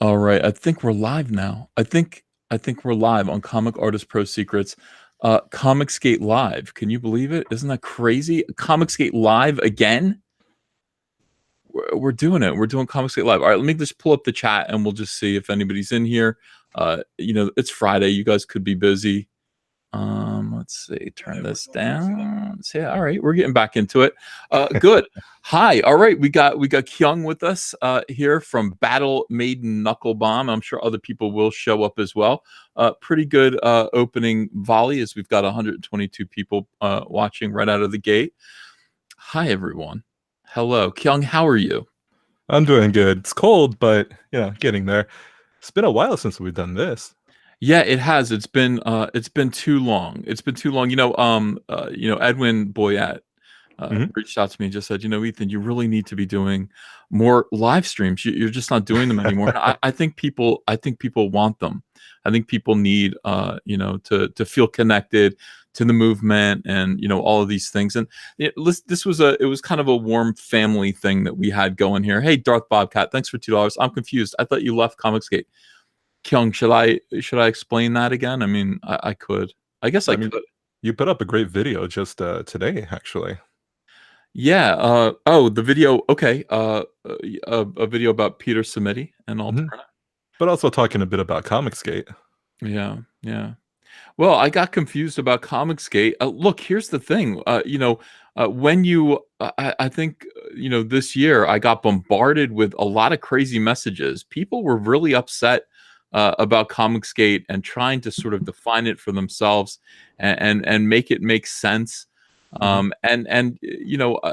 All right, I think we're live now. I think we're live on Comic Artist Pro Secrets. ComicsGate Live. Can you believe it? Isn't that crazy? ComicsGate Live again? We're doing it. We're doing ComicsGate Live. All right, let me just pull up the chat and we'll just see if anybody's in here. It's Friday. You guys could be busy. Let's see, turn this down. So, yeah, all right, we're getting back into it. Good. Hi. All right, we got Kyung with us here from Battle Maiden Knuckle Bomb. I'm sure other people will show up as well. Pretty good opening volley as we've got 122 people watching right out of the gate. Hi everyone. Hello, Kyung. How are you? I'm doing good. It's cold, but getting there. It's been a while since we've done this. Yeah, it has. It's been too long. It's been too long. Edwin Boyette Mhm. reached out to me and just said, Ethan, you really need to be doing more live streams. You're just not doing them anymore. And I think people want them. I think people need, to feel connected to the movement and all of these things. And this was kind of a warm family thing that we had going here. Hey, Darth Bobcat, thanks for $2. I'm confused. I thought you left ComicsGate. Kyung, should I explain that again? I mean, I could. I guess I I mean, could. you put up a great video just today, actually. Yeah. The video. Okay. A video about Peter Samiti and Mhm. Alterna. But also talking a bit about ComicsGate. Yeah. Yeah. Well, I got confused about ComicsGate. Look, here's the thing. When you, I think, this year I got bombarded with a lot of crazy messages. People were really upset about ComicsGate and trying to sort of define it for themselves and make it make sense. Mhm.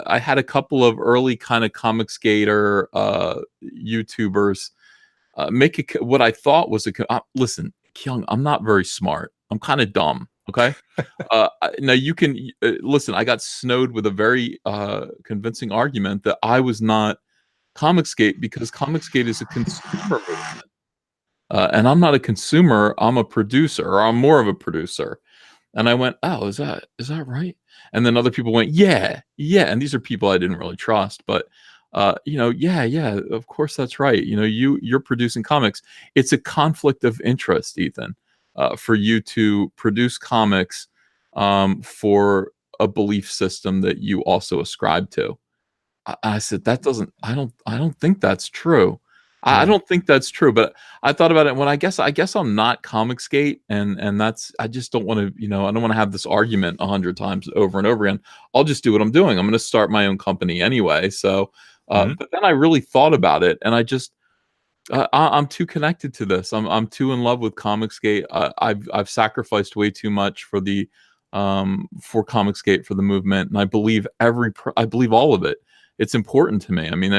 I had a couple of early kind of ComicsGater YouTubers make it what I thought was listen, Kyung, I'm not very smart. I'm kind of dumb. Okay. Now you can listen. I got snowed with a very convincing argument that I was not ComicsGate because ComicsGate is a consumer movement, and I'm not a consumer. I'm a producer, or I'm more of a producer. And I went, oh, is that right? And then other people went, yeah, yeah. And these are people I didn't really trust, but yeah, yeah, of course that's right. You're producing comics. It's a conflict of interest, Ethan, for you to produce comics for a belief system that you also ascribe to. I said that doesn't. I don't think that's true. I Yeah. don't think that's true. But I thought about it when I guess I'm not Comicsgate, and that's I just don't want to. I don't want to have this argument 100 times over and over again. I'll just do what I'm doing. I'm going to start my own company anyway. So, Mhm. but then I really thought about it, and I'm too connected to this. I'm too in love with Comicsgate. I've sacrificed way too much for Comicsgate, for the movement, and I believe I believe all of it. It's important to me. I mean,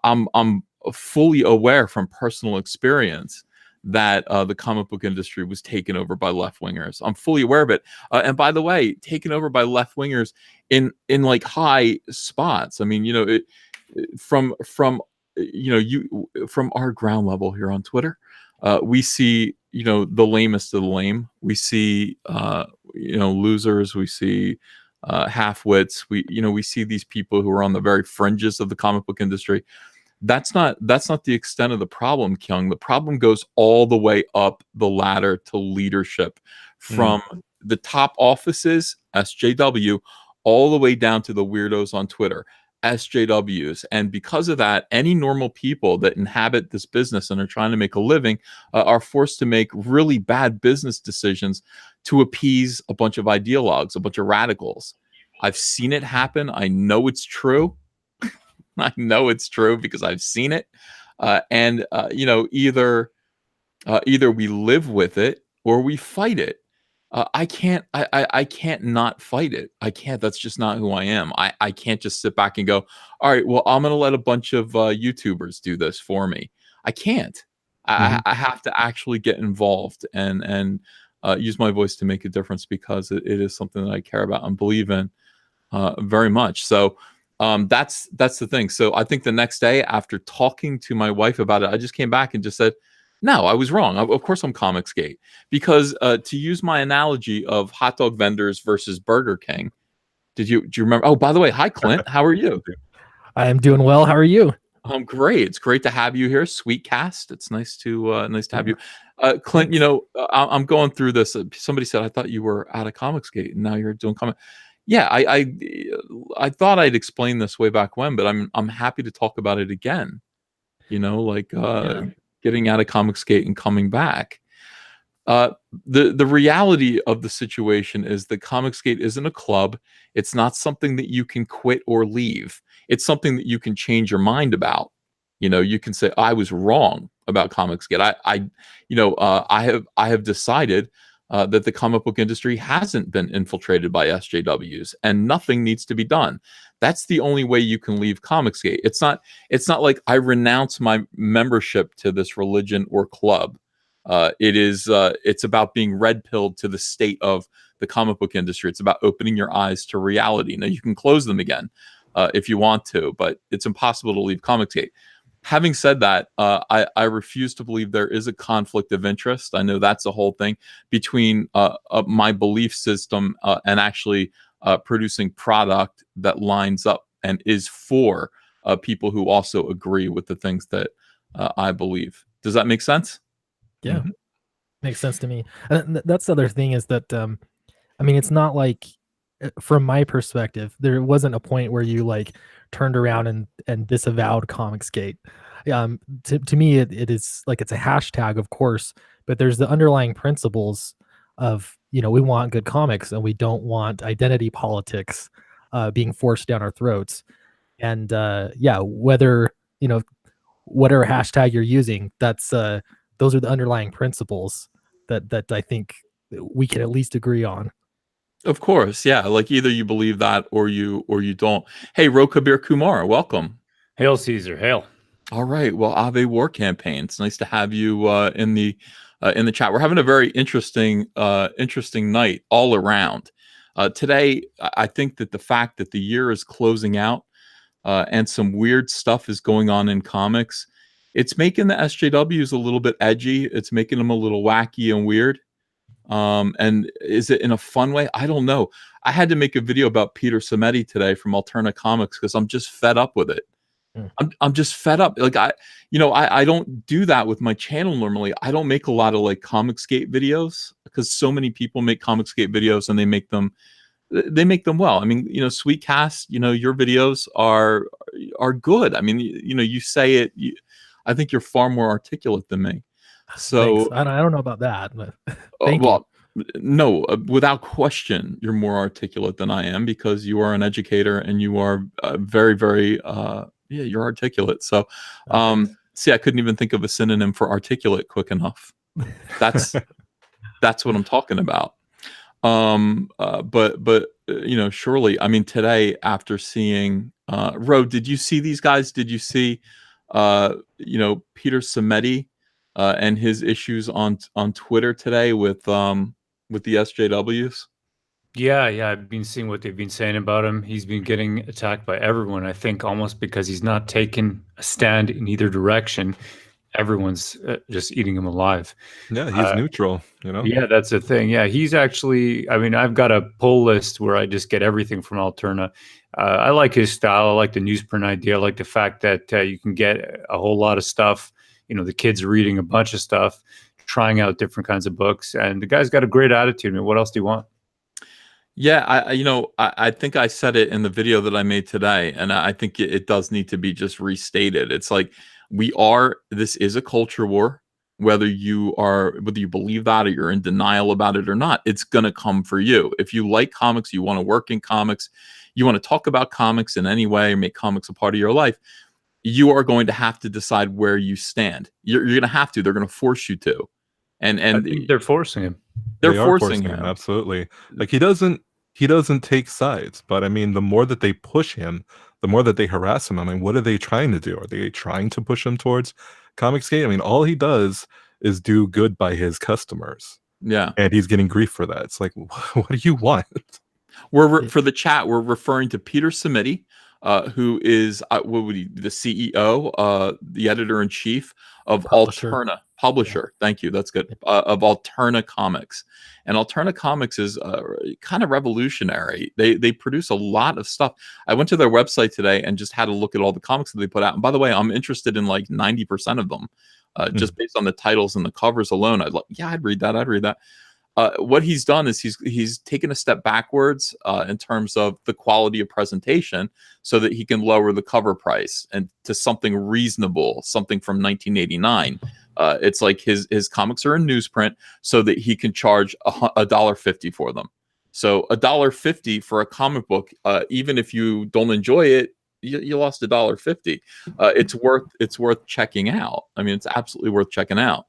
I'm fully aware from personal experience that the comic book industry was taken over by left wingers. I'm fully aware of it. And by the way, taken over by left wingers in like high spots. I mean, from from our ground level here on Twitter, we see the lamest of the lame. We see losers. We see half-wits. We see these people who are on the very fringes of the comic book industry. That's not the extent of the problem, Kyung. The problem goes all the way up the ladder to leadership, Mm. from the top offices, SJW, all the way down to the weirdos on Twitter, SJWs. And because of that, any normal people that inhabit this business and are trying to make a living are forced to make really bad business decisions to appease a bunch of ideologues, a bunch of radicals. I've seen it happen. I know it's true. I know it's true because I've seen it. And either we live with it or we fight it. I can't. I can't not fight it. I can't. That's just not who I am. I can't just sit back and go, all right, well, I'm going to let a bunch of YouTubers do this for me. I can't. Mhm. I have to actually get involved and use my voice to make a difference because it is something that I care about and believe in very much. So that's the thing. So I think the next day, after talking to my wife about it, I just came back and just said, no, I was wrong. Of course I'm Comicsgate. Because to use my analogy of hot dog vendors versus Burger King, do you remember? Oh, by the way, hi Clint, how are you? I am doing well. How are you? Great. It's great to have you here, Sweetcast. It's nice to have you, Clint. Thanks. You know, I'm going through this. Somebody said I thought you were out of ComicsGate, and now you're doing comic. Yeah, I thought I'd explain this way back when, but I'm happy to talk about it again. You know, like Yeah. getting out of ComicsGate and coming back. Uh, the reality of the situation is that ComicsGate isn't a club. It's not something that you can quit or leave. It's something that you can change your mind about. You know, you can say I was wrong about ComicsGate. I have decided that the comic book industry hasn't been infiltrated by SJWs, and nothing needs to be done. That's the only way you can leave ComicsGate. It's not like I renounce my membership to this religion or club. It's about being red pilled to the state of the comic book industry. It's about opening your eyes to reality. Now you can close them again if you want to, but it's impossible to leave ComicsGate. Having said that, I refuse to believe there is a conflict of interest. I know that's the whole thing between my belief system and actually producing product that lines up and is for people who also agree with the things that I believe. Does that make sense? Yeah. Mhm. Makes sense to me. And that's the other thing is that I mean, it's not like from my perspective, there wasn't a point where you like turned around and disavowed ComicsGate. To me, it is like it's a hashtag, of course, but there's the underlying principles of, you know, we want good comics and we don't want identity politics being forced down our throats. And yeah, whether, you know, whatever hashtag you're using, that's those are the underlying principles that I think we can at least agree on. Of course, yeah. Like either you believe that or you don't. Hey, Rokabir Kumar, welcome. Hail Caesar, hail. All right. Well, Ave War Campaign. It's nice to have you in the chat. We're having a very interesting night all around. Today, I think that the fact that the year is closing out and some weird stuff is going on in comics, it's making the SJWs a little bit edgy. It's making them a little wacky and weird. And is it in a fun way? I don't know. I had to make a video about Peter Samedi today from Alterna Comics because I'm just fed up with it. I'm just fed up. Like I don't do that with my channel normally. I don't make a lot of like ComicsGate videos because so many people make ComicsGate videos and they make them well. I mean, Sweetcast, your videos are good. I mean, you say it. I think you're far more articulate than me. So Thanks. I don't know about that, but thank you. No, without question, you're more articulate than I am because you are an educator and you are very, very, you're articulate. So, see, I couldn't even think of a synonym for articulate quick enough. That's what I'm talking about. But surely, I mean, today after seeing, Ro, did you see these guys? Did you see, Peter Samedi? And his issues on Twitter today with the SJWs. Yeah, I've been seeing what they've been saying about him. He's been getting attacked by everyone, I think, almost because he's not taking a stand in either direction. Everyone's just eating him alive. Yeah, he's neutral, Yeah, that's the thing. Yeah, he's actually, I mean, I've got a pull list where I just get everything from Alterna. I like his style. I like the newsprint idea. I like the fact that you can get a whole lot of stuff. The kids are reading a bunch of stuff, trying out different kinds of books, and the guy's got a great attitude. I mean, what else do you want? Yeah, I think I said it in the video that I made today, and I think it does need to be just restated. It's like this is a culture war, whether you believe that or you're in denial about it or not, it's gonna come for you. If you like comics, you want to work in comics, you want to talk about comics in any way, or make comics a part of your life, you are going to have to decide where you stand. You're going to have to. They're going to force you to. And I think they're forcing him. They're forcing him. Absolutely. Like he doesn't take sides, but I mean, the more that they push him, the more that they harass him. I mean, what are they trying to do? Are they trying to push him towards ComicsGate? I mean, all he does is do good by his customers. Yeah. And he's getting grief for that. It's like, what do you want? For the chat, we're referring to Peter Samedi, who is the CEO, the editor-in-chief of Publisher. publisher. Thank you. That's good. Of Alterna Comics, and Alterna Comics is kind of revolutionary. They produce a lot of stuff. I went to their website today and just had a look at all the comics that they put out. And by the way, I'm interested in like 90% of them, just based on the titles and the covers alone. I'd read that. I'd read that. What he's done is he's taken a step backwards in terms of the quality of presentation, so that he can lower the cover price and to something reasonable, something from 1989. It's like his comics are in newsprint, so that he can charge $1.50 for them. So $1.50 for a comic book, even if you don't enjoy it, you lost $1.50. It's worth checking out. I mean, it's absolutely worth checking out.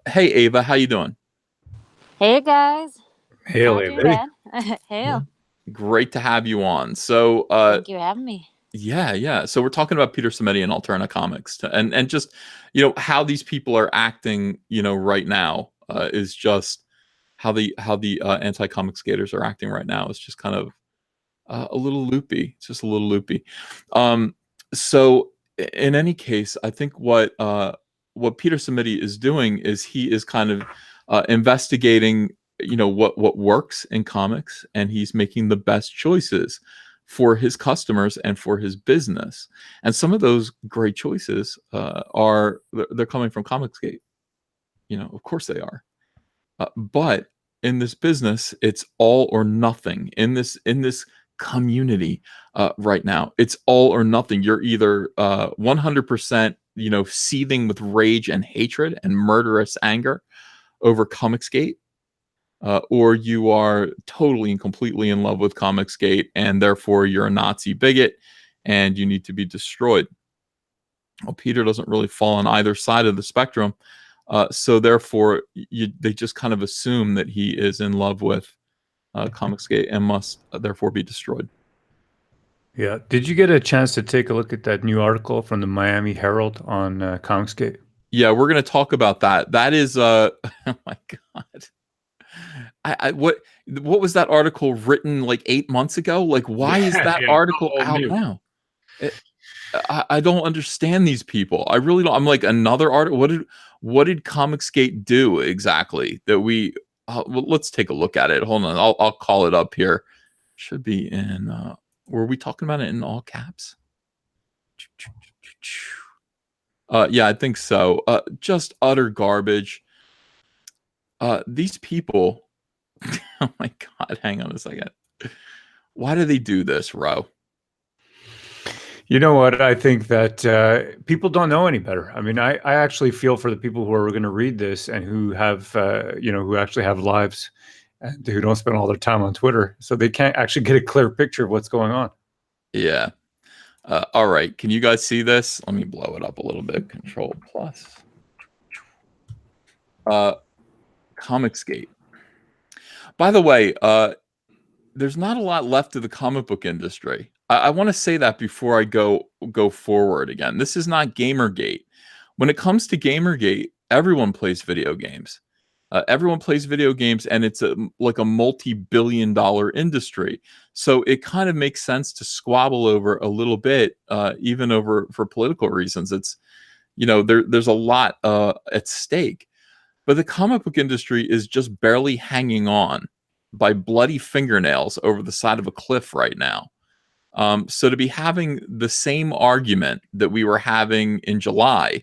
Hey Ava, how you doing? Hey guys. Hail, Not too bad. Hail. Great to have you on. So Thank you for having me. yeah. So we're talking about Peter Simeti and Alterna Comics, and just how these people are acting, right now, is just how the anti-comic skaters are acting right now is just kind of a little loopy. It's just a little loopy. So in any case, I think what Peter Simeti is doing is he is kind of investigating, what works in comics, and he's making the best choices for his customers and for his business. And some of those great choices they're coming from ComicsGate. Of course they are. But in this business, it's all or nothing. In this community right now, it's all or nothing. You're either 100%, seething with rage and hatred and murderous anger over ComicsGate, or you are totally and completely in love with ComicsGate, and therefore you're a Nazi bigot and you need to be destroyed. Well, Peter doesn't really fall on either side of the spectrum, so therefore they just kind of assume that he is in love with ComicsGate and must therefore be destroyed. Yeah. Did you get a chance to take a look at that new article from the Miami Herald on ComicsGate? Yeah, we're going to talk about that. That is, oh my God. What was that article written like 8 months ago? Like, why is that article out now? I don't understand these people. I really don't. I'm like, another article. What did ComicsGate do exactly that we? Well, let's take a look at it. Hold on, I'll call it up here. Should be in. Were we talking about it in all caps? Yeah, I think so. Just utter garbage. These people. Oh my God! Hang on a second. Why do they do this, Ro? You know what? I think that people don't know any better. I mean, I actually feel for the people who are going to read this and who have, who actually have lives and who don't spend all their time on Twitter, so they can't actually get a clear picture of what's going on. Yeah. All right. Can you guys see this? Let me blow it up a little bit. Control plus. ComicsGate. By the way, there's not a lot left of the comic book industry. I want to say that before I go forward again. This is not Gamergate. When it comes to Gamergate, everyone plays video games. Everyone plays video games, and it's like a multi-billion-dollar industry. So it kind of makes sense to squabble over a little bit, even for political reasons. It's, there's a lot at stake. But the comic book industry is just barely hanging on by bloody fingernails over the side of a cliff right now. So to be having the same argument that we were having in July,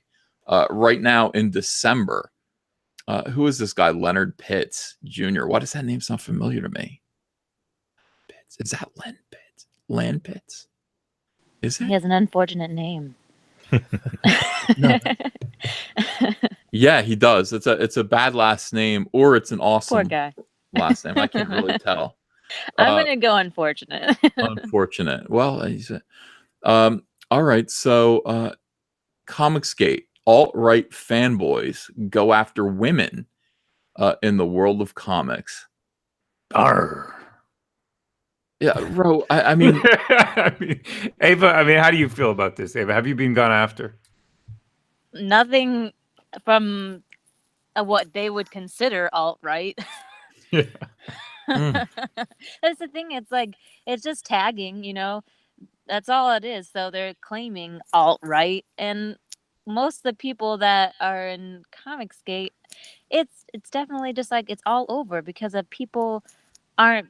right now in December, who is this guy, Leonard Pitts Jr.? Why does that name sound familiar to me? Pitts. Is that Len Pitts? Lan Pitts? Is it? He has an unfortunate name. No. Yeah, he does. It's a bad last name, or it's an awesome Poor guy. last name. I can't really tell. I'm gonna go unfortunate. Unfortunate. Well, all right. So, ComicsGate, alt-right fanboys go after women in the world of comics. Arr. Yeah, Ro. I mean, Ava. I mean, how do you feel about this, Ava? Have you been gone after? Nothing from what they would consider alt-right. Yeah. That's the thing. It's like, it's just tagging, that's all it is. So they're claiming alt-right, and most of the people that are in ComicsGate, it's definitely just like it's all over because of people aren't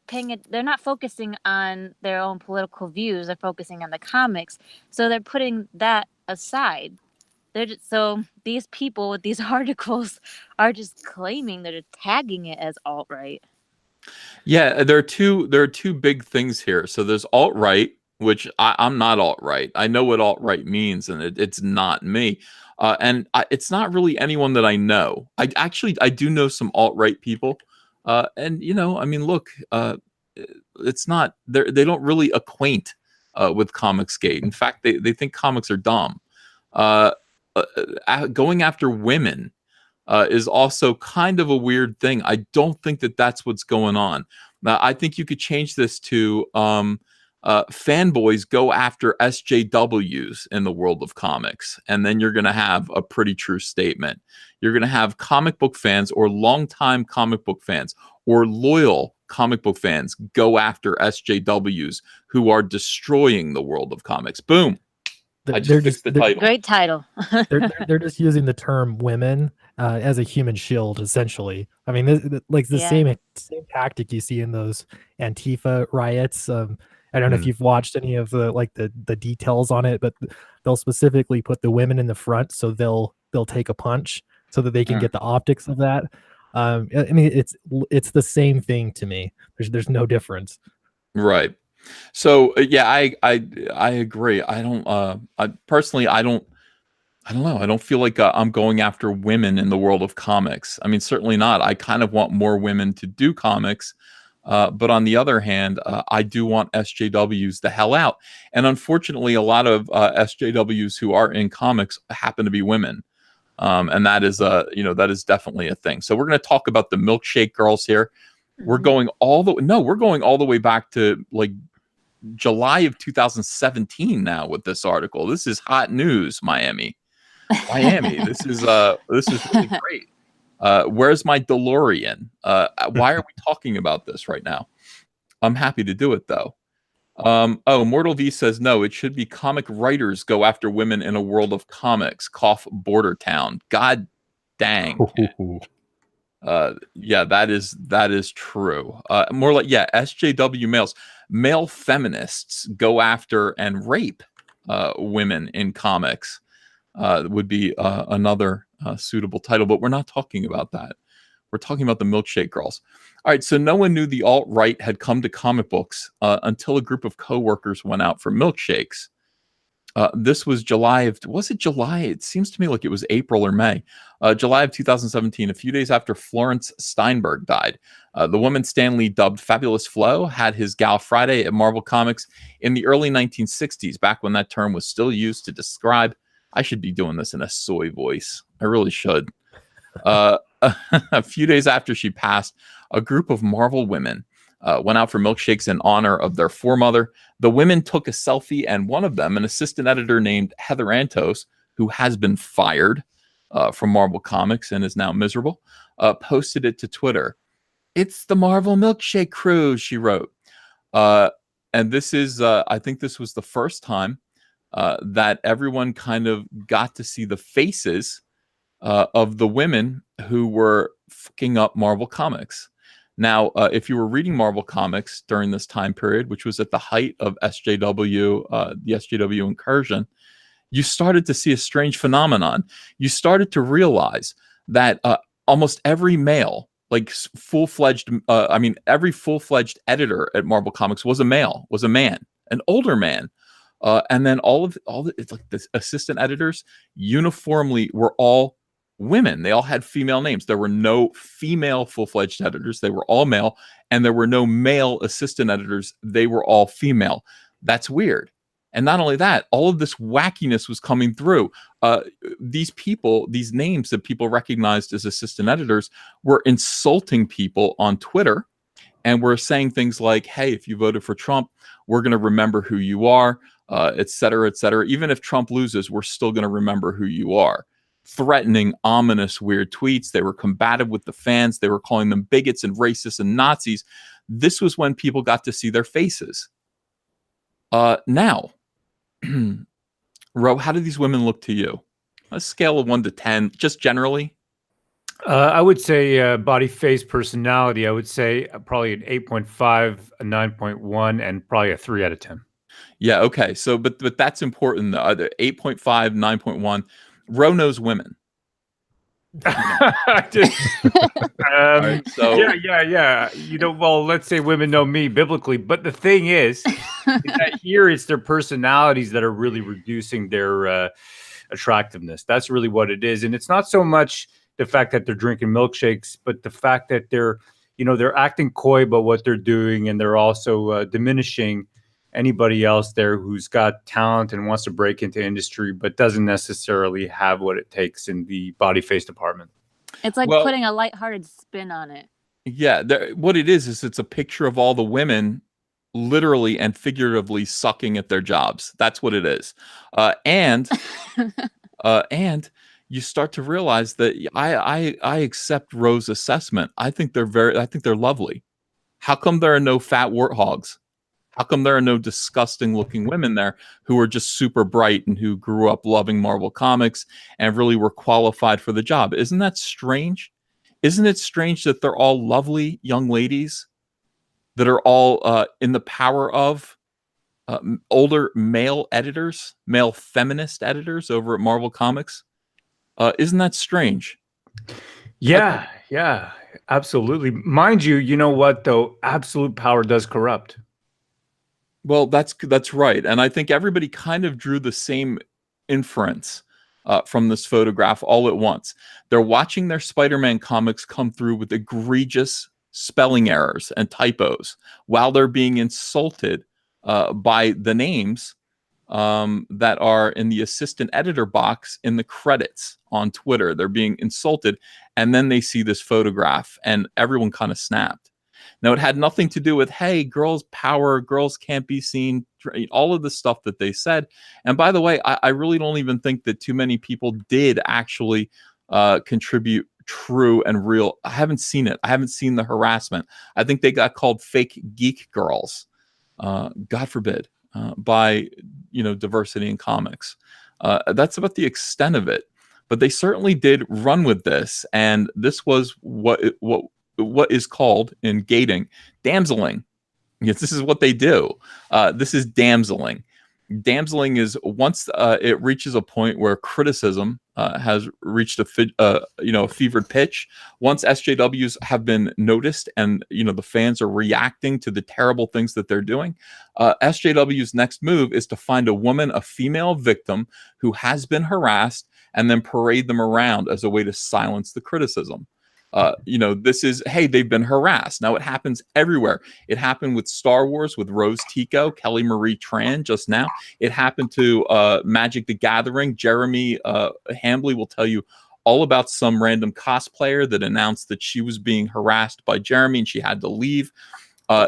paying it. They're not focusing on their own political views. They're focusing on the comics, so they're putting that aside. They're just, so these people with these articles are just claiming they're tagging it as alt right. Yeah, there are two big things here. So there's alt right, which I'm not alt right. I know what alt right means, and it's not me. It's not really anyone that I know. I do know some alt right people, and I mean, look, it's not they don't really acquaint with ComicsGate. In fact, they think comics are dumb. Going after women is also kind of a weird thing. I don't think that that's what's going on. Now, I think you could change this to fanboys go after SJWs in the world of comics, and then you're going to have a pretty true statement. You're going to have comic book fans or longtime comic book fans or loyal comic book fans go after SJWs who are destroying the world of comics. Boom. I just fixed the title. Great title. they're just using the term women as a human shield, essentially. I mean, like the same tactic you see in those Antifa riots. I don't know if you've watched any of the details on it, but they'll specifically put the women in the front, so they'll take a punch so that they can get the optics of that. I mean, it's the same thing to me. There's no difference. Right. So yeah, I agree. I personally I don't know. I don't feel like I'm going after women in the world of comics. I mean, certainly not. I kind of want more women to do comics, but on the other hand, I do want SJWs the hell out. And unfortunately, a lot of SJWs who are in comics happen to be women, and that is that is definitely a thing. So we're going to talk about the Milkshake girls here. We're going all the way back to like July of 2017 now with this article. This is hot news, Miami. This is really great. Where's my DeLorean? Why are we talking about this right now? I'm happy to do it though. Mortal V says no, it should be comic writers go after women in a world of comics. Cough Border Town. God dang. Yeah, that is true. More like SJW males. Male feminists go after and rape women in comics would be another suitable title, but we're not talking about that. We're talking about the Milkshake girls. All right, so no one knew the alt-right had come to comic books until a group of coworkers went out for milkshakes. This was was it July? It seems to me like it was April or May. July of 2017, a few days after Florence Steinberg died. The woman Stan Lee dubbed Fabulous Flo had his Gal Friday at Marvel Comics in the early 1960s, back when that term was still used to describe. I should be doing this in a soy voice. I really should. A few days after she passed, a group of Marvel women went out for milkshakes in honor of their foremother. The women took a selfie, and one of them, an assistant editor named Heather Antos, who has been fired from Marvel Comics and is now miserable, posted it to Twitter. "It's the Marvel Milkshake Crew," she wrote. And this is, I think this was the first time that everyone kind of got to see the faces of the women who were fucking up Marvel Comics. Now, if you were reading Marvel Comics during this time period, which was at the height of SJW, the SJW incursion, you started to see a strange phenomenon. You started to realize that almost every male, like full-fledged, every full-fledged editor at Marvel Comics was a male, was a man, an older man. And then all the it's like the assistant editors uniformly were all women. They all had female names. There were no female full-fledged editors. They were all male, and there were no male assistant editors. They were all female. That's weird. And not only that, all of this wackiness was coming through. These people, these names that people recognized as assistant editors, were insulting people on Twitter, and were saying things like, "Hey, if you voted for Trump, we're going to remember who you are," et cetera, et cetera. Even if Trump loses, we're still going to remember who you are. Threatening, ominous, weird tweets. They were combative with the fans. They were calling them bigots and racists and Nazis. This was when people got to see their faces. Now, Ro, how do these women look to you? A scale of 1 to 10, just generally. I would say body, face, personality. I would say probably an 8.5, a 9.1, and probably a 3 out of 10. Yeah, okay. So, but that's important. The 8.5, 9.1. Ro knows women. Right, so yeah. Well, let's say women know me biblically, but the thing is that here it's their personalities that are really reducing their attractiveness. That's really what it is, and it's not so much the fact that they're drinking milkshakes, but the fact that they're acting coy about what they're doing, and they're also diminishing anybody else there who's got talent and wants to break into industry, but doesn't necessarily have what it takes in the body face department. It's like putting a lighthearted spin on it. Yeah, what it is it's a picture of all the women literally and figuratively sucking at their jobs. That's what it is. And you start to realize that I accept Ro's assessment. I think they're lovely. How come there are no fat warthogs? How come there are no disgusting looking women there who are just super bright and who grew up loving Marvel Comics and really were qualified for the job? Isn't that strange? Isn't it strange that they're all lovely young ladies that are all in the power of older male editors, male feminist editors over at Marvel Comics? Isn't that strange? Yeah, absolutely. Mind you, you know what though? Absolute power does corrupt. Well, that's right. And I think everybody kind of drew the same inference from this photograph all at once. They're watching their Spider-Man comics come through with egregious spelling errors and typos while they're being insulted by the names that are in the assistant editor box in the credits on Twitter. They're being insulted. And then they see this photograph and everyone kind of snapped. Now, it had nothing to do with, hey, girls power, girls can't be seen, all of the stuff that they said. And by the way, I really don't even think that too many people did actually contribute true and real. I haven't seen it. I haven't seen the harassment. I think they got called fake geek girls, God forbid, by, diversity in comics. That's about the extent of it. But they certainly did run with this. And this was what is called in gating damseling. Yes, this is what they do. This is damseling. Damseling is once it reaches a point where criticism has reached a fevered pitch. Once SJWs have been noticed and the fans are reacting to the terrible things that they're doing, SJW's next move is to find a female victim who has been harassed and then parade them around as a way to silence the criticism. This is, hey, they've been harassed. Now it happens everywhere. It happened with Star Wars with Rose Tico, Kelly Marie Tran just now. It happened to Magic the Gathering. Jeremy Hambley will tell you all about some random cosplayer that announced that she was being harassed by Jeremy and she had to leave.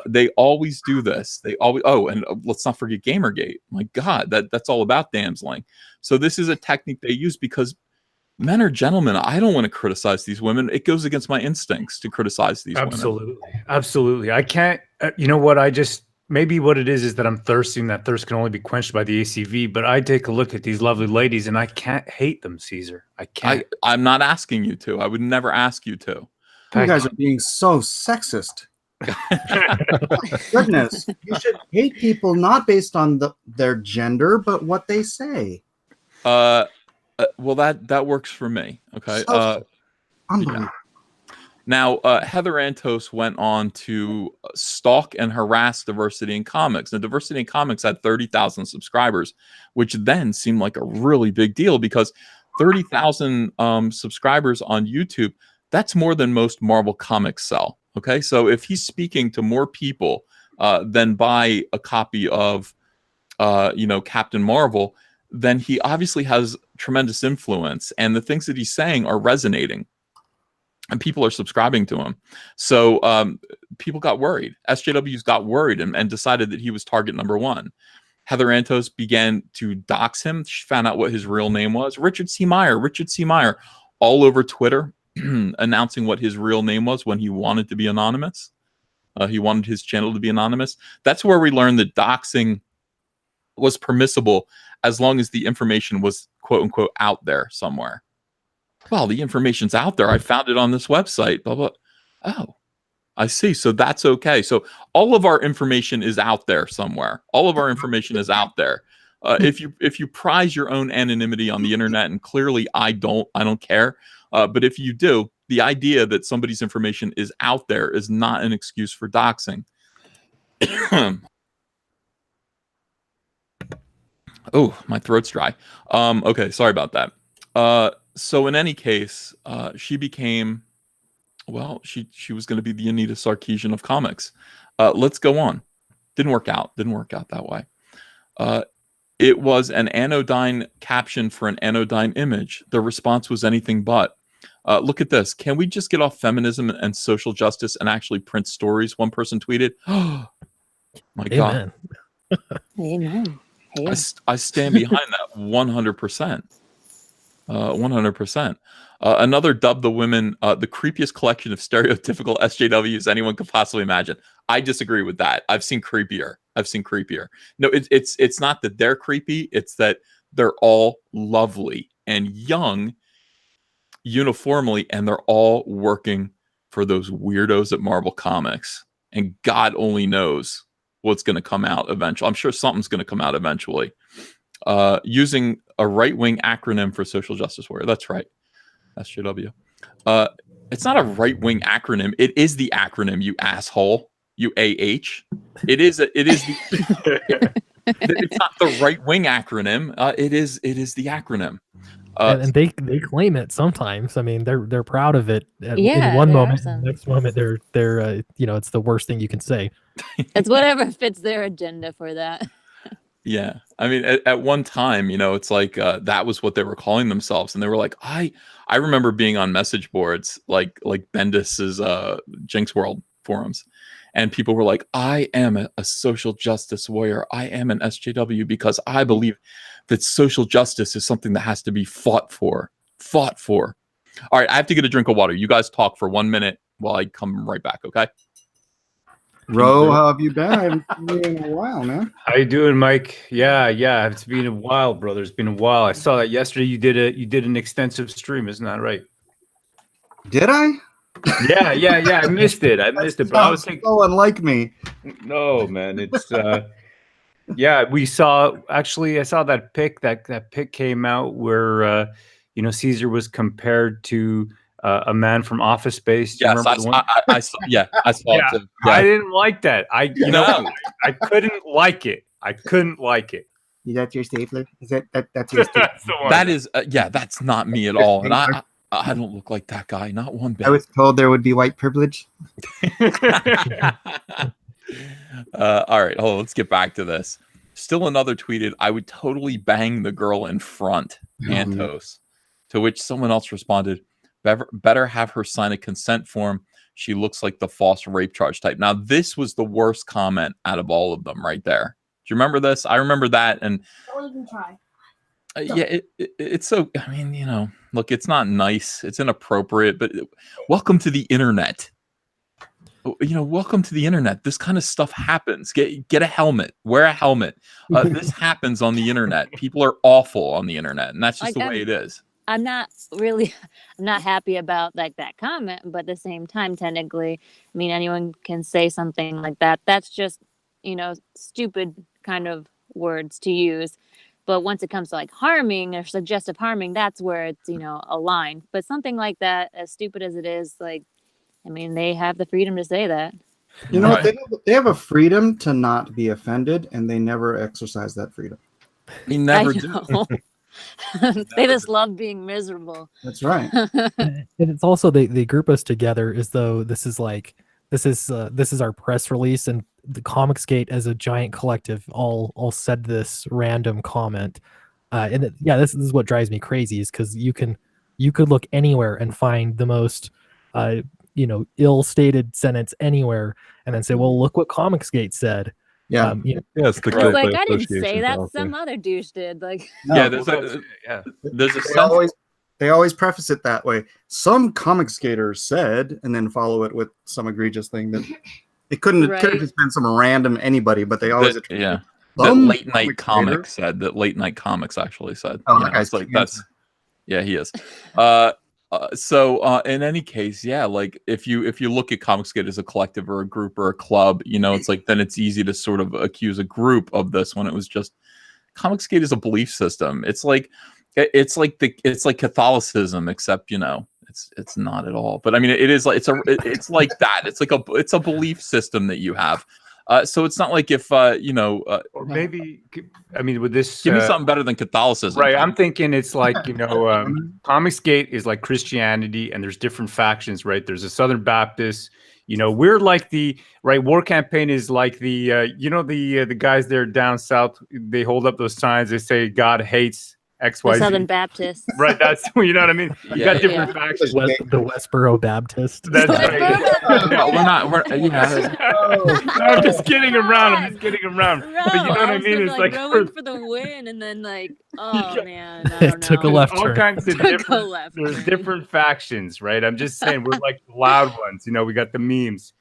They always do this. And let's not forget Gamergate. My God, that's all about damseling. So this is a technique they use because men are gentlemen. I don't want to criticize these women. It goes against my instincts to criticize these women. Absolutely. I can't, maybe what it is that I'm thirsty and that thirst can only be quenched by the ACV, but I take a look at these lovely ladies and I can't hate them, Caesar. I can't. I'm not asking you to. I would never ask you to. You guys are being so sexist. Goodness, you should hate people not based on their gender, but what they say. Well, that works for me. Okay. Unbelievable. Yeah. Now, Heather Antos went on to stalk and harass Diversity in Comics. Now, Diversity in Comics had 30,000 subscribers, which then seemed like a really big deal because 30,000 subscribers on YouTube, that's more than most Marvel comics sell. Okay. So if he's speaking to more people than buy a copy of, Captain Marvel, then he obviously has tremendous influence and the things that he's saying are resonating and people are subscribing to him. So people got worried. SJWs got worried and decided that he was target number one. Heather Antos began to dox him. She found out what his real name was. Richard C. Meyer, all over Twitter, announcing what his real name was when he wanted to be anonymous. He wanted his channel to be anonymous. That's where we learned that doxing was permissible as long as the information was quote unquote out there somewhere. Well, the information's out there. I found it on this website. Blah blah. Oh, I see. So that's okay. So all of our information is out there somewhere. All of our information is out there. If you prize your own anonymity on the internet, and clearly I don't care. But if you do, the idea that somebody's information is out there is not an excuse for doxing. Oh, my throat's dry. Okay, sorry about that. So in any case, she became, well, she was going to be the Anita Sarkeesian of comics. Let's go on. Didn't work out that way. It was an anodyne caption for an anodyne image. The response was anything but. Look at this. Can we just get off feminism and social justice and actually print stories? One person tweeted. Oh, my God. Amen. I stand behind that 100%. 100%. Another dubbed the women the creepiest collection of stereotypical SJWs anyone could possibly imagine. I disagree with that. I've seen creepier. No, it's not that they're creepy. It's that they're all lovely and young uniformly, and they're all working for those weirdos at Marvel Comics. And God only knows what's going to come out eventually. I'm sure something's going to come out eventually. Using a right-wing acronym for social justice warrior. That's right. SJW. It's not a right-wing acronym. It is the acronym, you asshole. You AH. It is the it's not the right-wing acronym. It is the acronym. And they claim it sometimes. I mean, they're proud of it. Yeah, in one they're moment, awesome. next moment they're it's the worst thing you can say. It's whatever fits their agenda for that. Yeah, I mean, at one time, it's like that was what they were calling themselves, and they were like, I remember being on message boards like Bendis's Jinx World forums, and people were like, I am a social justice warrior. I am an SJW because I believe that social justice is something that has to be fought for. All right, I have to get a drink of water. You guys talk for 1 minute while I come right back, okay? Ro, how have you been? I haven't seen you in a while, man. How you doing, Mike? Yeah. It's been a while, brother. It's been a while. I saw that yesterday. You did an extensive stream, isn't that right? Did I? Yeah. I missed it. But I was thinking, so unlike me. no, man. It's yeah. We saw. Actually, I saw that pic. That pic came out where Caesar was compared to a man from Office Space. Do you remember the one? I saw. Yeah, I saw it too. Yeah. I didn't like that. I couldn't like it. Is that your stapler? Is that's your stapler? That's the one. That is, that's not me at all, and I don't look like that guy, not one bit. I was told there would be white privilege. All right, let's get back to this. Still another tweeted, I would totally bang the girl in front, Santos. To which someone else responded, better have her sign a consent form. She looks like the false rape charge type. Now, this was the worst comment out of all of them right there. Do you remember this? I remember that. And don't even try. Yeah, it's so, I mean, look, it's not nice. It's inappropriate, but welcome to the internet. Welcome to the internet. This kind of stuff happens. Get a helmet. Wear a helmet. This happens on the internet. People are awful on the internet, and that's just the way it is. I'm not happy about that comment, but at the same time, technically, I mean, anyone can say something like that. That's just, stupid kind of words to use. But once it comes to like harming or suggestive harming, that's where it's, a line. But something like that, as stupid as it is, they have the freedom to say that. They have a freedom to not be offended, and they never exercise that freedom. They never do. They just love being miserable. That's right. And it's also they group us together as though this is our press release, and the ComicsGate as a giant collective all said this random comment. This is what drives me crazy, is because you could look anywhere and find the most ill-stated sentence anywhere, and then say, well, look what ComicsGate said. Yeah. It's the It's like, I didn't say that. Some other douche did. There's a sense. They always preface it that way. Some ComicsGaters said, and then follow it with some egregious thing that it could have just been some random anybody, but they always that late night comic comic said. That late night comics actually said. Oh, You that know, guy's it's like cancer. yeah, he is. So in any case, yeah, like if you look at ComicsGate as a collective or a group or a club, you know, it's like then it's easy to sort of accuse a group of this when it was just ComicsGate is a belief system. It's like Catholicism, except you know it's not at all. But I mean, it is like it's like that. It's a belief system that you have. So it's not like if you know, Or maybe, I mean, with this, give me something better than Catholicism. right? I'm thinking it's like, you know, ComicsGate is like Christianity, and there's different factions, right? There's a Southern Baptist. You know, we're like the right. War Campaign is like the you know, the guys there down south. They hold up those signs. They say God hates X, The Y, Southern Z. Baptists. Right. That's, you know what I mean. You Yeah, got different factions. The Westboro Baptist. That's Westboro right. Baptist. No, we're yeah. I'm just kidding around. I'm just kidding around. Bro, But you know what I was mean? gonna, It's like rowing for the win, and then like, oh man, I It don't know. took a left all turn. kinds of Took a different. left There's turn. different factions, right? I'm just saying we're like the loud ones. You know, we got the memes,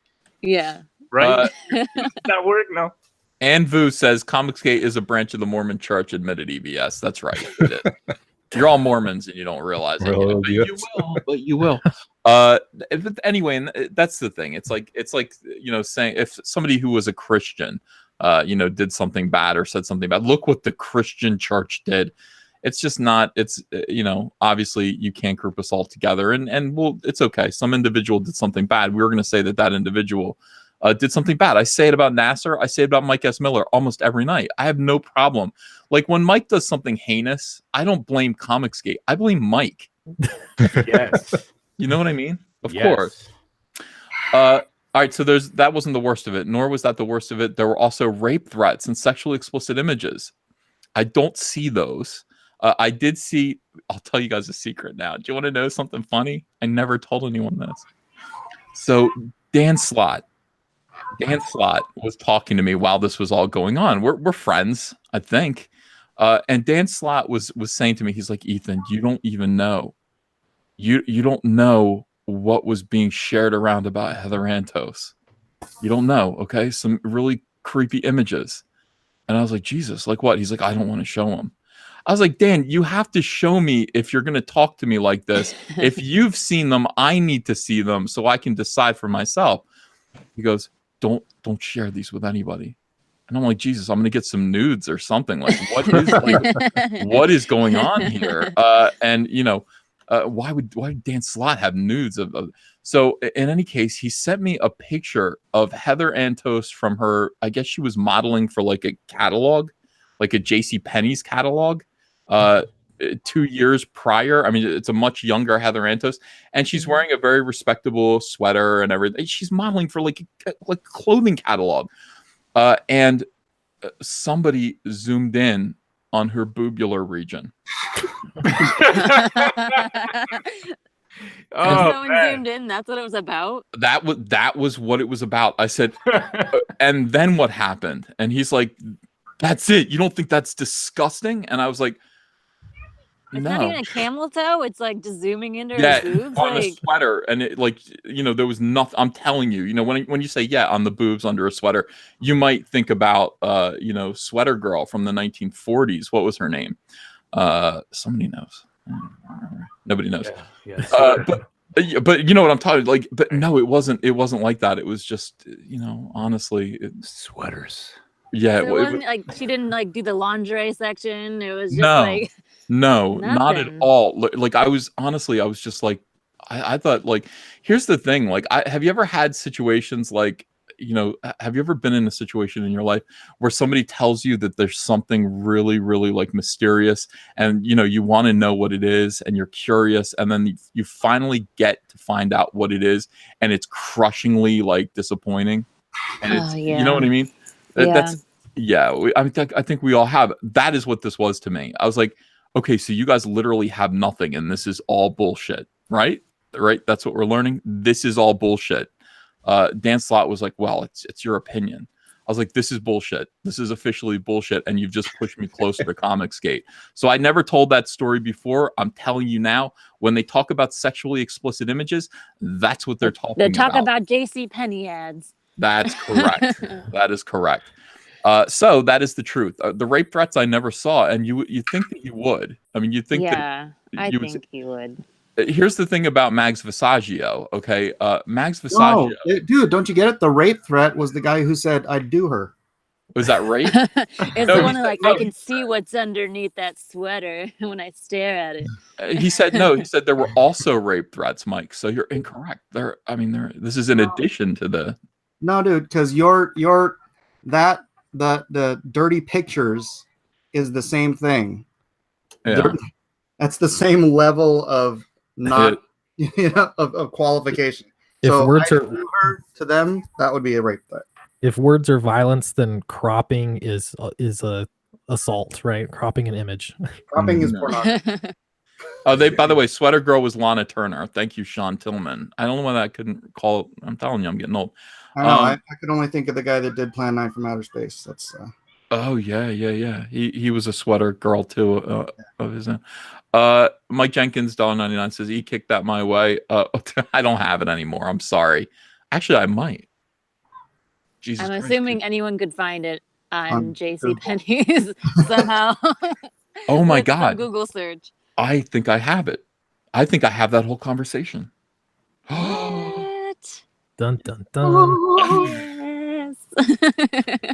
Yeah. right? Does that work? No. Ann Vu says ComicsGate is a branch of the Mormon Church. Admitted EBS. That's right. It is. You're all Mormons and you don't realize it. Well, But yes. you will. But you will. But anyway, and that's the thing. It's like you know, saying if somebody who was a Christian, you know, did something bad or said something bad. Look what the Christian church did. It's just not. It's you know, obviously you can't group us all together, and well, it's okay. Some individual did something bad. We were going to say that individual did something bad. I say it about Nasser. I say it about Mike S. Miller almost every night. I have no problem. Like when Mike does something heinous, I don't blame ComicsGate. I blame Mike. Yes. You know what I mean? Of Yes. course. All right. So that wasn't the worst of it, nor was that the worst of it. There were also rape threats and sexually explicit images. I don't see those. I did see. I'll tell you guys a secret now. Do you want to know something funny? I never told anyone this. So DanceLot was talking to me while this was all going on. We're friends, I think. And DanceLot was saying to me, he's like, Ethan, you don't even know. You don't know what was being shared around about Heather Santos. You don't know, okay? Some really creepy images. And I was like, Jesus, like what? He's like, I don't want to show him. I was like, Dan, you have to show me if you're going to talk to me like this. If you've seen them, I need to see them so I can decide for myself. He goes, don't share these with anybody. And I'm like, Jesus, I'm going to get some nudes or something. Like, what is going on here? And you know, why would DanceLot have nudes of? So in any case, he sent me a picture of Heather Santos from her. I guess she was modeling for like a catalog, like a JCPenney's catalog. 2 years prior. I mean, it's a much younger Heather Santos, and she's wearing a very respectable sweater and everything. She's modeling for like a clothing catalog, and somebody zoomed in on her boobular region. Oh, Someone man. zoomed in. That's what it was about. That was what it was about. I said, and then what happened? And he's like, "That's it. You don't think that's disgusting?" And I was like, It's no. not even a camel toe. It's like just zooming into Yeah, her boobs. on a Like, sweater, and it like, you know, there was nothing. I'm telling you, you know, when you say yeah on the boobs under a sweater, you might think about you know, Sweater Girl from the 1940s. What was her name? Somebody knows. Nobody knows. Yeah. But you know what I'm talking like. But no, it wasn't like that. It was just, you know, honestly, Sweaters. yeah. so it wasn't like she didn't like do the lingerie section. It was just No. like No, not at Nothing. all. Like I was just like, I thought like, here's the thing. Like, have you ever had situations like, you know, have you ever been in a situation in your life where somebody tells you that there's something really, really like mysterious, and you know, you want to know what it is, and you're curious, and then you finally get to find out what it is, and it's crushingly like disappointing, and it's, Oh, you know what I mean? Yeah. That's I think we all have. That is what this was to me. I was like, okay, so you guys literally have nothing, and this is all bullshit, right? Right? That's what we're learning. This is all bullshit. DanceLot was like, well, it's your opinion. I was like, this is bullshit. This is officially bullshit, and you've just pushed me closer to ComicsGate. So I never told that story before. I'm telling you now, when they talk about sexually explicit images, that's what they're talking They talk about. about JCPenney ads. That's correct. That is correct. So that is the truth. The rape threats I never saw, and you think that you would. I mean, you think Yeah, that I you would. think he would. Here's the thing about Mags Visaggio. Okay, Mags Visaggio. No, dude, don't you get it? The rape threat was the guy who said, "I'd do her." Was that rape? It's No, the he one said- like no, I can see what's underneath that sweater when I stare at it. He said no. He said there were also rape threats, Mike. So you're incorrect. This is in addition to the. No, dude, because the dirty pictures is the same thing. Yeah. That's the same level of not of qualification. If so words I are do her to them, that would be a rape threat. if words are violence, then cropping is a assault, right? Cropping an image. Cropping is No. pornography. Oh, by the way, Sweater Girl was Lana Turner. Thank you, Sean Tillman. I don't know why I couldn't call. I'm telling you, I'm getting old. I know. I could only think of the guy that did Plan 9 from Outer Space. That's. Oh yeah. He was a Sweater Girl too of his own. Mike Jenkins $1.99 says he kicked that my way. I don't have it anymore. I'm sorry. Actually, I might. Jesus I'm Christ, assuming dude. anyone could find it on On JC Penney's somehow. Oh my With some God. Google search. I think I have it. I think I have that whole conversation. What? Dun dun dun. Yes.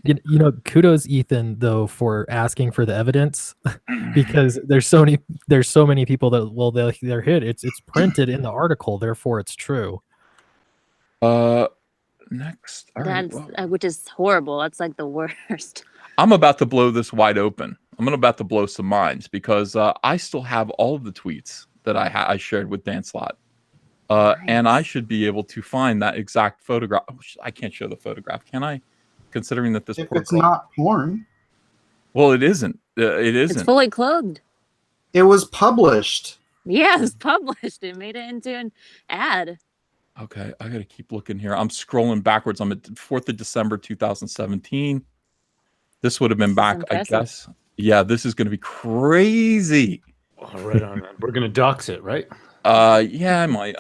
You know, kudos Ethan though for asking for the evidence because there's so many people that they're hit. It's printed in the article, therefore it's true. Next. All right, That's well, which is horrible. That's like the worst. I'm about to blow this wide open. I'm about to blow some minds because I still have all of the tweets that I shared with DanceLot. And I should be able to find that exact photograph. Oh, I can't show the photograph, can I? Considering that this If poor it's girl- not porn, Well, it isn't. It It's isn't. fully clothed. it was published. Yeah, it's published. It made it into an ad. Okay, I gotta keep looking here. I'm scrolling backwards. I'm at 4th of December 2017. This would have been This is back, impressive. I guess. Yeah, this is gonna be crazy. Oh, right on, man. We're gonna dox it, right? Yeah, I might.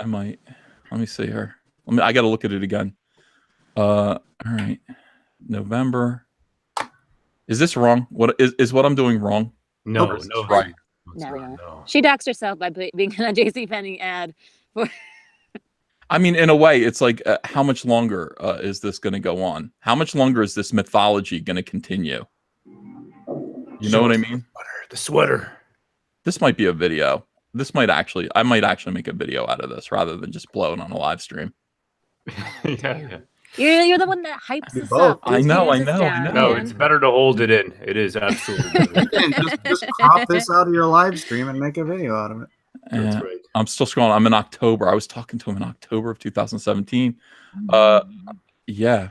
Let me see here. I gotta look at it again. All right. November. Is this wrong? What is what I'm doing wrong? No, Nope. no, Right. it's No, right, no. no. She doxed herself by being in a JCPenney ad. I mean, in a way, it's like, how much longer is this going to go on? How much longer is this mythology going to continue? You know what I mean? The sweater. This might be a video. I might actually make a video out of this rather than just blow it on a live stream. Yeah. You're the one that hypes Do this both. up. I Just know, use I us know, I down, know. No, man. it's better to hold it in. It is absolutely better. Again, just crop this out of your live stream and make a video out of it. That's Uh, right. I'm still scrolling. I'm in October. I was talking to him in October of 2017. Yeah.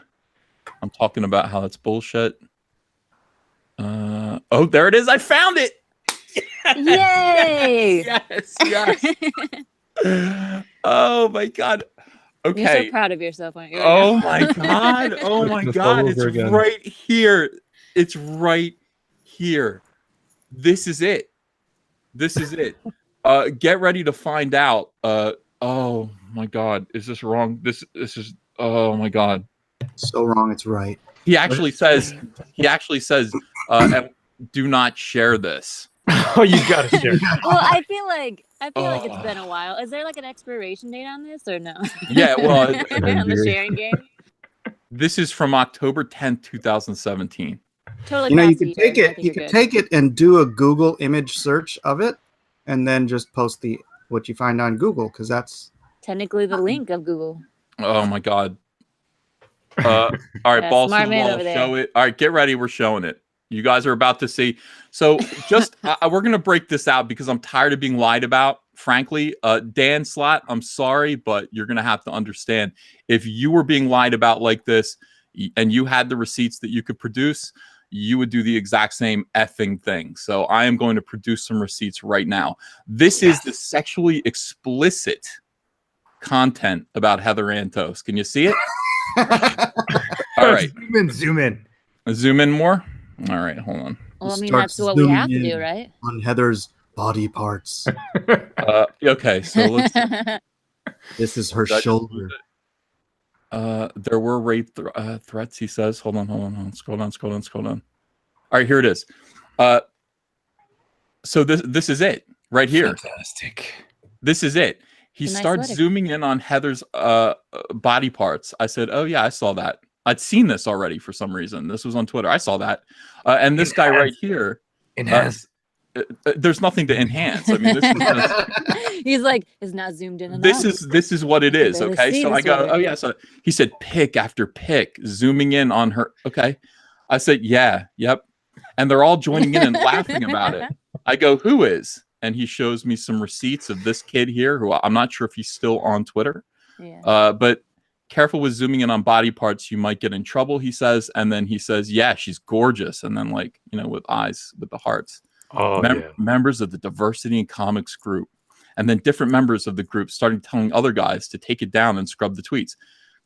I'm talking about how that's bullshit. Oh, there it is. I found it. Yay! Yes. Oh my God. Okay. You're so proud of yourself, aren't you? right Oh now? my God. Oh my Just God. all It's over again. right here. It's right here. This is it. This is it. Get ready to find out. Oh my God. Is this wrong? This is, oh my God. So wrong, it's right. He actually says, do not share this. Oh, you gotta share. Well, I feel like it's Oh. been a while. Is there like an expiration date on this or no? Yeah, well, on the sharing game. this is from October 10th, 2017. Totally. You know, you past could the take years. I it. think You you're could good. take it and do a Google image search of it, and then just post what you find on Google, because that's Technically the link of Google. Oh my God. All right, Yeah, balls to smart the man wall. over there. Show it. All right, get ready. We're showing it. You guys are about to see. So just we're gonna break this out because I'm tired of being lied about. Frankly, DanceLot, I'm sorry, but you're gonna have to understand if you were being lied about like this, and you had the receipts that you could produce, you would do the exact same effing thing. So I am going to produce some receipts right now. This is the sexually explicit content about Heather Antos. Can you see it? All right. Zoom in. Zoom in more. All right, hold on. Well, I mean Start that's what we zooming have to in do, right? on Heather's body parts. Okay, so let's. This is her Did I just lose shoulder. it? There were rape threats, he says. Hold on. Scroll down. All right, here it is. So this is it right here. Fantastic. This is it. He It's a nice starts letter. zooming in on Heather's body parts. I said, "Oh yeah, I saw that. I'd seen this already for some reason. This was on Twitter. I saw that." And this guy right here, there's nothing to enhance. I mean, this is just, He's like, it's not zoomed in enough. this is what it is. Barely Okay, see so I this go, letter. "Oh yeah." So he said, "Pick after pick, zooming in on her." Okay, I said, "Yeah, yep," and they're all joining in and laughing about it. I go, "Who is?" And he shows me some receipts of this kid here, who I'm not sure if he's still on Twitter. Yeah. But careful with zooming in on body parts, you might get in trouble, he says. And then he says, "Yeah, she's gorgeous." And then, like, you know, with eyes with the hearts. Oh, yeah. Members of the diversity in comics group. And then different members of the group started telling other guys to take it down and scrub the tweets.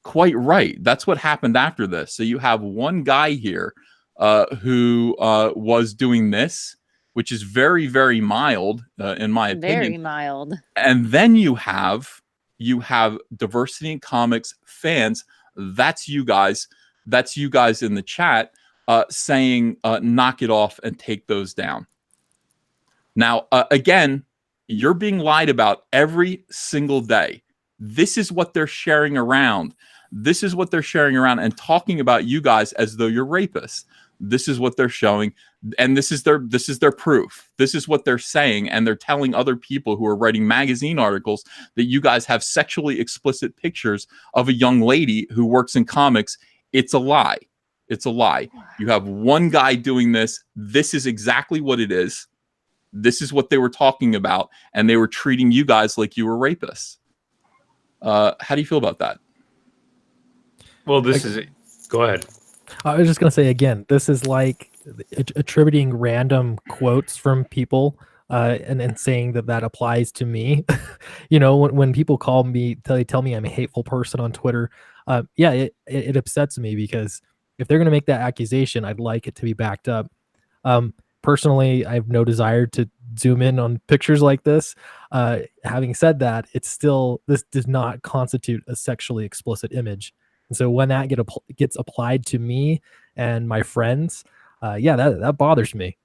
Quite right. That's what happened after this. So you have one guy here who was doing this, which is very, very mild, in my opinion. Very mild. And then you have diversity in comics fans. That's you guys. That's you guys in the chat saying, "Knock it off and take those down." Now, again, you're being lied about every single day. This is what they're sharing around. This is what they're sharing around and talking about you guys as though you're rapists. This is what they're showing, and this is their proof. This is what they're saying, and they're telling other people who are writing magazine articles that you guys have sexually explicit pictures of a young lady who works in comics. It's a lie. It's a lie. You have one guy doing this. This is exactly what it is. This is what they were talking about, and they were treating you guys like you were rapists. How do you feel about that? Well, this is it. Go ahead. I was just gonna say again, this is like attributing random quotes from people and saying that applies to me. You know, when people call me, tell me I'm a hateful person on Twitter. Yeah, it upsets me, because if they're gonna make that accusation, I'd like it to be backed up. Personally, I have no desire to zoom in on pictures like this. Having said that, this does not constitute a sexually explicit image. And so when that gets applied to me and my friends, yeah, that bothers me.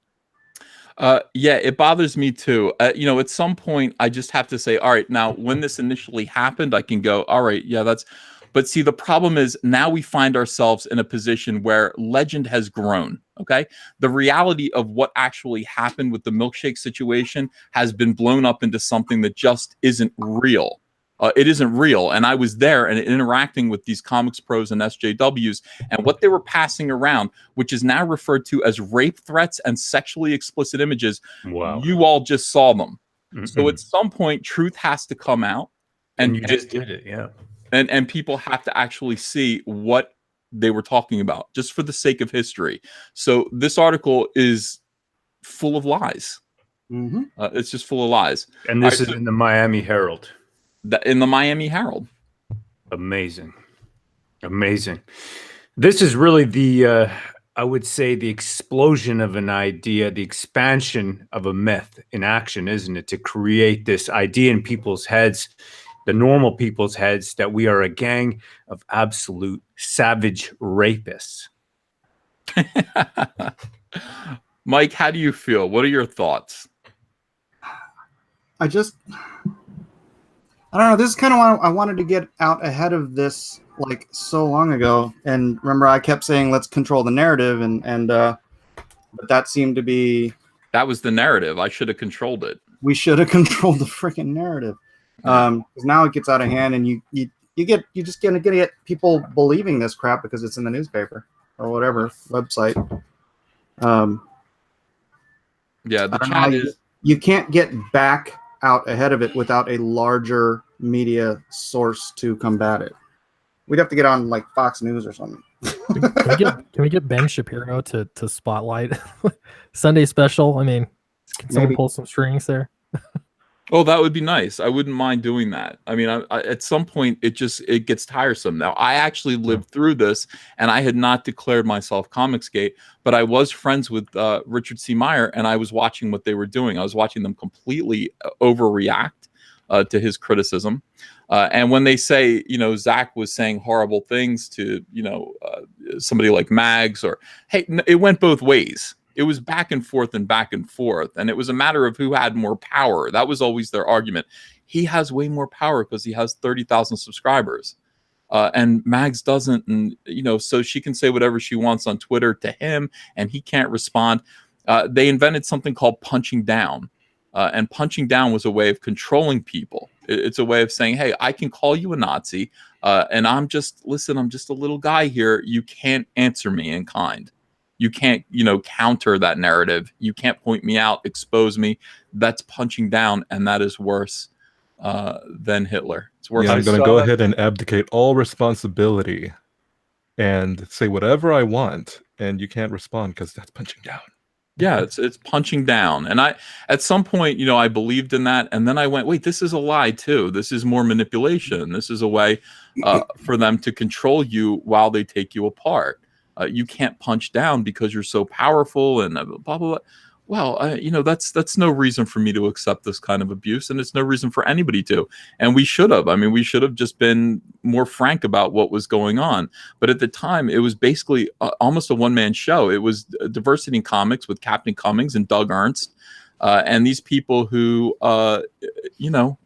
Yeah, it bothers me too. You know, at some point, I just have to say, all right, now when this initially happened, I can go, all right, yeah, that's. But see, the problem is now we find ourselves in a position where legend has grown. Okay, the reality of what actually happened with the Milkshake situation has been blown up into something that just isn't real. It isn't real. And I was there and interacting with these comics pros and SJWs, and what they were passing around, which is now referred to as rape threats and sexually explicit images. Wow. You all just saw them. So at some point, truth has to come out. And you just did it, yeah. And people have to actually see what they were talking about, just for the sake of history. So this article is full of lies. It's just full of lies. And this is in the Miami Herald. In the Miami Herald. Amazing. Amazing. This is really the, I would say, the explosion of an idea, the expansion of a myth in action, isn't it? To create this idea in people's heads, the normal people's heads, that we are a gang of absolute savage rapists. Mike, how do you feel? What are your thoughts? I don't know. This is kind of why I wanted to get out ahead of this, like, so long ago. And remember, I kept saying, let's control the narrative. But that seemed to be... That was the narrative. I should have controlled it. We should have controlled the freaking narrative. Because now it gets out of hand, and you're just gonna get people believing this crap because it's in the newspaper or whatever website. Yeah, the chat is... You can't get back out ahead of it without a larger media source to combat it. We'd have to get on like Fox News or something. Can we get Ben Shapiro to spotlight Sunday special? I mean, can someone pull some strings there? Oh, that would be nice. I wouldn't mind doing that. I mean, I at some point, it gets tiresome. Now, I actually lived through this, and I had not declared myself ComicsGate, but I was friends with Richard C. Meyer, and I was watching what they were doing. I was watching them completely overreact to his criticism. And when they say, you know, Zach was saying horrible things to, you know, somebody like Mags, or hey, it went both ways. It was back and forth, and it was a matter of who had more power. That was always their argument. He has way more power because he has 30,000 subscribers. And Mags doesn't, and you know, so she can say whatever she wants on Twitter to him, and he can't respond. They invented something called punching down, and punching down was a way of controlling people. It's a way of saying, "Hey, I can call you a Nazi, and I'm just a little guy here. You can't answer me in kind. You can't, you know, counter that narrative. You can't point me out, expose me. That's punching down, and that is worse than Hitler. It's worse. Yeah, I'm going to go ahead and abdicate all responsibility and say whatever I want, and you can't respond because that's punching down. Yeah, it's punching down. And I, at some point, you know, I believed in that, and then I went, wait, this is a lie too. This is more manipulation. This is a way for them to control you while they take you apart. You can't punch down because you're so powerful and blah blah blah. Well, you know, that's no reason for me to accept this kind of abuse, and it's no reason for anybody to. And we should have. I mean, we should have just been more frank about what was going on. But at the time, it was basically almost a one-man show. It was Diversity in Comics with Captain Cummings and Doug Ernst, and these people who, you know,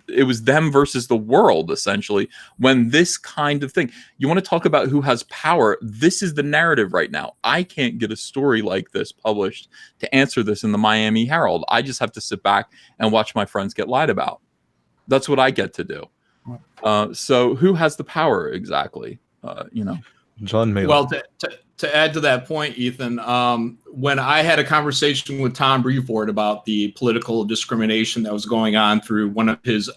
it was them versus the world, essentially, when this kind of thing, you want to talk about who has power. This is the narrative right now. I can't get a story like this published to answer this in the Miami Herald. I just have to sit back and watch my friends get lied about. That's what I get to do. So who has the power exactly? You know, John Mayer. Well, to add to that point, Ethan, when I had a conversation with Tom Brevoort about the political discrimination that was going on through one of his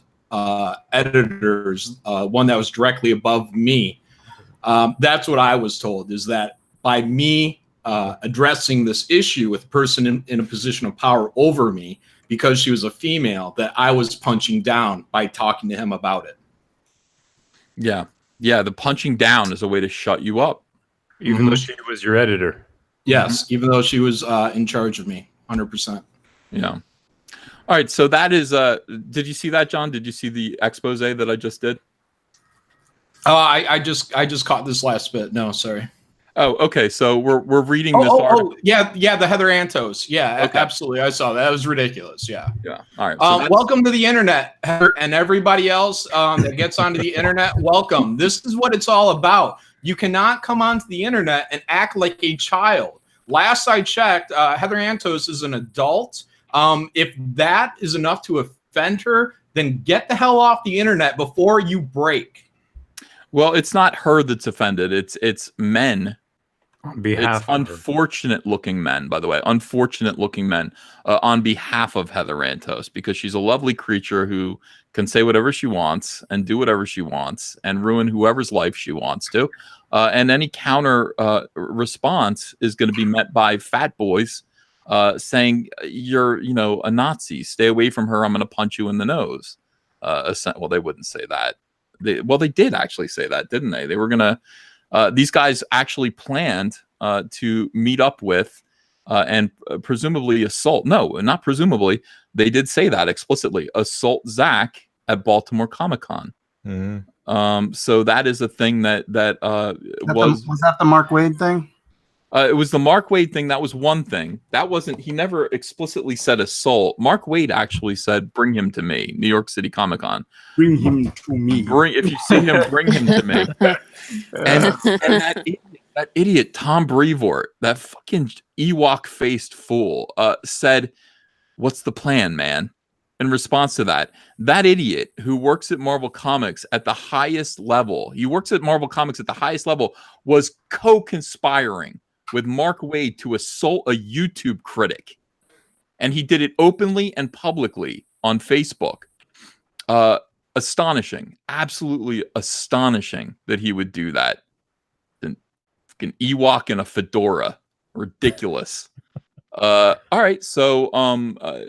editors, one that was directly above me, that's what I was told, is that by me addressing this issue with a person in a position of power over me, because she was a female, that I was punching down by talking to him about it. Yeah. Yeah, the punching down is a way to shut you up. Even though she was your editor. Yes, even though she was in charge of me, 100%. Yeah. All right, so that is, did you see that, John? Did you see the expose that I just did? I just caught this last bit. No, sorry. Oh, okay. So we're reading this article. Yeah, the Heather Antos. Yeah, Okay. Absolutely. I saw that. That was ridiculous. Yeah. Yeah. All right. So welcome to the internet, Heather, and everybody else that gets onto the internet. Welcome. This is what it's all about. You cannot come onto the internet and act like a child. Last I checked, Heather Antos is an adult. If that is enough to offend her, then get the hell off the internet before you break. Well, it's not her that's offended. It's men. On behalf It's unfortunate looking men, by the way, unfortunate looking men on behalf of Heather Antos, because she's a lovely creature who can say whatever she wants and do whatever she wants and ruin whoever's life she wants to. And any counter response is going to be met by fat boys saying, you're, you know, a Nazi. Stay away from her. I'm going to punch you in the nose. Well, they wouldn't say that. They did actually say that, didn't they? They were going to. These guys actually planned to meet up with and presumably assault. No, not presumably. They did say that explicitly. Assault Zach at Baltimore Comic-Con. Mm-hmm. So that is a thing that was that the Mark Wade thing? It was the Mark Wade thing. That was one thing. That wasn't. He never explicitly said assault. Mark Wade actually said, "Bring him to me." New York City Comic Con. Bring him to me. If you see him, bring him to me. And that idiot Tom Brevoort, that fucking Ewok-faced fool, said, "What's the plan, man?" In response to that idiot who works at Marvel Comics at the highest level, was co-conspiring with Mark Wade to assault a YouTube critic. And he did it openly and publicly on Facebook. Astonishing. Absolutely astonishing that he would do that. An fucking Ewok in a fedora. Ridiculous. All right. So,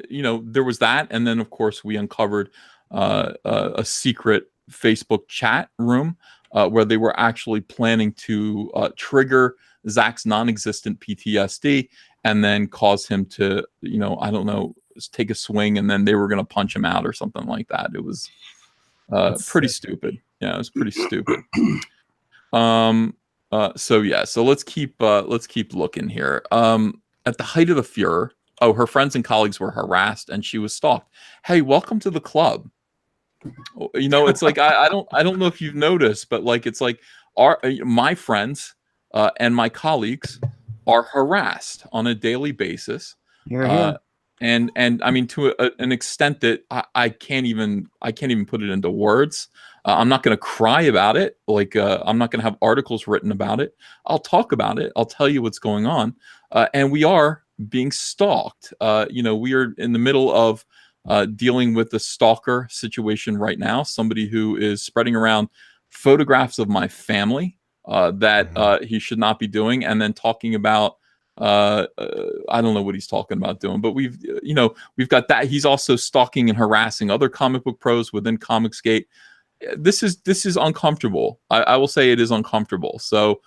you know, there was that. And then, of course, we uncovered a secret Facebook chat room where they were actually planning to trigger Zach's non-existent PTSD and then cause him to, you know, I don't know, take a swing and then they were going to punch him out or something like that. It was pretty stupid. Yeah, it was pretty stupid. So yeah, so let's keep looking here. At the height of the furor, her friends and colleagues were harassed and she was stalked. Hey, welcome to the club. You know, it's like I don't know if you've noticed, but like it's like my friends and my colleagues are harassed on a daily basis. And I mean to an extent that I can't even put it into words. I'm not going to cry about it. Like I'm not going to have articles written about it. I'll talk about it. I'll tell you what's going on. And we are being stalked. You know, we are in the middle of dealing with the stalker situation right now. Somebody who is spreading around photographs of my family that he should not be doing, and then talking about I don't know what he's talking about doing, but we've got that. He's also stalking and harassing other comic book pros within ComicsGate. This is uncomfortable. I will say it is uncomfortable. So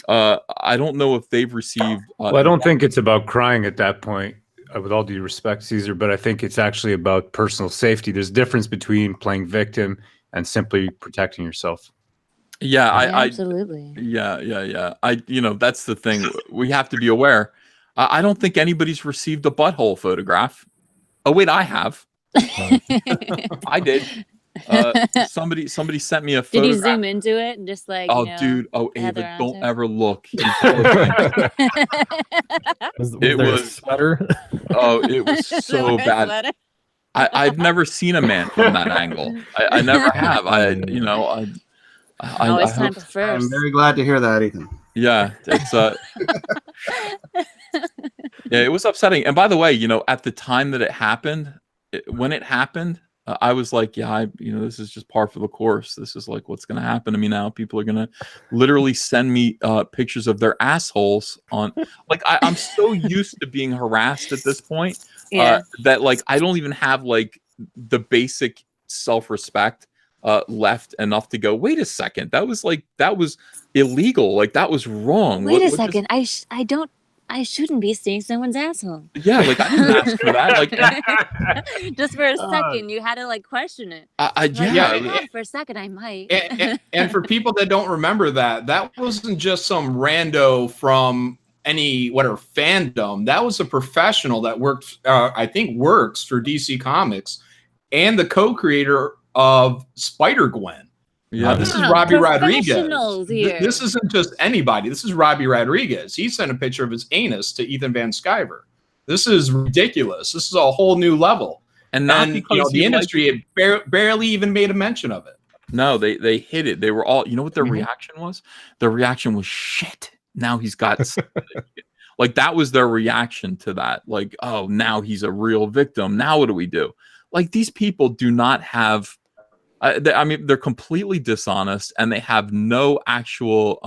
I don't know if they've received. Well, I don't think it's about crying at that point. With all due respect, Caesar, but I think it's actually about personal safety. There's a difference between playing victim and simply protecting yourself. Yeah, absolutely. Yeah. That's the thing. We have to be aware. I don't think anybody's received a butthole photograph. Oh wait, I have. I did. Somebody sent me a photograph. Did you zoom into it and just like? Dude. Oh, Ava, don't ever look. Was there a sweater? Oh, it was so bad. I've never seen a man from that angle. I never have. It's time for first. I'm very glad to hear that, Ethan. Yeah, it's yeah, it was upsetting. And by the way, at the time that it happened, when it happened, I was like, yeah, this is just par for the course. This is like what's going to happen to me now. People are going to literally send me pictures of their assholes on. Like, I'm so used to being harassed at this point that like I don't even have like the basic self-respect left enough to go, wait a second, that was illegal. Like that was wrong. Wait a second, I shouldn't be seeing someone's asshole. Yeah, like I didn't ask for that. Like just for a second, you had to like question it. For a second, I might. And for people that don't remember that wasn't just some rando from any fandom. That was a professional that works for DC Comics and the co-creator of Spider-Gwen. Yeah, this is Robbie Rodriguez. This isn't just anybody. This is Robbie Rodriguez. He sent a picture of his anus to Ethan Van Sciver. This is ridiculous. This is a whole new level. And the industry had barely even made a mention of it. No, they hid it. They were all. You know what their reaction was? Their reaction was shit. Now he's got. Like that was their reaction to that. Like, oh, now he's a real victim. Now what do we do? Like these people do not have. I mean, they're completely dishonest, and they have no actual.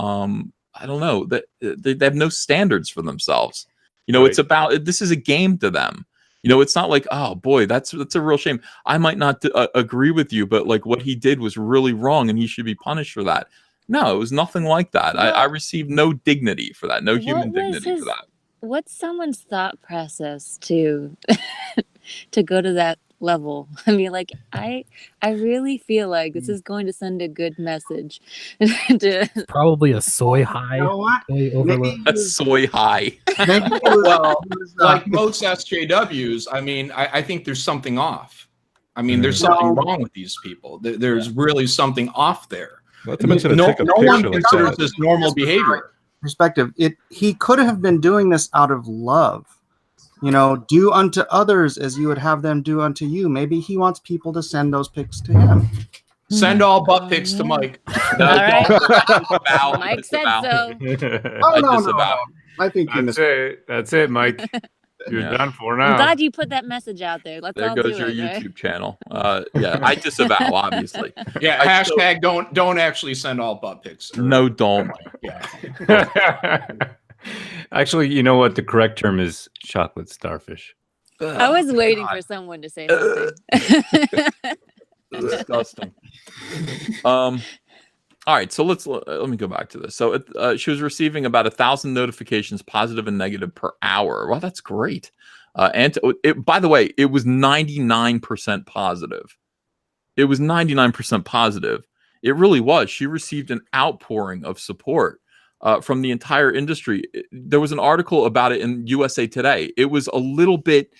I don't know that they have no standards for themselves. It's about this is a game to them. It's not like, oh boy, that's a real shame. I might not agree with you, but like what he did was really wrong, and he should be punished for that. No, it was nothing like that. Well, I received no dignity for that, no human dignity for that. What's someone's thought process to go to that level? I mean, like I really feel like this is going to send a good message. Probably a soy high. You know what? A soy high. Well, like most SJWs, I mean, I think there's something off. I mean, there's something wrong with these people. There's really something off there. Not to mention no one considers this normal behavior. Perspective. He could have been doing this out of love. Do unto others as you would have them do unto you. Maybe he wants people to send those pics to him. Send all butt pics to Mike. All right. Mike said so. No. I think that's it, Mike. You're done for now. I'm glad you put that message out there. Let's all do it. There goes your YouTube channel. Yeah, I disavow, obviously. Yeah, hashtag don't actually send all butt pics. No, don't. Yeah. Actually, you know what? The correct term is chocolate starfish. I was waiting for someone to say something. Disgusting. All right, so let me go back to this. So she was receiving about 1,000 notifications, positive and negative, per hour. Well, that's great. And by the way, it was 99% positive. It was 99% positive. It really was. She received an outpouring of support from the entire industry. There was an article about it in USA Today. It was a little bit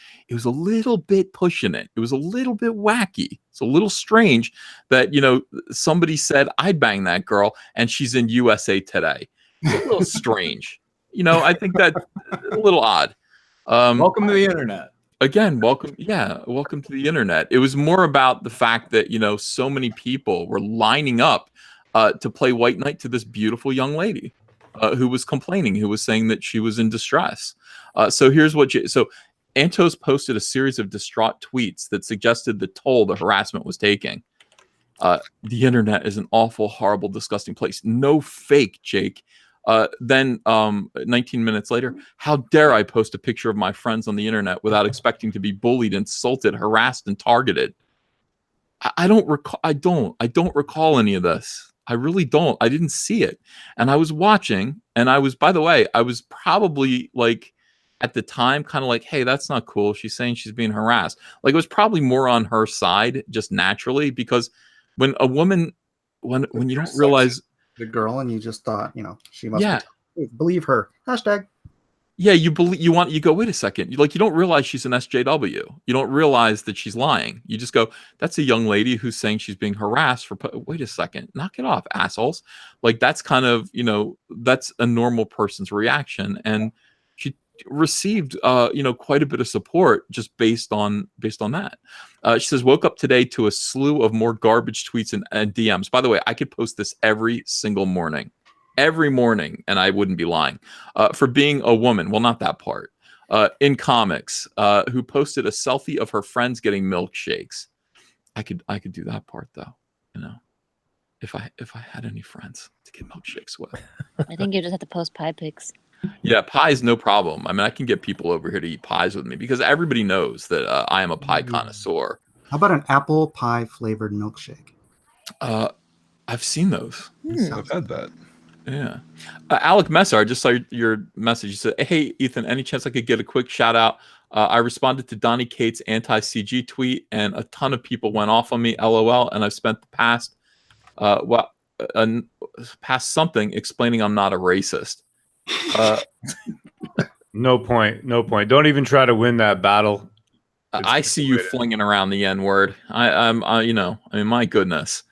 pushing it. It was a little bit wacky. It's a little strange that, you know, somebody said, I'd bang that girl, and she's in USA Today. It's a little strange. You know, I think that's a little odd. Welcome to the internet. Again, welcome to the internet. It was more about the fact that, you know, so many people were lining up to play White Knight to this beautiful young lady who was complaining, who was saying that she was in distress. So here's what so Santos posted a series of distraught tweets that suggested the toll the harassment was taking. The internet is an awful, horrible, disgusting place. No fake, Jake. Then 19 minutes later, how dare I post a picture of my friends on the internet without expecting to be bullied, insulted, harassed, and targeted? I don't recall any of this. I really don't. I didn't see it. And I was watching, and by the way, I was probably like, at the time, kind of like, hey, that's not cool. She's saying she's being harassed. Like, it was probably more on her side, just naturally, because when a woman, when you don't realize the girl, and you just thought, you know, she must believe her. Hashtag. Yeah, you go, wait a second. You don't realize she's an SJW. You don't realize that she's lying. You just go, that's a young lady who's saying she's being harassed for, wait a second, knock it off, assholes. Like, that's kind of, you know, that's a normal person's reaction. And she received, you know, quite a bit of support just based on that. She says, woke up today to a slew of more garbage tweets and DMs. By the way, I could post this every single morning, and I wouldn't be lying, for being a woman. Well, not that part. In comics, who posted a selfie of her friends getting milkshakes. I could do that part though, you know, if I had any friends to get milkshakes with. I think you just have to post pie pics. Yeah, pies, no problem. I mean, I can get people over here to eat pies with me because everybody knows that I am a pie connoisseur. How about an apple pie flavored milkshake? I've seen those. I've had that. Yeah. Alec Messer, I just saw your message. You said, hey, Ethan, any chance I could get a quick shout out? I responded to Donnie Cates' anti-CG tweet, and a ton of people went off on me, LOL, and I've spent the past something explaining I'm not a racist. No point. Don't even try to win that battle. I see you flinging around the N-word. You know, I mean, my goodness.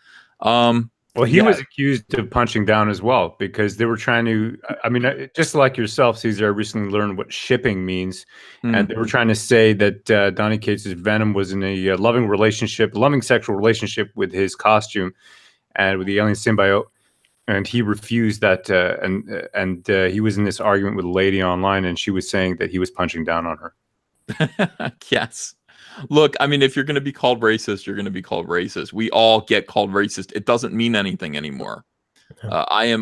Well, he was accused of punching down as well because they were trying to, I mean, just like yourself, Caesar, I recently learned what shipping means. And they were trying to say that Donnie Cates' Venom was in a loving sexual relationship with his costume and with the alien symbiote. And he refused that. And he was in this argument with a lady online, and she was saying that he was punching down on her. Yes. Look, I mean, if you're going to be called racist, you're going to be called racist. We all get called racist. It doesn't mean anything anymore. I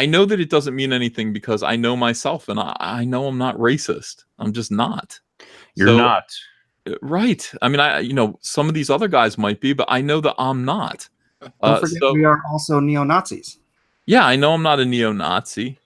know that it doesn't mean anything because I know myself, and I know I'm not racist. I'm just not. You're not. Right. I mean, you know, some of these other guys might be, but I know that I'm not. Don't forget, we are also neo-Nazis. Yeah, I know I'm not a neo-Nazi.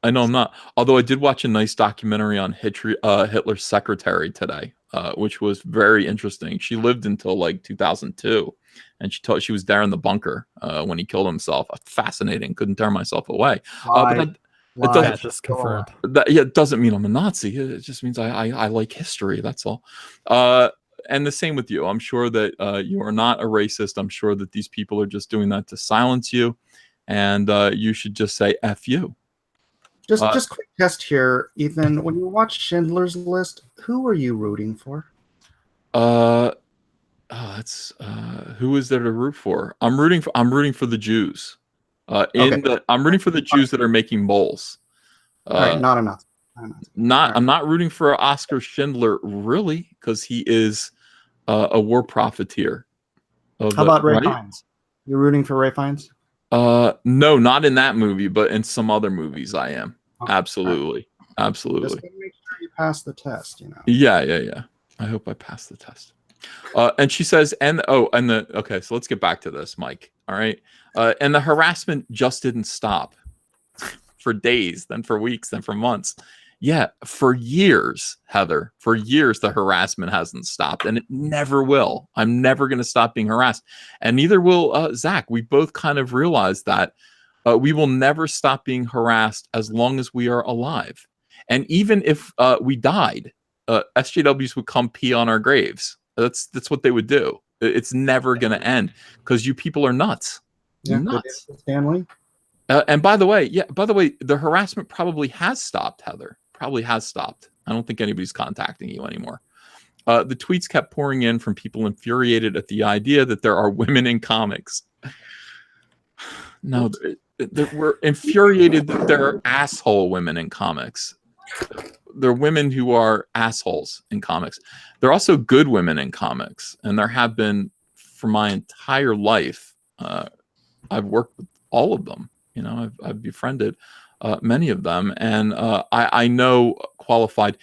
I know I'm not. Although I did watch a nice documentary on Hitler's secretary today, which was very interesting. She lived until like 2002, and she was there in the bunker when he killed himself. Fascinating. Couldn't tear myself away. But that just confirmed. It doesn't mean I'm a Nazi. It just means I like history. That's all. And the same with you. I'm sure that you are not a racist. I'm sure that these people are just doing that to silence you, and you should just say F you. Just quick test here, Ethan. When you watch Schindler's List, who are you rooting for? That's who is there to root for? I'm rooting for the Jews. I'm rooting for the Jews that are making bowls. Not enough. I'm not rooting for Oscar Schindler really, because he is a war profiteer. How about Ray Fiennes? You're rooting for Ray Fiennes? No, not in that movie, but in some other movies I am. Absolutely. Absolutely. Just make sure you pass the test, you know. Yeah. I hope I pass the test. And she says, okay, so let's get back to this, Mike. All right. And the harassment just didn't stop for days, then for weeks, then for months. Yeah, for years, Heather, for years, the harassment hasn't stopped, and it never will. I'm never going to stop being harassed, and neither will Zach. We both kind of realized that we will never stop being harassed as long as we are alive. And even if we died, SJWs would come pee on our graves. That's what they would do. It's never going to end because you people are nuts. Yeah, Nuts. Stanley. And by the way, the harassment probably has stopped, Heather. Probably has stopped. I don't think anybody's contacting you anymore. The tweets kept pouring in from people infuriated at the idea that there are women in comics. No, we're infuriated that there are asshole women in comics. There are women who are assholes in comics. There are also good women in comics, and there have been for my entire life. I've worked with all of them. You know, I've befriended many of them, and I know qualified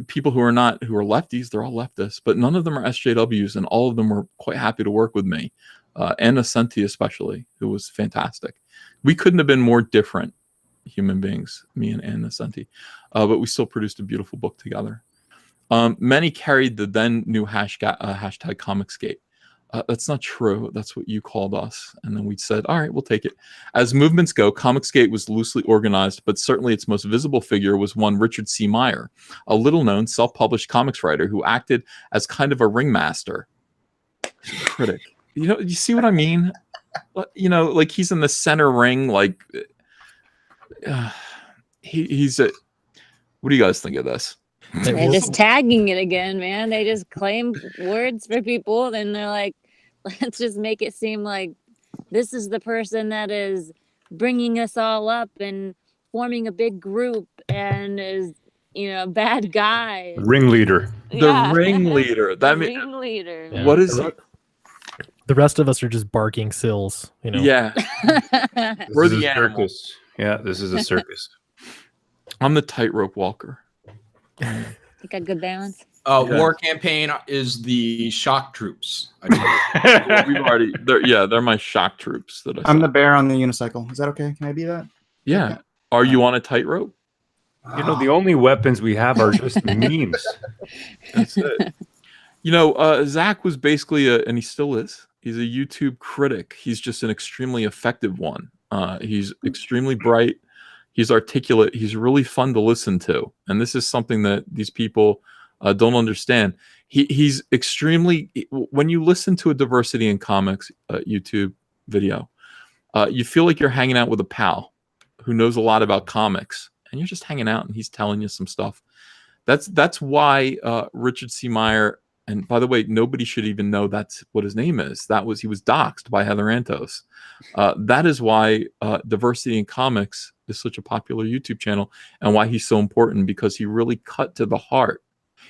people who are lefties. They're all leftists, but none of them are SJWs, and all of them were quite happy to work with me. Anna Senti especially, who was fantastic. We couldn't have been more different human beings, me and Anna Senti, but we still produced a beautiful book together. Many carried the then new hashtag ComicsGate. That's not true. That's what you called us. And then we said, all right, we'll take it. As movements go, ComicsGate was loosely organized, but certainly its most visible figure was one Richard C. Meyer, a little-known self-published comics writer who acted as kind of a ringmaster. Critic. You know, you see what I mean? You know, like he's in the center ring, like he's a... What do you guys think of this? They're just tagging it again, man. They just claim words for people, then they're like, let's just make it seem like this is the person that is bringing us all up and forming a big group and is, you know, a bad guy. Ringleader. The ringleader. That means ringleader. Yeah. What is it? The rest of us are just barking sills, you know. Yeah. We're This is the a animal. circus. Yeah, this is a circus. I'm the tightrope walker. You got good balance. War Campaign is the shock troops. We've already, they're my shock troops. I'm the bear on the unicycle. Is that okay? Can I be that? Yeah. Are you on a tightrope? You know, the only weapons we have are just memes. That's it. You know, Zach was basically and he still is. He's a YouTube critic. He's just an extremely effective one. He's extremely bright. He's articulate. He's really fun to listen to. And this is something that these people don't understand. He's extremely, when you listen to a Diversity in Comics YouTube video, you feel like you're hanging out with a pal who knows a lot about comics, and you're just hanging out and he's telling you some stuff. That's why Richard C. Meyer, and by the way, nobody should even know that's what his name is. He was doxxed by Heather Antos. That is why Diversity in Comics is such a popular YouTube channel and why he's so important, because he really cut to the heart.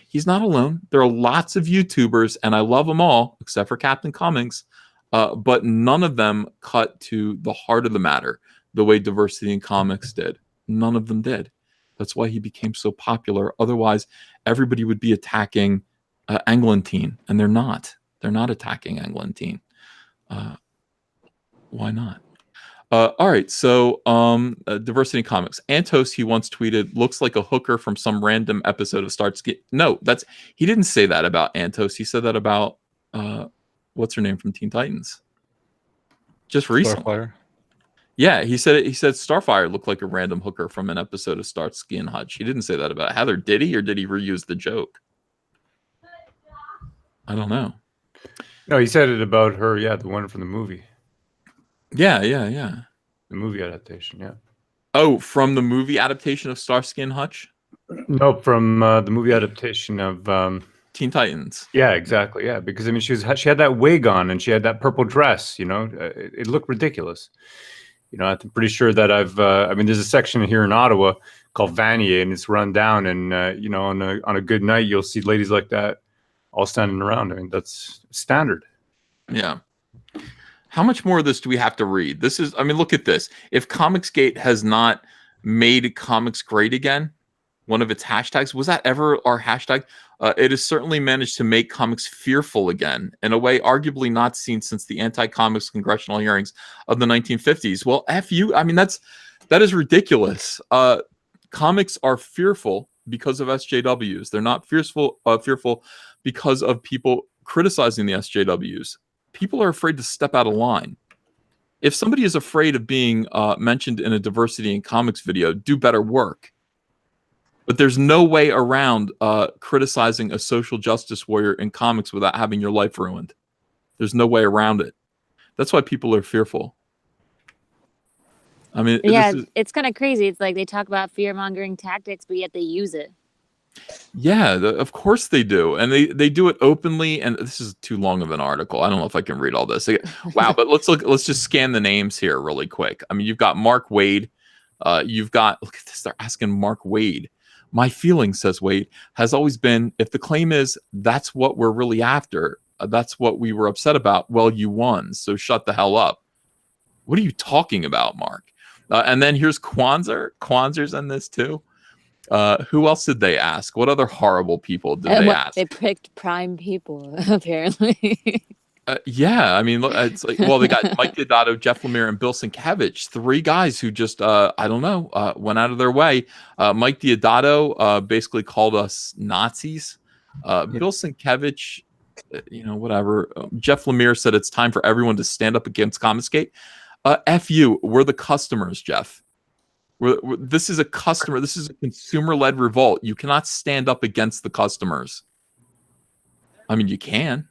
He's not alone. There are lots of YouTubers, and I love them all, except for Captain Cummings, but none of them cut to the heart of the matter the way Diversity in Comics did. None of them did. That's why he became so popular. Otherwise, everybody would be attacking Englentine, and they're not. They're not attacking Englentine. Why not? All right, so Diversity in Comics. Antos, he once tweeted, looks like a hooker from some random episode of Starsky. No, he didn't say that about Antos. He said that about what's her name from Teen Titans. Just recently. Starfire. Yeah, he said Starfire looked like a random hooker from an episode of Starsky and Hutch. He didn't say that about Heather, did he? Or did he reuse the joke? I don't know. No, he said it about her. Yeah, the one from the movie. Yeah. The movie adaptation, yeah. Oh, from the movie adaptation of Starsky and Hutch? No, from the movie adaptation of Teen Titans. Yeah, exactly. Yeah, because I mean, she had that wig on and she had that purple dress. You know, it looked ridiculous. You know, I'm pretty sure that I mean, there's a section here in Ottawa called Vanier, and it's run down. And you know, on a good night, you'll see ladies like that all standing around. I mean, that's standard. Yeah. How much more of this do we have to read? This is, I mean, look at this. If ComicsGate has not made comics great again, one of its hashtags, was that ever our hashtag? It has certainly managed to make comics fearful again in a way arguably not seen since the anti-comics congressional hearings of the 1950s. Well, F you. I mean, that is ridiculous. Comics are fearful because of SJWs. They're not fearful because of people criticizing the SJWs. People are afraid to step out of line. If somebody is afraid of being mentioned in a diversity in comics video, do better work. But there's no way around criticizing a social justice warrior in comics without having your life ruined. There's no way around it. That's why people are fearful. I mean, yeah, it's kind of crazy. It's like they talk about fear-mongering tactics, but yet they use it. Yeah, of course they do. And they do it openly. And this is too long of an article. I don't know if I can read all this. Wow, but let's just scan the names here really quick. I mean, you've got Mark Wade. You've got, look at this, they're asking Mark Wade. My feeling, says Wade, has always been, if the claim is that's what we're really after, that's what we were upset about, well, you won, so shut the hell up. What are you talking about, Mark? And then here's Kwanzaa. Kwanzaa's in this too. Who else did they ask? What other horrible people did they ask? They picked prime people, apparently. Yeah, I mean, it's like, well, they got Mike Deodato, Jeff Lemire, and Bill Sienkiewicz, 3 guys who just, I don't know, went out of their way. Mike Deodato basically called us Nazis. Bill Sienkiewicz, whatever. Jeff Lemire said it's time for everyone to stand up against ComicsGate. F you, we're the customers, Jeff. This is a consumer-led revolt. You cannot stand up against the customers. I mean, you can,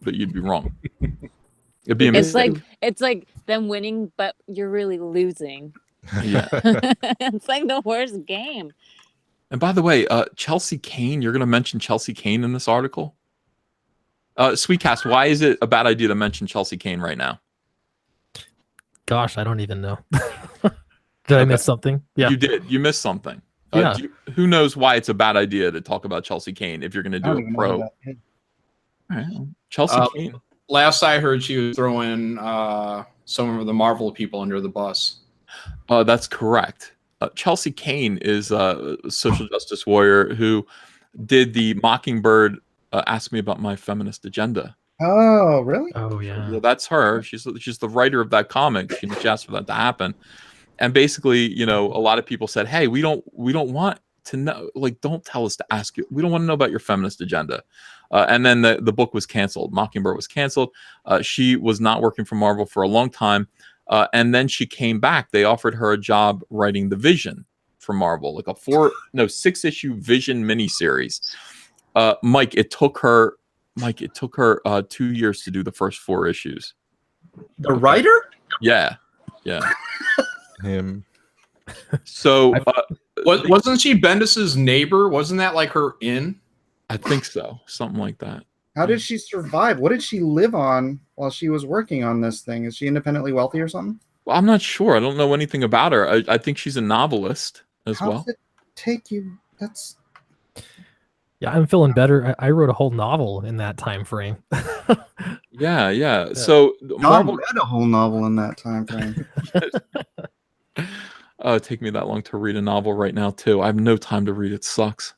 but you'd be wrong. It'd be a mistake. It's like them winning, but you're really losing. Yeah. It's like the worst game. And by the way, Chelsea Kane, you're going to mention Chelsea Kane in this article? Sweetcast, why is it a bad idea to mention Chelsea Kane right now? Gosh, I don't even know. Did I miss something? Yeah, you did. You missed something. Yeah. Who knows why it's a bad idea to talk about Chelsea Kane if you're going to do a pro? All right. Chelsea Kane. Last I heard, she was throwing some of the Marvel people under the bus. That's correct. Chelsea Kane is a social justice warrior who did the Mockingbird Ask Me About My Feminist Agenda. Oh, really? Oh, yeah. That's her. She's the writer of that comic. She asked for that to happen. And basically, a lot of people said, hey, we don't want to know, like, don't tell us to ask you. We don't want to know about your feminist agenda. And then the book was canceled. Mockingbird was canceled. She was not working for Marvel for a long time. And then she came back. They offered her a job writing the Vision for Marvel, like a 6-issue Vision miniseries. Mike, it took her 2 years to do the first 4 issues. The writer? Yeah. Him. So wasn't she Bendis's neighbor? Wasn't that like her in? I think so. Something like that. How did she survive? What did she live on while she was working on this thing? Is she independently wealthy or something? Well, I'm not sure. I don't know anything about her. I think she's a novelist as well. How does it take you? That's... Yeah, I'm feeling better. I wrote a whole novel in that time frame. Yeah. So Marvel read a whole novel in that time frame. It'd take me that long to read a novel right now too. I have no time to read. It sucks.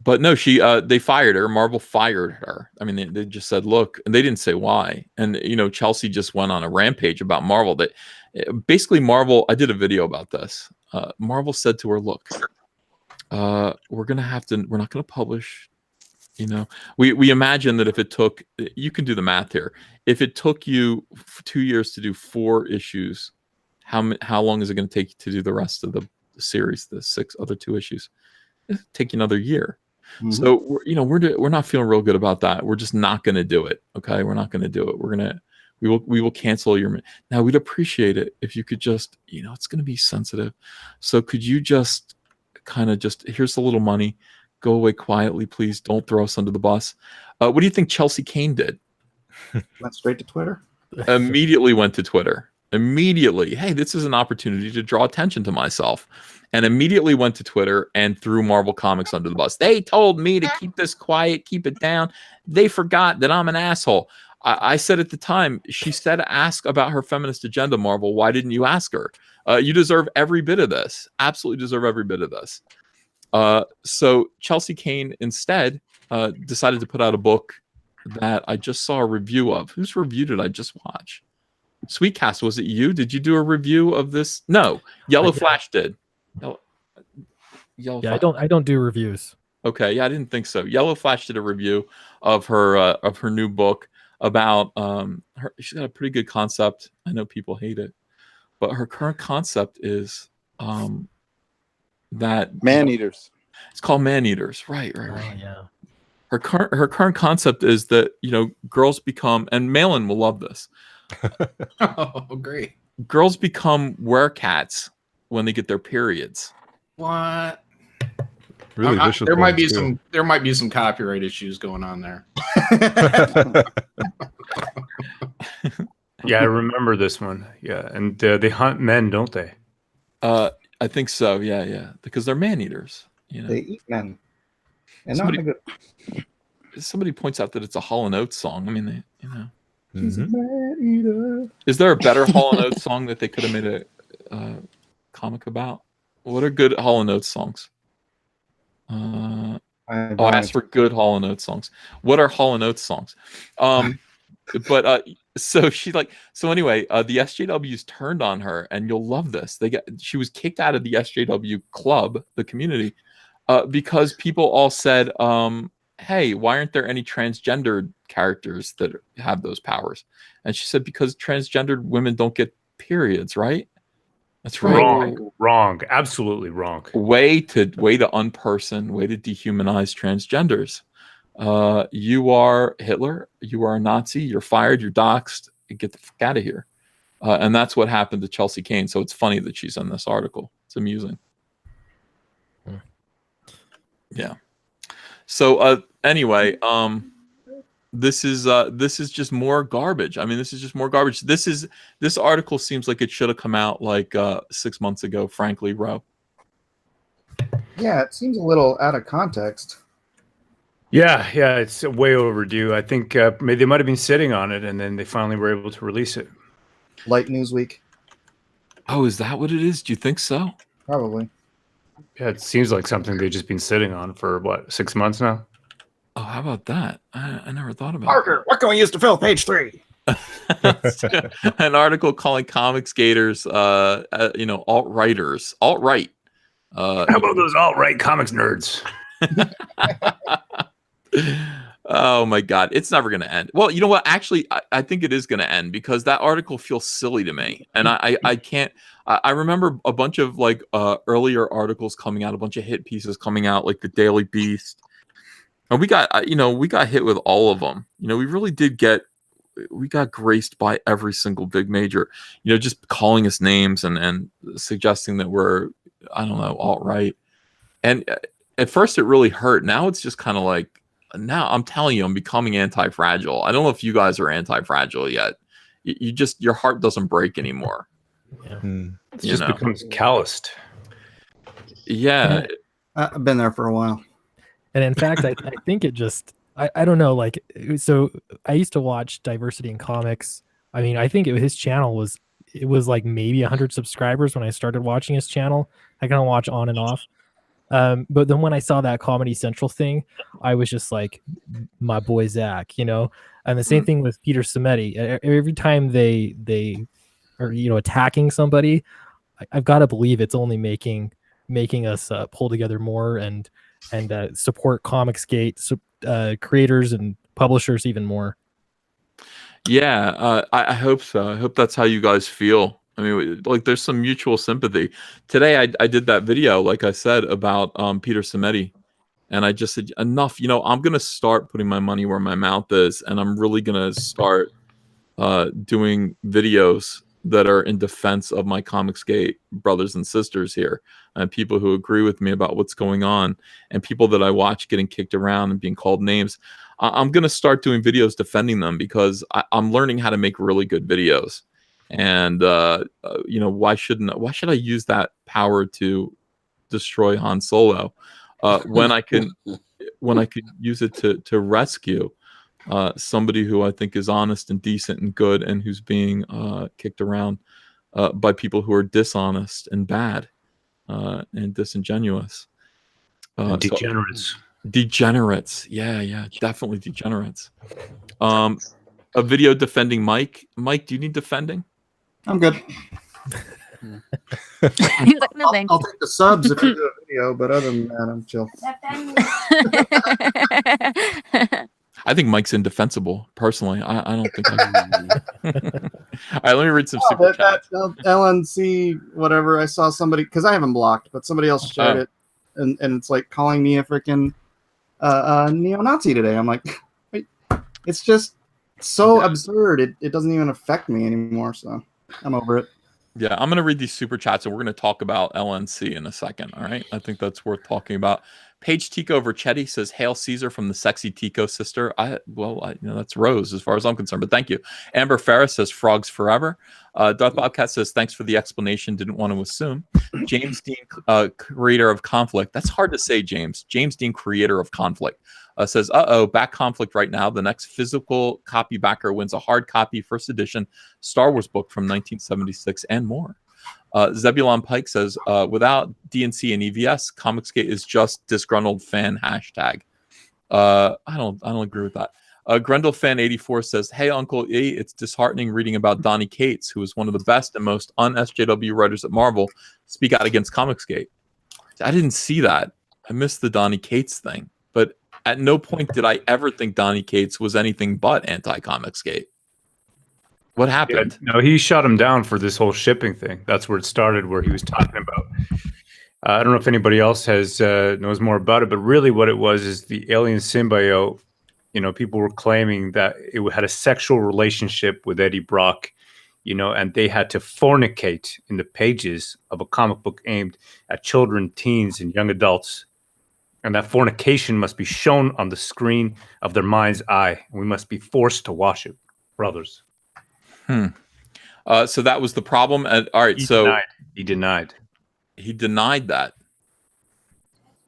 But no, they fired her. Marvel fired her. I mean, they just said, look, and they didn't say why. And Chelsea just went on a rampage about Marvel. That basically Marvel. I did a video about this. Marvel said to her, look, we're not gonna publish. We imagine that if it took, you can do the math here. If it took you 2 years to do 4 issues, how long is it going to take you to do the rest of the series, the 6 other 2 issues? It'll take you another year. Mm-hmm. So we're not feeling real good about that. We're just not going to do it. Okay, we're not going to do it. We will cancel your. Now we'd appreciate it if you could just, it's going to be sensitive. So could you just kind of here's a little money. Go away quietly, please. Don't throw us under the bus. What do you think Chelsea Kane did? Went straight to Twitter. Immediately went to Twitter. Immediately. Hey, this is an opportunity to draw attention to myself. And immediately went to Twitter and threw Marvel Comics under the bus. They told me to keep this quiet, keep it down. They forgot that I'm an asshole. I said at the time, she said ask about her feminist agenda, Marvel. Why didn't you ask her? You deserve every bit of this. Absolutely deserve every bit of this. So Chelsea Kane instead decided to put out a book that I just saw a review of. Whose review did I just watch? Sweetcast, was it you? Did you do a review of this? No, Yellow Flash did. Yellow Yeah, Flash. I don't do reviews. Okay, yeah, I didn't think so. Yellow Flash did a review of her new book about her. She's got a pretty good concept. I know people hate it, but her current concept is that Man eaters. it's called Man Eaters. Right. Oh yeah. Her current concept is that girls become, and Malin will love this. Oh, great. Girls become werecats when they get their periods. What? Really vicious. There might ones, be too. there might be some copyright issues going on there. Yeah, I remember this one. Yeah, and they hunt men, don't they? I think so. Yeah, because they're man eaters. They eat men. And Somebody- not in a good. Somebody points out that it's a Hall & Oates song. I mean, She's a Mhm. man eater. is there a better Hall & Oates song that they could have made a comic about? What are good Hall & Oates songs? I asked for good Hall & Oates songs. What are Hall & Oates songs? But so anyway, the SJWs turned on her, and you'll love this. She was kicked out of the SJW club, the community, because people all said, hey, why aren't there any transgendered characters that have those powers? And she said, because transgendered women don't get periods, right? That's right. Wrong. Absolutely wrong. Way to unperson, way to dehumanize transgenders. You are Hitler. You are a Nazi. You're fired. You're doxxed. Get the fuck out of here. And that's what happened to Chelsea Kane. So it's funny that she's in this article. It's amusing. Yeah. So anyway, this is just more garbage. I mean, this is just more garbage. This article seems like it should have come out like 6 months ago, frankly, Ro. Yeah, it seems a little out of context. Yeah, it's way overdue. I think maybe they might have been sitting on it, and then they finally were able to release it. Light News Week, Oh, is that what it is? Do you think so? probably. Yeah, it seems like something they've just been sitting on for what, 6 months now. Oh, how about that? I never thought about Parker, what can we use to fill page 3? that. An article calling ComicsGaters, alt-righters. Alt-right. How about those alt-right comics nerds? Oh my God, it's never going to end. Well, you know what? Actually, I think it is going to end because that article feels silly to me, and I can't. I remember a bunch of like earlier articles coming out, a bunch of hit pieces coming out, like the Daily Beast, and we got hit with all of them. We really did we got graced by every single big major. Just calling us names and suggesting that we're, I don't know, alt-right. And at first it really hurt. Now it's just kind of like, now I'm telling you, I'm becoming anti-fragile. I don't know if you guys are anti-fragile yet. Your heart doesn't break anymore. Yeah. It just becomes calloused. Yeah. I've been there for a while. And in fact, I think it just, I don't know, like, so I used to watch Diversity in Comics. I mean, I think his channel was like maybe 100 subscribers when I started watching his channel. I kind of watch on and off. But then when I saw that Comedy Central thing, I was just like, my boy Zach, and the same thing with Peter Simeti. Every time they are, attacking somebody, I've got to believe it's only making us pull together more and support ComicsGate creators and publishers even more. Yeah, I hope so. I hope that's how you guys feel. I mean, like, there's some mutual sympathy. Today, I did that video, like I said, about Peter Simeti, and I just said, enough. I'm gonna start putting my money where my mouth is, and I'm really gonna start doing videos that are in defense of my ComicsGate brothers and sisters here, and people who agree with me about what's going on, and people that I watch getting kicked around and being called names. I'm gonna start doing videos defending them because I'm learning how to make really good videos. And why should I use that power to destroy Han Solo when I could use it to rescue somebody who I think is honest and decent and good, and who's being kicked around by people who are dishonest and bad and disingenuous. Degenerates. Degenerates. Yeah, definitely degenerates. A video defending Mike. Mike, do you need defending? I'm good. He's like, no thanks. I'll take the subs if you do a video, but other than that, I'm chill. I think Mike's indefensible. Personally, I don't think. All right, let me read some super chats. That LNC whatever. I saw somebody because I haven't blocked, but somebody else shared it, and it's like calling me a freaking neo-Nazi today. I'm like, wait, it's just so absurd. It doesn't even affect me anymore. So I'm over it. Yeah, I'm going to read these super chats and we're going to talk about LNC in a second. All right. I think that's worth talking about. Paige Tico Verchetti says, Hail Caesar from the sexy Tico sister. That's Rose as far as I'm concerned, but thank you. Amber Ferris says, Frogs forever. Darth Bobcat says, thanks for the explanation. Didn't want to assume. James Dean, creator of conflict. That's hard to say, James. James Dean, creator of conflict. Says, back conflict right now. The next physical copy backer wins a hard copy first edition Star Wars book from 1976 and more. Zebulon Pike says, without DNC and EVS, ComicsGate is just disgruntled fan hashtag. I don't agree with that. Grendel Fan 84 says, hey, Uncle E, it's disheartening reading about Donny Cates, who is one of the best and most un-SJW writers at Marvel, speak out against ComicsGate. I didn't see that. I missed the Donny Cates thing. But at no point did I ever think Donny Cates was anything but anti-ComicsGate. What happened? Yeah, no, he shut him down for this whole shipping thing. That's where it started, where he was talking about. I don't know if anybody else knows more about it, but really what it was is the alien symbiote. People were claiming that it had a sexual relationship with Eddie Brock, and they had to fornicate in the pages of a comic book aimed at children, teens, and young adults. And that fornication must be shown on the screen of their mind's eye. We must be forced to watch it, brothers. So that was the problem. All right. He denied that.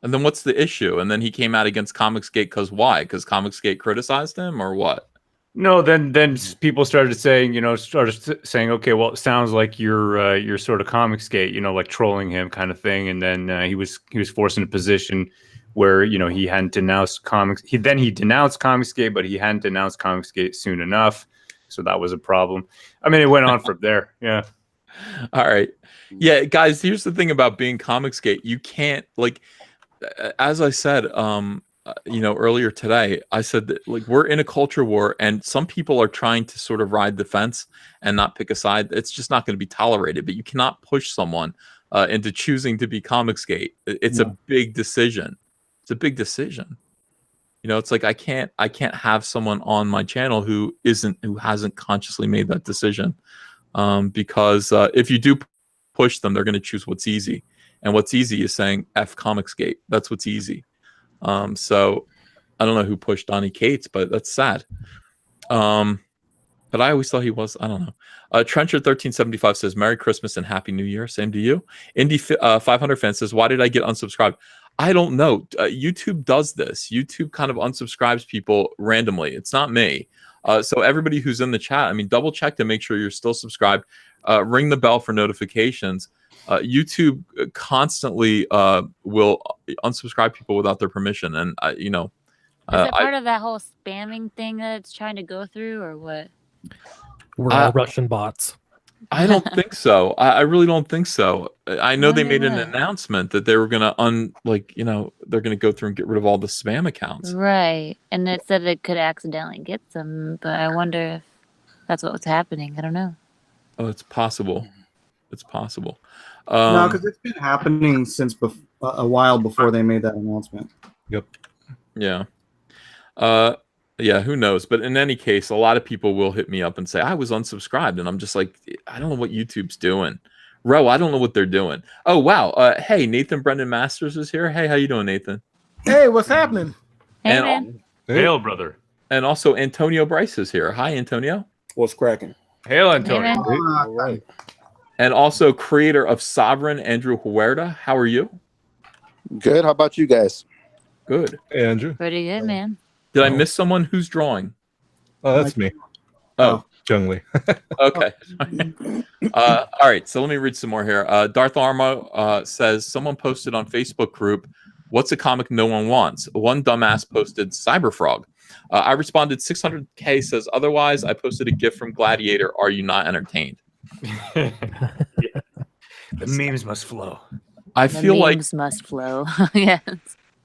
And then what's the issue? And then he came out against ComicsGate because why? Because ComicsGate criticized him or what? No, then people started saying, okay, well, it sounds like you're sort of ComicsGate, like trolling him kind of thing. And then he was forced in a position where he hadn't denounced comics. He denounced ComicsGate, but he hadn't denounced ComicsGate soon enough. So that was a problem. I mean, it went on from there. Yeah. All right. Yeah, guys, here's the thing about being ComicsGate. You can't, as I said, earlier today, I said that we're in a culture war and some people are trying to sort of ride the fence and not pick a side. It's just not going to be tolerated, but you cannot push someone into choosing to be ComicsGate. It's a big decision. It's a big decision. It's like I can't have someone on my channel who hasn't consciously made that decision, because if you do push them, they're going to choose what's easy, and what's easy is saying F ComicsGate. That's what's easy. So I don't know who pushed Donny Cates, but that's sad. But I always thought he was. I don't know. Trencher1375 says, Merry Christmas and Happy New Year. Same to you. Indy 500 fan says, why did I get unsubscribed? I don't know. YouTube does this. YouTube kind of unsubscribes people randomly. It's not me. So everybody who's in the chat, double check to make sure you're still subscribed. Ring the bell for notifications. YouTube constantly will unsubscribe people without their permission. And, is it part of that whole spamming thing that it's trying to go through or what? We're all Russian bots. I don't think so. I really don't think so. I know they made an announcement that they were going to they're going to go through and get rid of all the spam accounts. Right. And it said it could accidentally get some, but I wonder if that's what was happening. I don't know. Oh, it's possible. It's possible. No, because it's been happening since a while before they made that announcement. Yep. Yeah. Yeah, who knows? But in any case, a lot of people will hit me up and say, I was unsubscribed. And I'm just like, I don't know what YouTube's doing. Ro, I don't know what they're doing. Oh, wow. Hey, Nathan Brendan Masters is here. Hey, how you doing, Nathan? Hey, what's happening? Hey, man. Hail, brother. And also Antonio Bryce is here. Hi, Antonio. What's cracking? Hail, Antonio. Hey, All right. And also creator of Sovereign, Andrew Huerta. How are you? Good. How about you guys? Good. Hey, Andrew. Pretty good, man. Did I miss someone? Who's drawing? Oh, that's me. Oh, Jung Lee. okay. All right. So let me read some more here. Darth Armo says, someone posted on Facebook group, what's a comic no one wants? One dumbass posted Cyberfrog. I responded 600K says, otherwise, I posted a GIF from Gladiator. Are you not entertained? The memes must flow. I The feel like, memes must flow. Yes.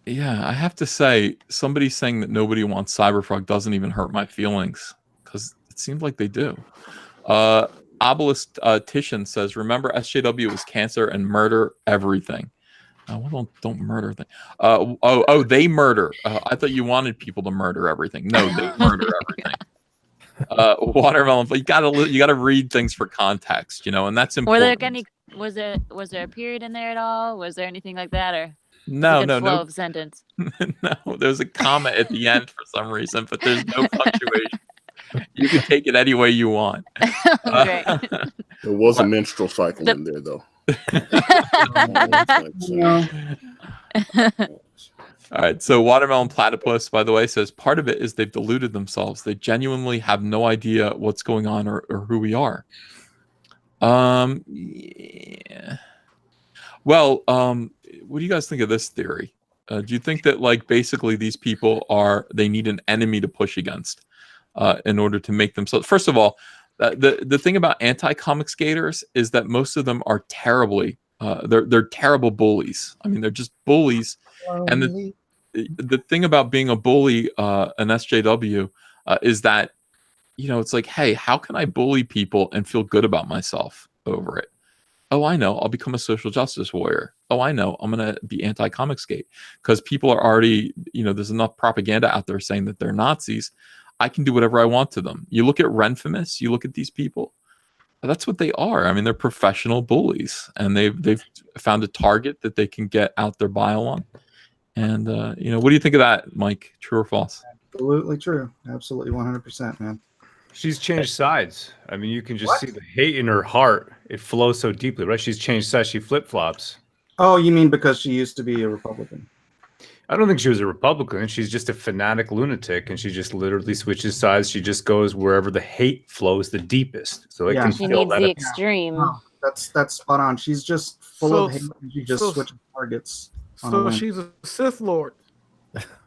yeah, I have to say, somebody saying that nobody wants Cyberfrog doesn't even hurt my feelings, because it seems like they do. Obelisk Titian says, remember SJW was cancer and murder everything. Well, don't murder things. They murder. I thought you wanted people to murder everything. No, they murder everything. Watermelon, but you gotta read things for context, and that's important. Was there a period in there at all? Was there anything like that, or No, flow of sentence? No, there's a comma at the end for some reason, but there's no punctuation. You can take it any way you want. Great. There was a menstrual cycle in there, though. All right, so Watermelon Platypus, by the way, says part of it is they've deluded themselves. They genuinely have no idea what's going on or who we are. Yeah. Well, what do you guys think of this theory? Do you think that, like, basically these people they need an enemy to push against in order to make themselves? First of all, the thing about anti-comic skaters is that most of them are terribly they're terrible bullies. I mean, they're just bullies. And the thing about being a bully, an SJW, is that, it's like, hey, how can I bully people and feel good about myself over it? Oh, I know, I'll become a social justice warrior. Oh, I know, I'm going to be anti-ComicsGate, because people are already, there's enough propaganda out there saying that they're Nazis. I can do whatever I want to them. You look at Renfamous, you look at these people, that's what they are. I mean, they're professional bullies, and they've found a target that they can get out their bile on. And, what do you think of that, Mike? True or false? Absolutely true. Absolutely 100%, man. She's changed sides. I mean, you can just see the hate in her heart. It flows so deeply, right? She's changed sides. She flip-flops. Oh, you mean because she used to be a Republican? I don't think she was a Republican. She's just a fanatic lunatic, and she just literally switches sides. She just goes wherever the hate flows the deepest. So it can she feel needs that. the extreme. No, that's spot on. She's just full of hate, and she just switches targets. So she's a Sith Lord.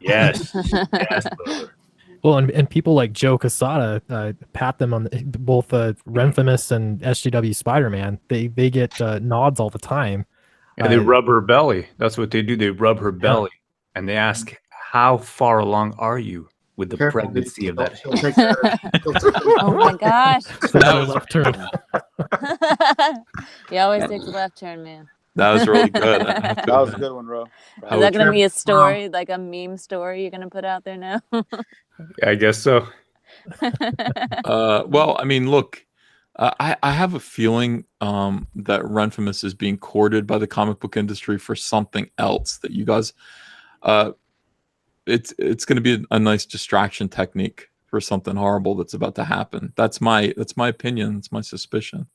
Yes. Yes, brother. Well, and people like Joe Quesada pat them on both Renfamous and SJW Spider-Man. They get nods all the time. And they rub her belly. That's what they do. They rub her belly, and they ask, "How far along are you with the pregnancy of that?" Oh my gosh! That was left turn. He always takes a left turn, man. That was really good. That was a good one, Ro. Is that going to be a story, like a meme story you're going to put out there now? I guess so. Well, I mean, look, I have a feeling that Renfamous is being courted by the comic book industry for something else that you guys, it's going to be a nice distraction technique for something horrible that's about to happen. That's my opinion. It's my suspicion.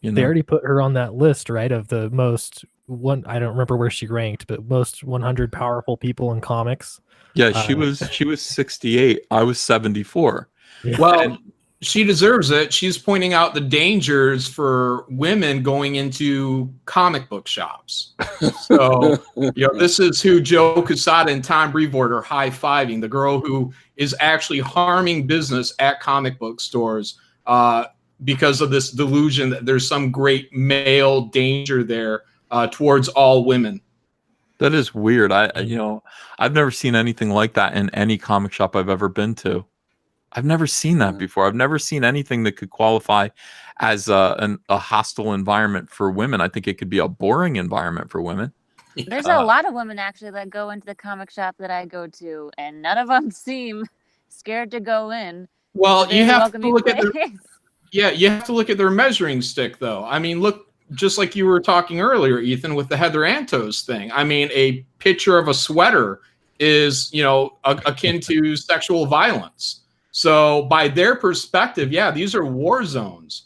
They already put her on that list, right? Of the most I don't remember where she ranked, but most 100 powerful people in comics. Yeah, she was 68. I was 74. Yeah. Well, she deserves it. She's pointing out the dangers for women going into comic book shops. So, this is who Joe Quesada and Tom Brevoort are high-fiving, the girl who is actually harming business at comic book stores because of this delusion that there's some great male danger there towards all women. That is weird. I've never seen anything like that in any comic shop I've ever been to. I've never seen that before. I've never seen anything that could qualify as a hostile environment for women. I think it could be a boring environment for women. There's a lot of women actually that go into the comic shop that I go to, and none of them seem scared to go in. Well, you have to look at their, place. you have to look at their measuring stick, though. I mean, look, just like you were talking earlier, Ethan, with the Heather Antos thing. I mean, a picture of a sweater is, akin to sexual violence. So by their perspective, these are war zones.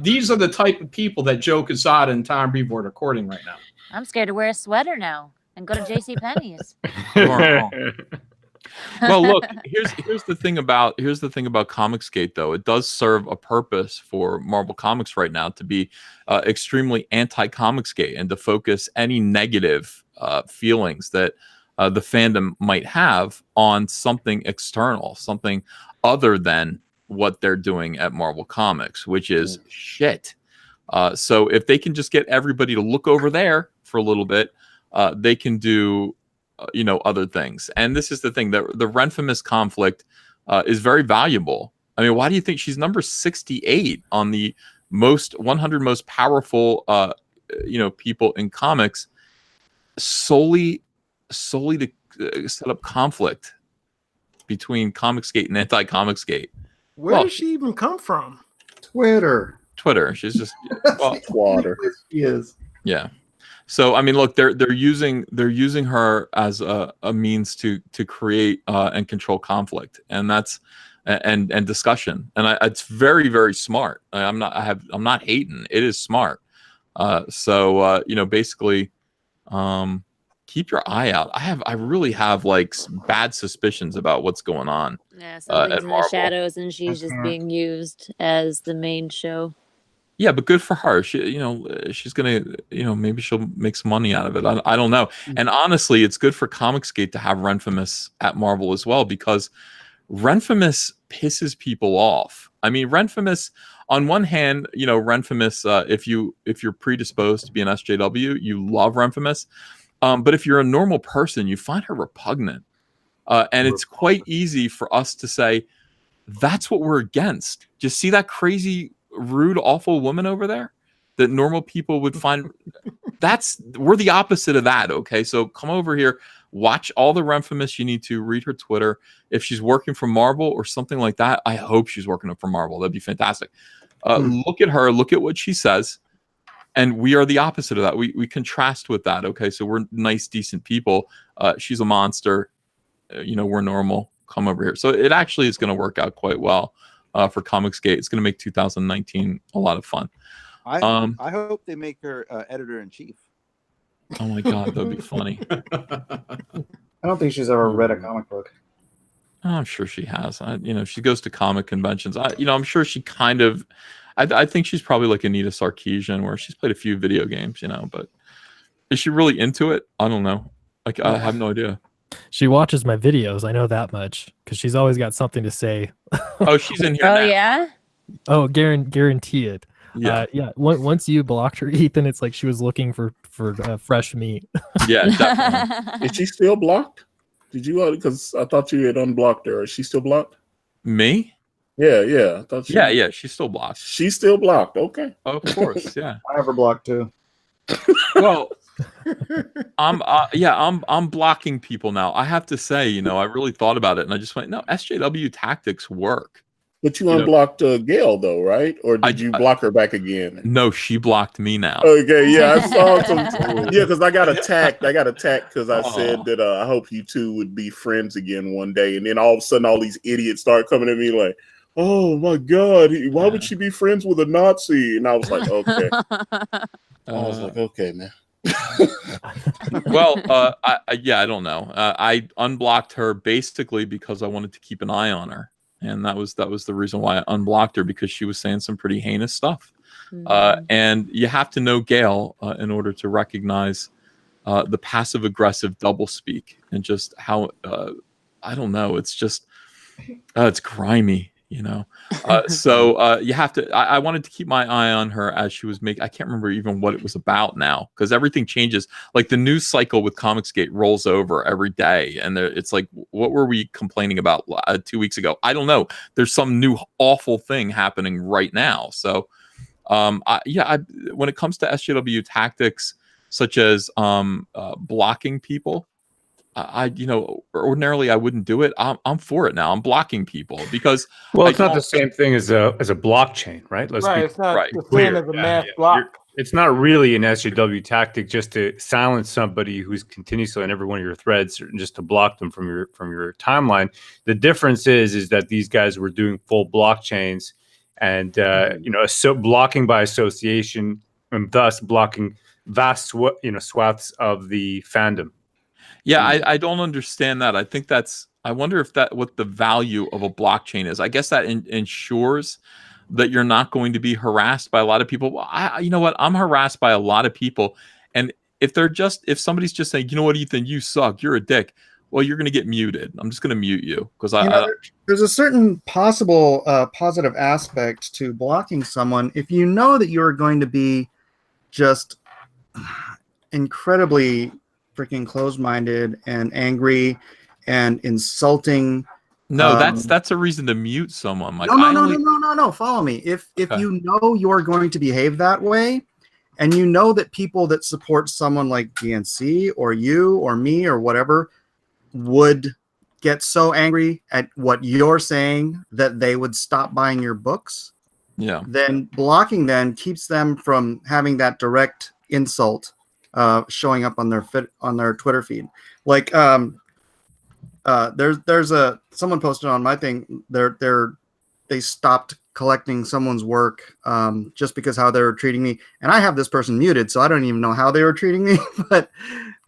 These are the type of people that Joe Quesada and Tom Brevoort are courting right now. I'm scared to wear a sweater now and go to JCPenney's. Well, look, here's the thing about ComicsGate, though. It does serve a purpose for Marvel Comics right now to be extremely anti-ComicsGate and to focus any negative feelings that the fandom might have on something external, something other than what they're doing at Marvel Comics, which is shit. So if they can just get everybody to look over there for a little bit, they can do other things. And this is the thing, that the Renfamous conflict is very valuable. I mean, why do you think she's number 68 on the 100 most powerful people in comics, solely to set up conflict between ComicsGate and anti-ComicsGate? Where does she even come from? Twitter. She's just Water. She is. Yeah. So I mean, look, they're using her as a means to create and control conflict, and that's and discussion, and it's very, very smart. I'm not hating. It is smart. So basically, keep your eye out. I really have like bad suspicions about what's going on. Yeah, something's at in Marvel. the shadows, and she's just being used as the main show. Yeah, but good for her. She, she's gonna, maybe she'll make some money out of it. I don't know. And honestly, it's good for ComicsGate to have Renfamous at Marvel as well, because Renfamous pisses people off. I mean, Renfamous, on one hand, Renfamous, if you're predisposed to be an SJW, you love Renfamous. But if you're a normal person, you find her repugnant. And it's quite easy for us to say, that's what we're against. Just see that crazy, rude, awful woman over there that normal people would find. We're the opposite of that. Okay, so come over here, watch all the Renfamous you need to, read her Twitter. If she's working for Marvel or something like that, I hope she's working for Marvel. That'd be fantastic. Look at her, look at what she says, and we are the opposite of that. We contrast with that. Okay, so we're nice, decent people. She's a monster. We're normal. Come over here. So it actually is going to work out quite well for ComicsGate. It's going to make 2019 a lot of fun. I hope they make her editor-in-chief. Oh my God, that'd be funny. I don't think she's ever read a comic book. I'm sure she has. She goes to comic conventions. I'm sure she kind of. I think she's probably like Anita Sarkeesian, where she's played a few video games. But is she really into it? I don't know. Like, I have no idea. She watches my videos. I know that much because she's always got something to say. Oh, she's in here. Oh now. yeah. Oh, guarantee it. Yeah. Once you blocked her, Ethan, it's like she was looking for fresh meat. Yeah, definitely. Is she still blocked? Did you? Because I thought you had unblocked her. Is she still blocked? Me? Yeah. I thought yeah. She's still blocked. She's still blocked. Okay. Of course. Yeah. I have her blocked too. Well, I'm blocking people now. I have to say, I really thought about it, and I just went, no, SJW tactics work. But you unblocked Gail though, right? Or did you block her back again? No, she blocked me now. Okay, yeah, I saw some. Yeah, because I got attacked. Because I said that I hope you two would be friends again one day, and then all of a sudden, all these idiots start coming at me like, "Oh my God, why would she be friends with a Nazi?" And I was like, "Okay." "Okay, man." Well, I don't know. I unblocked her basically because I wanted to keep an eye on her. And that was the reason why I unblocked her, because she was saying some pretty heinous stuff. And you have to know Gail in order to recognize the passive aggressive doublespeak and just how I don't know. It's just it's grimy, So you have to. I wanted to keep my eye on her as she was making. I can't remember even what it was about now, because everything changes. Like the news cycle with ComicsGate rolls over every day, and it's like, what were we complaining about 2 weeks ago? I don't know. There's some new awful thing happening right now. So, when it comes to SJW tactics such as blocking people. Ordinarily I wouldn't do it. I'm for it now. I'm blocking people because it's not the same thing as a blockchain, right? It's not the same as a mass block. It's not really an SJW tactic just to silence somebody who's continuously on every one of your threads, or just to block them from your timeline. The difference is that these guys were doing full blockchains, and blocking by association, and thus blocking vast swaths of the fandom. Yeah, I don't understand that. I think I wonder if what the value of a blockchain is. I guess that ensures that you're not going to be harassed by a lot of people. Well, you know what? I'm harassed by a lot of people. And if somebody's just saying, you know what, Ethan, you suck, you're a dick. well, you're going to get muted. I'm just going to mute you because there's a certain possible positive aspect to blocking someone if you know that you're going to be just incredibly freaking closed-minded and angry and insulting. No, that's a reason to mute someone. Like, no. Follow me. If you know you're going to behave that way, and you know that people that support someone like GNC or you or me or whatever would get so angry at what you're saying that they would stop buying your books, then blocking them keeps them from having that direct insult showing up on their Twitter feed. Like there's someone posted on my thing, they stopped collecting someone's work just because how they were treating me, and I have this person muted, so I don't even know how they were treating me.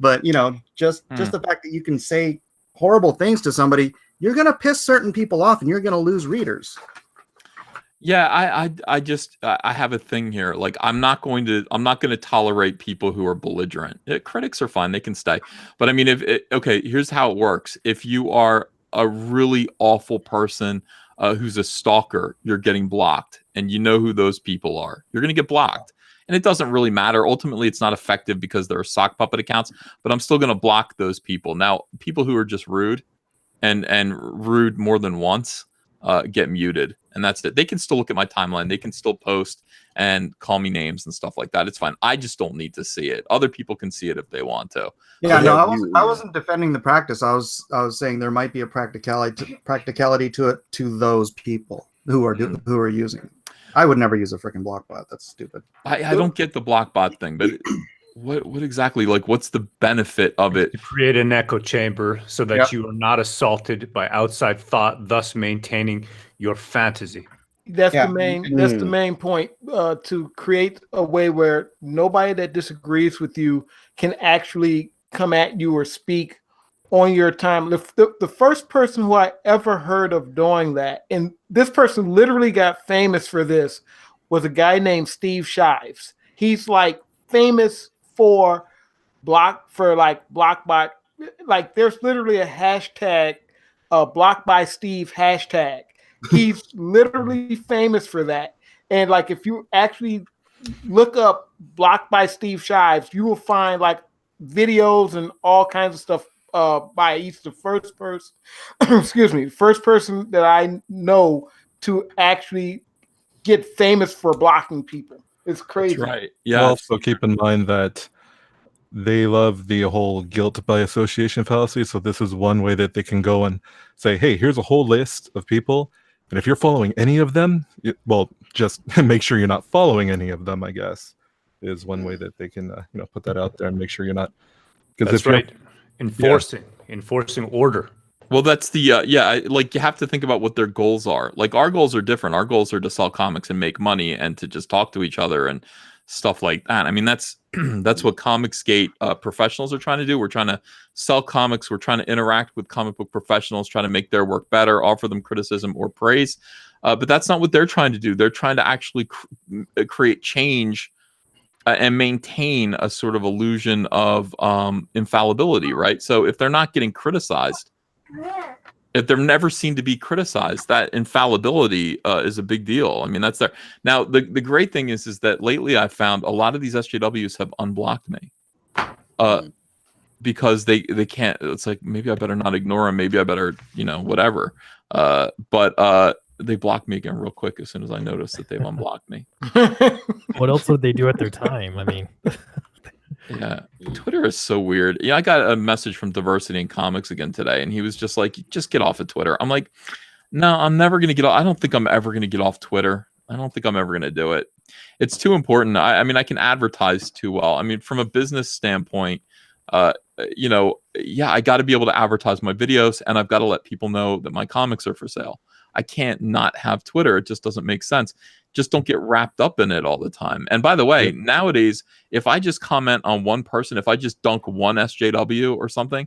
but you know, just the fact that you can say horrible things to somebody, you're gonna piss certain people off, and you're gonna lose readers. Yeah, I have a thing here. Like, I'm not going to tolerate people who are belligerent. Critics are fine; they can stay. But I mean, here's how it works. If you are a really awful person who's a stalker, you're getting blocked, and you know who those people are. You're going to get blocked, and it doesn't really matter. Ultimately, it's not effective because there are sock puppet accounts, but I'm still going to block those people. Now, people who are just rude and rude more than once get muted, and that's it. They can still look at my timeline. They can still post and call me names and stuff like that. It's fine. I just don't need to see it. Other people can see it if they want to. Yeah, no, I wasn't defending the practice. I was saying there might be a practicality to it to those people who are using it. I would never use a freaking block bot. That's stupid. I don't get the block bot thing, but what exactly, like, what's the benefit of it? To create an echo chamber so that you are not assaulted by outside thought, thus maintaining your fantasy. That's the main point, to create a way where nobody that disagrees with you can actually come at you or speak on your time. The first person who I ever heard of doing that, and this person literally got famous for this, was a guy named Steve Shives. He's like famous for BlockBot. Like, there's literally a hashtag, Block by Steve hashtag. He's literally famous for that. And like, if you actually look up Block by Steve Shives, you will find like videos and all kinds of stuff by each the first person first person that I know to actually get famous for blocking people. It's crazy. That's right. Yeah. Also keep in mind that they love the whole guilt by association fallacy. So this is one way that they can go and say, hey, here's a whole list of people, and if you're following any of them, just make sure you're not following any of them, I guess, is one way that they can put that out there and make sure you're not. That's right. Enforcing order. Well, that's the like, you have to think about what their goals are. Like, our goals are different. Our goals are to sell comics and make money and to just talk to each other and stuff like that. I mean, that's what ComicsGate professionals are trying to do. We're trying to sell comics. We're trying to interact with comic book professionals, trying to make their work better, offer them criticism or praise. But that's not what they're trying to do. They're trying to actually create change and maintain a sort of illusion of infallibility, right? So if they're not getting criticized, if they're never seen to be criticized, that infallibility is a big deal. I mean, that's there. Now, the great thing is that lately I've found a lot of these SJWs have unblocked me because they can't. It's like, maybe I better not ignore them. Maybe I better, whatever. But they block me again real quick as soon as I notice that they've unblocked me. What else would they do at their time? I mean... Yeah, Twitter is so weird. Yeah, I got a message from Diversity in Comics again today, and he was just like, just get off of Twitter. I'm like, no, I'm never going to get off. I don't think I'm ever going to get off Twitter. I don't think I'm ever going to do it. It's too important. I mean, I can advertise too well. I mean, from a business standpoint, I got to be able to advertise my videos, and I've got to let people know that my comics are for sale. I can't not have Twitter. It just doesn't make sense. Just don't get wrapped up in it all the time. And by the way, nowadays, if I just comment on one person, if I just dunk one SJW or something,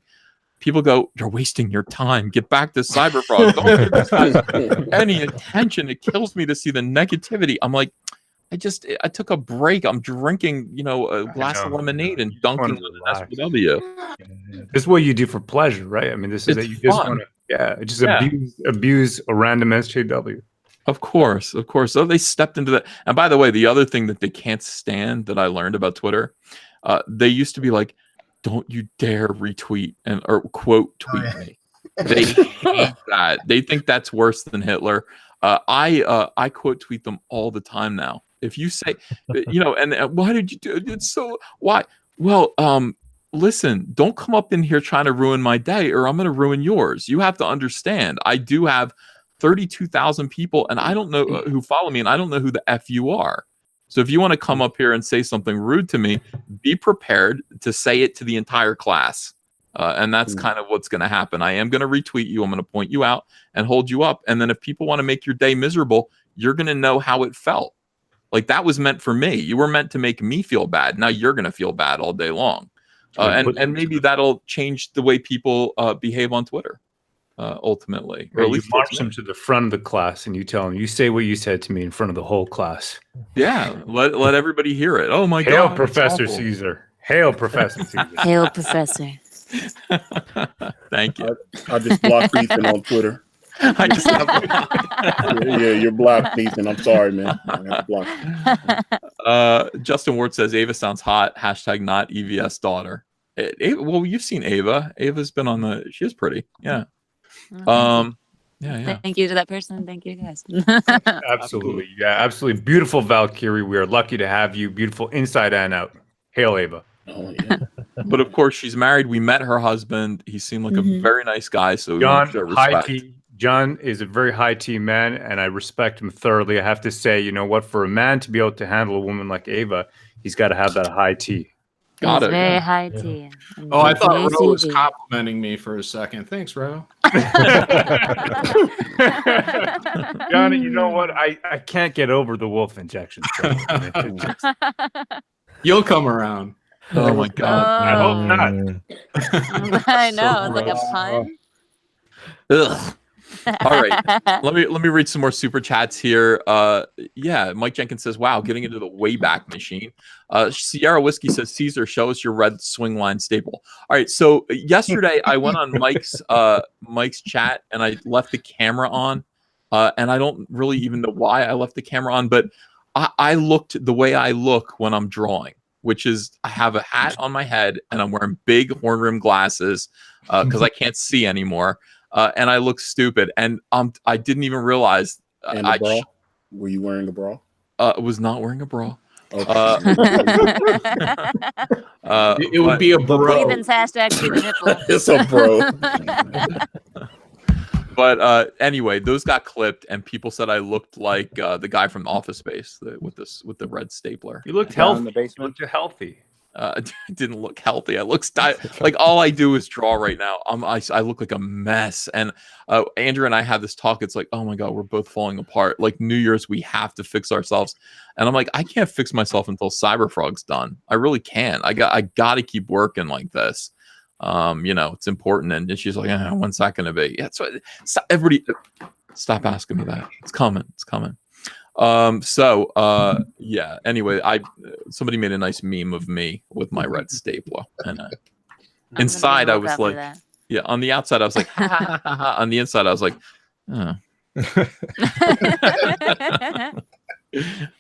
people go, you're wasting your time. Get back to Cyberfrog. Don't give this guy any attention. It kills me to see the negativity. I'm like, I took a break. I'm drinking, a glass of lemonade and dunking on an SPW. This is what you do for pleasure, right? I mean, this is It's that you just fun. want to, just abuse a random SJW. Of course. So they stepped into that. And by the way, the other thing that they can't stand that I learned about Twitter, they used to be like, "Don't you dare retweet or quote tweet me." They hate that. They think that's worse than Hitler. I quote tweet them all the time now. If you say, and why did you do it? It's so why? Well, listen, don't come up in here trying to ruin my day, or I'm going to ruin yours. You have to understand. I do have 32,000 people, and I don't know who follow me, and I don't know who the F you are. So if you want to come up here and say something rude to me, be prepared to say it to the entire class. And that's kind of what's going to happen. I am going to retweet you. I'm going to point you out and hold you up. And then if people want to make your day miserable, you're going to know how it felt. Like that was meant for me. You were meant to make me feel bad. Now you're going to feel bad all day long. And maybe that'll change the way people behave on Twitter. Ultimately, or at least you march them to the front of the class and you tell them, you say what you said to me in front of the whole class. Yeah, let everybody hear it. Oh my God! Hail Professor Caesar! Hail Professor Caesar! Hail Professor! Thank you. I just blocked Ethan on Twitter. I just yeah, you're blocked, Ethan. I'm sorry, man. I have to block you. Justin Ward says Ava sounds hot. # not EVS daughter. Well, you've seen Ava. Ava's been on the. She is pretty. Yeah. Yeah. Thank you to that person. Thank you guys. Absolutely. Yeah, absolutely. Beautiful Valkyrie. We are lucky to have you. Beautiful inside and out. Hail Ava. Oh, yeah. But of course, she's married. We met her husband. He seemed like a very nice guy. So John, John is a very high T man, and I respect him thoroughly. I have to say, you know what? For a man to be able to handle a woman like Ava, he's got to have that high T. Got it. Very high T. Oh, I thought Ro was complimenting me for a second. Thanks, Ro. Johnny, you know what? I can't get over the wolf injection. You'll come around. Oh my God. I hope not. I know. It's like a pun. Ugh. All right, let me read some more super chats here. Yeah, Mike Jenkins says, "Wow, getting into the Wayback Machine." Sierra Whiskey says, "Caesar, show us your red swing line staple." All right, so yesterday I went on Mike's chat and I left the camera on, and I don't really even know why I left the camera on, but I looked the way I look when I'm drawing, which is I have a hat on my head and I'm wearing big horn rim glasses because I can't see anymore. And I look stupid, and I didn't even realize. And a bra? Were you wearing a bra? Was not wearing a bra. Okay. It would be a bro. Ethan's hashtag see the nipple. It's a bro. But anyway, those got clipped, and people said I looked like the guy from Office Space with the red stapler. You looked Down healthy. in the basement. You looked healthy. I didn't look healthy. I look like all I do is draw right now. I look like a mess. And Andrew and I had this talk. It's like, oh my God, we're both falling apart. Like New Year's, we have to fix ourselves. And I'm like, I can't fix myself until Cyberfrog's done. I really can't. I got to keep working like this. It's important. And she's like, when's that going to be? Yeah, so everybody, stop asking me that. It's coming. It's coming. Yeah, anyway, somebody made a nice meme of me with my red stapler, and inside I was like, yeah, on the outside I was like, ha, ha, ha, ha. On the inside I was like, oh.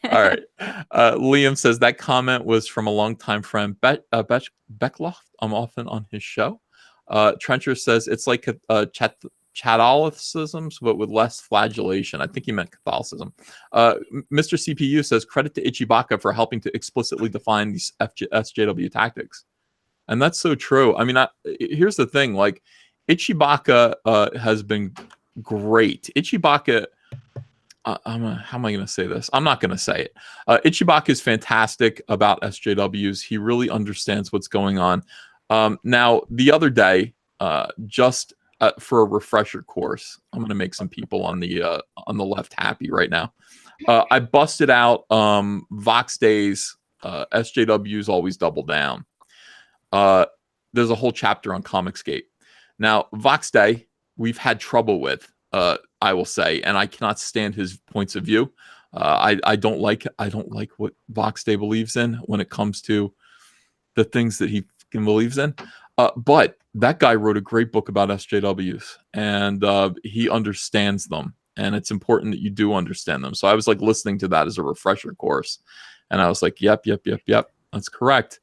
All right. Liam says that comment was from a longtime friend, Beckloff. I'm often on his show. Trencher says it's like a Catholicism, but with less flagellation. I think he meant Catholicism. Mr. CPU says credit to Ichibaka for helping to explicitly define these SJW tactics, and that's so true. I mean, here's the thing: like Ichibaka has been great. Ichibaka. How am I going to say this? I'm not going to say it. Ichibaka is fantastic about SJWs. He really understands what's going on. Now, the other day, for a refresher course, I'm going to make some people on the left happy right now. I busted out Vox Day's SJWs always double down. There's a whole chapter on ComicsGate. Now, Vox Day, we've had trouble with, I will say, and I cannot stand his points of view. I don't like what Vox Day believes in when it comes to the things that he believes in. But that guy wrote a great book about SJWs, and he understands them, and it's important that you do understand them. So I was like listening to that as a refresher course, and I was like, yep, that's correct.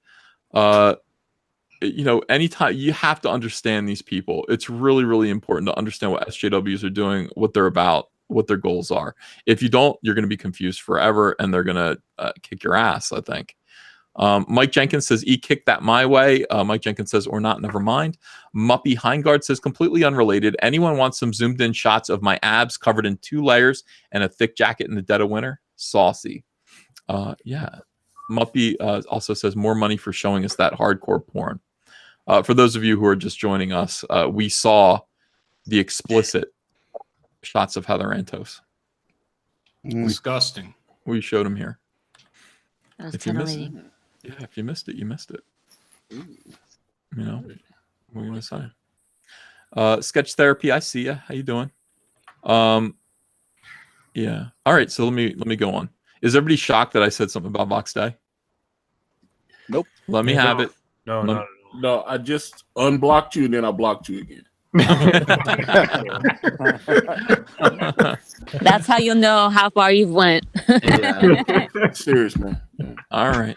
Anytime you have to understand these people, it's really, really important to understand what SJWs are doing, what they're about, what their goals are. If you don't, you're going to be confused forever, and they're going to kick your ass, I think. Mike Jenkins says, kick that my way. Mike Jenkins says, or not, never mind. Muppy Heingard says, completely unrelated. Anyone wants some zoomed in shots of my abs covered in 2 layers and a thick jacket in the dead of winter? Saucy. Yeah. Muppy also says, more money for showing us that hardcore porn. For those of you who are just joining us, we saw the explicit shots of Heather Santos. Disgusting. We showed them here. That was If you missed it, titillating. yeah, if you missed it, you missed it. You know, what can I say? Sketch Therapy, I see ya. How you doing? Yeah. All right, so let me go on. Is everybody shocked that I said something about Vox Day? Nope. Let me have it. No. No, I just unblocked you and then I blocked you again. That's how you'll know how far you've went. Serious, man. All right.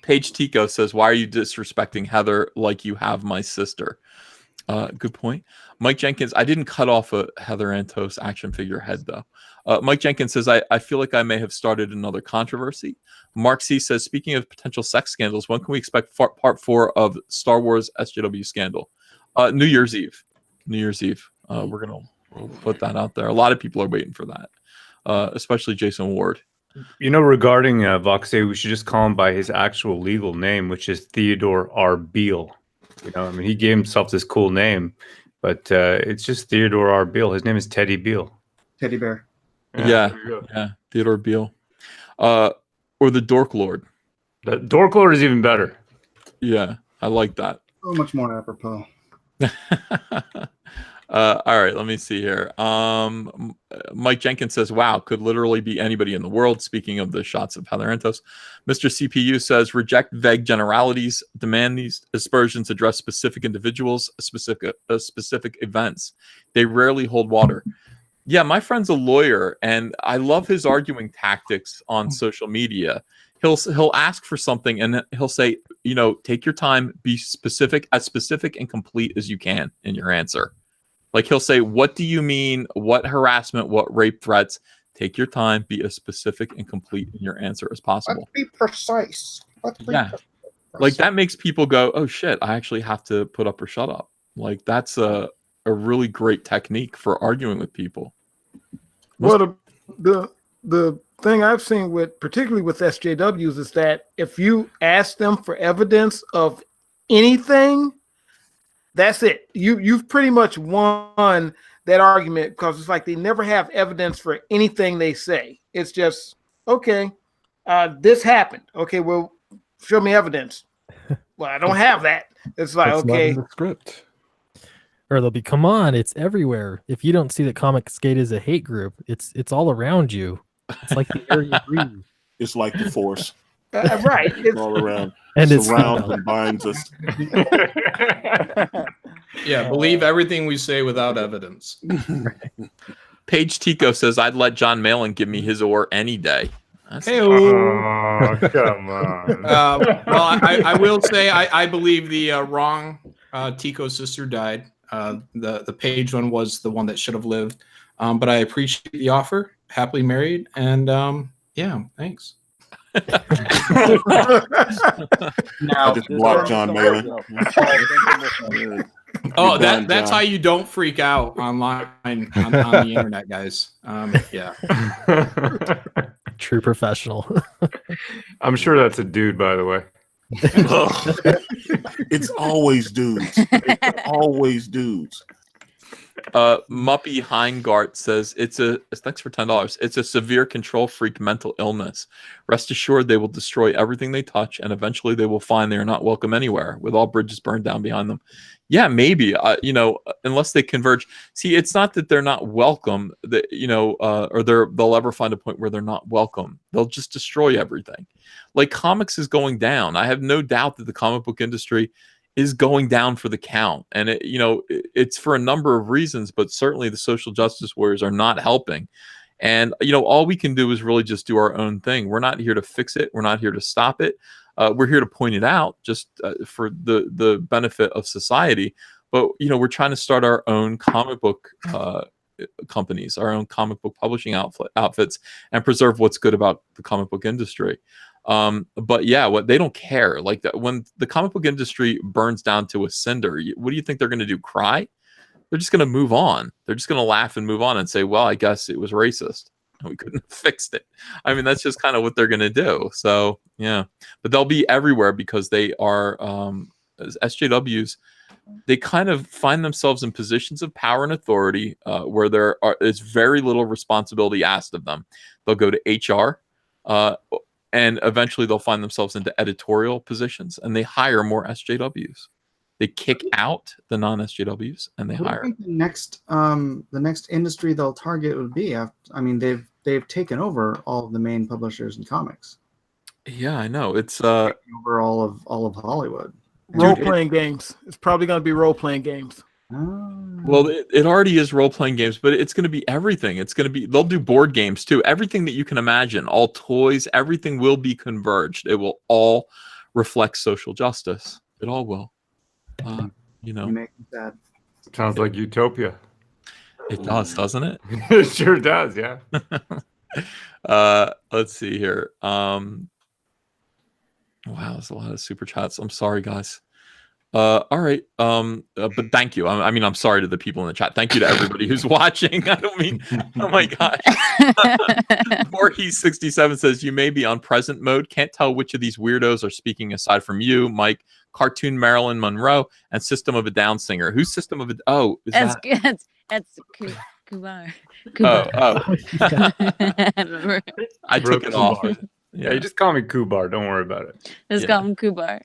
Paige Tico says, why are you disrespecting Heather like you have my sister? Good point. Mike Jenkins, I didn't cut off a Heather Santos action figure head, though. Mike Jenkins says, I feel like I may have started another controversy. Mark C says, speaking of potential sex scandals, when can we expect part 4 of Star Wars SJW scandal? New Year's Eve. We're going to put that out there. A lot of people are waiting for that, especially Jason Ward. Regarding Vox Day, we should just call him by his actual legal name, which is Theodore R. Beale. He gave himself this cool name, but it's just Theodore R. Beale. His name is Teddy Beale. Teddy Bear. Yeah, Theodore Beale. Or the Dork Lord. The Dork Lord is even better. Yeah, I like that. So much more apropos. All right, let me see here. Mike Jenkins says, wow, could literally be anybody in the world. Speaking of the shots of Heather Santos. Mr. CPU says, reject vague generalities, demand these aspersions address specific individuals, specific events. They rarely hold water. Yeah, my friend's a lawyer, and I love his arguing tactics on social media. He'll ask for something, and he'll say, take your time, be specific and complete as you can in your answer. Like he'll say, what do you mean? What harassment? What rape threats? Take your time, be as specific and complete in your answer as possible. Let's be precise. Like that makes people go, oh shit, I actually have to put up or shut up. Like that's a really great technique for arguing with people. Well, the thing I've seen particularly with SJWs is that if you ask them for evidence of anything, that's it. You've pretty much won that argument, because it's like they never have evidence for anything they say. It's just, okay, this happened. Okay, well, show me evidence. Well, I don't have that. It's like, That's not okay, in the script. Or they'll be, come on, it's everywhere. If you don't see that ComicsGate is a hate group, it's all around you. It's like the air you breathe. It's like the Force. Right. It's all around. And it's surrounds and binds us. Yeah, believe everything we say without evidence. Paige Tico says, I'd let John Malin give me his oar any day. Hey, Oh, come on. well, I will say I believe the wrong Tico sister died. The Paige one was the one that should have lived. But I appreciate the offer. Happily married, and yeah, thanks. I just blocked John Malin. Oh, that's how you don't freak out online on the internet, guys. Yeah. True professional. I'm sure that's a dude, by the way. It's always dudes. It's always dudes. Muppy Heingart says thanks for $10. It's a severe control freak mental illness. Rest assured they will destroy everything they touch, and eventually they will find they are not welcome anywhere, with all bridges burned down behind them. Yeah, maybe. Unless they converge. See, it's not that they're not welcome, that or they'll ever find a point where they're not welcome. They'll just destroy everything. Like, comics is going down. I have no doubt that the comic book industry is going down for the count, and it's for a number of reasons, but certainly the social justice warriors are not helping. And all we can do is really just do our own thing. We're not here to fix it. We're not here to stop it. We're here to point it out, just for the benefit of society. But we're trying to start our own comic book companies, our own comic book publishing outfits, and preserve what's good about the comic book industry. But yeah, what they don't care. Like, that when the comic book industry burns down to a cinder, what do you think they're going to do? Cry? They're just going to move on. They're just going to laugh and move on and say, well, I guess it was racist and we couldn't have fixed it. I mean, that's just kind of what they're going to do. So yeah, but they'll be everywhere because they are, as SJWs, they kind of find themselves in positions of power and authority, where there's very little responsibility asked of them. They'll go to HR, and eventually they'll find themselves into editorial positions, and they hire more SJWs. They kick out the non-SJWs and they hire. I think the next industry they'll target would be. I mean, they've taken over all of the main publishers in comics. Yeah, I know. It's over all of Hollywood. Role-playing games. It's probably going to be role-playing games. Well, it already is role-playing games, but it's going to be everything. They'll do board games too. Everything that you can imagine, all toys, everything will be converged. It will all reflect social justice. It all will. You make me sad. Sounds like utopia. It does, doesn't it? It sure does, yeah. Let's see here. Wow, there's a lot of super chats. I'm sorry, guys. All right. But thank you. I mean, I'm sorry to the people in the chat. Thank you to everybody who's watching. I don't mean, oh my gosh. Voorhees67 says, you may be on present mode. Can't tell which of these weirdos are speaking aside from you, Mike. Cartoon Marilyn Monroe and System of a Down singer. Who's System of a? Oh, is that's Kubar. Kubar. I took it off. Yeah, you just call me Kubar. Don't worry about it. Just call him Kubar.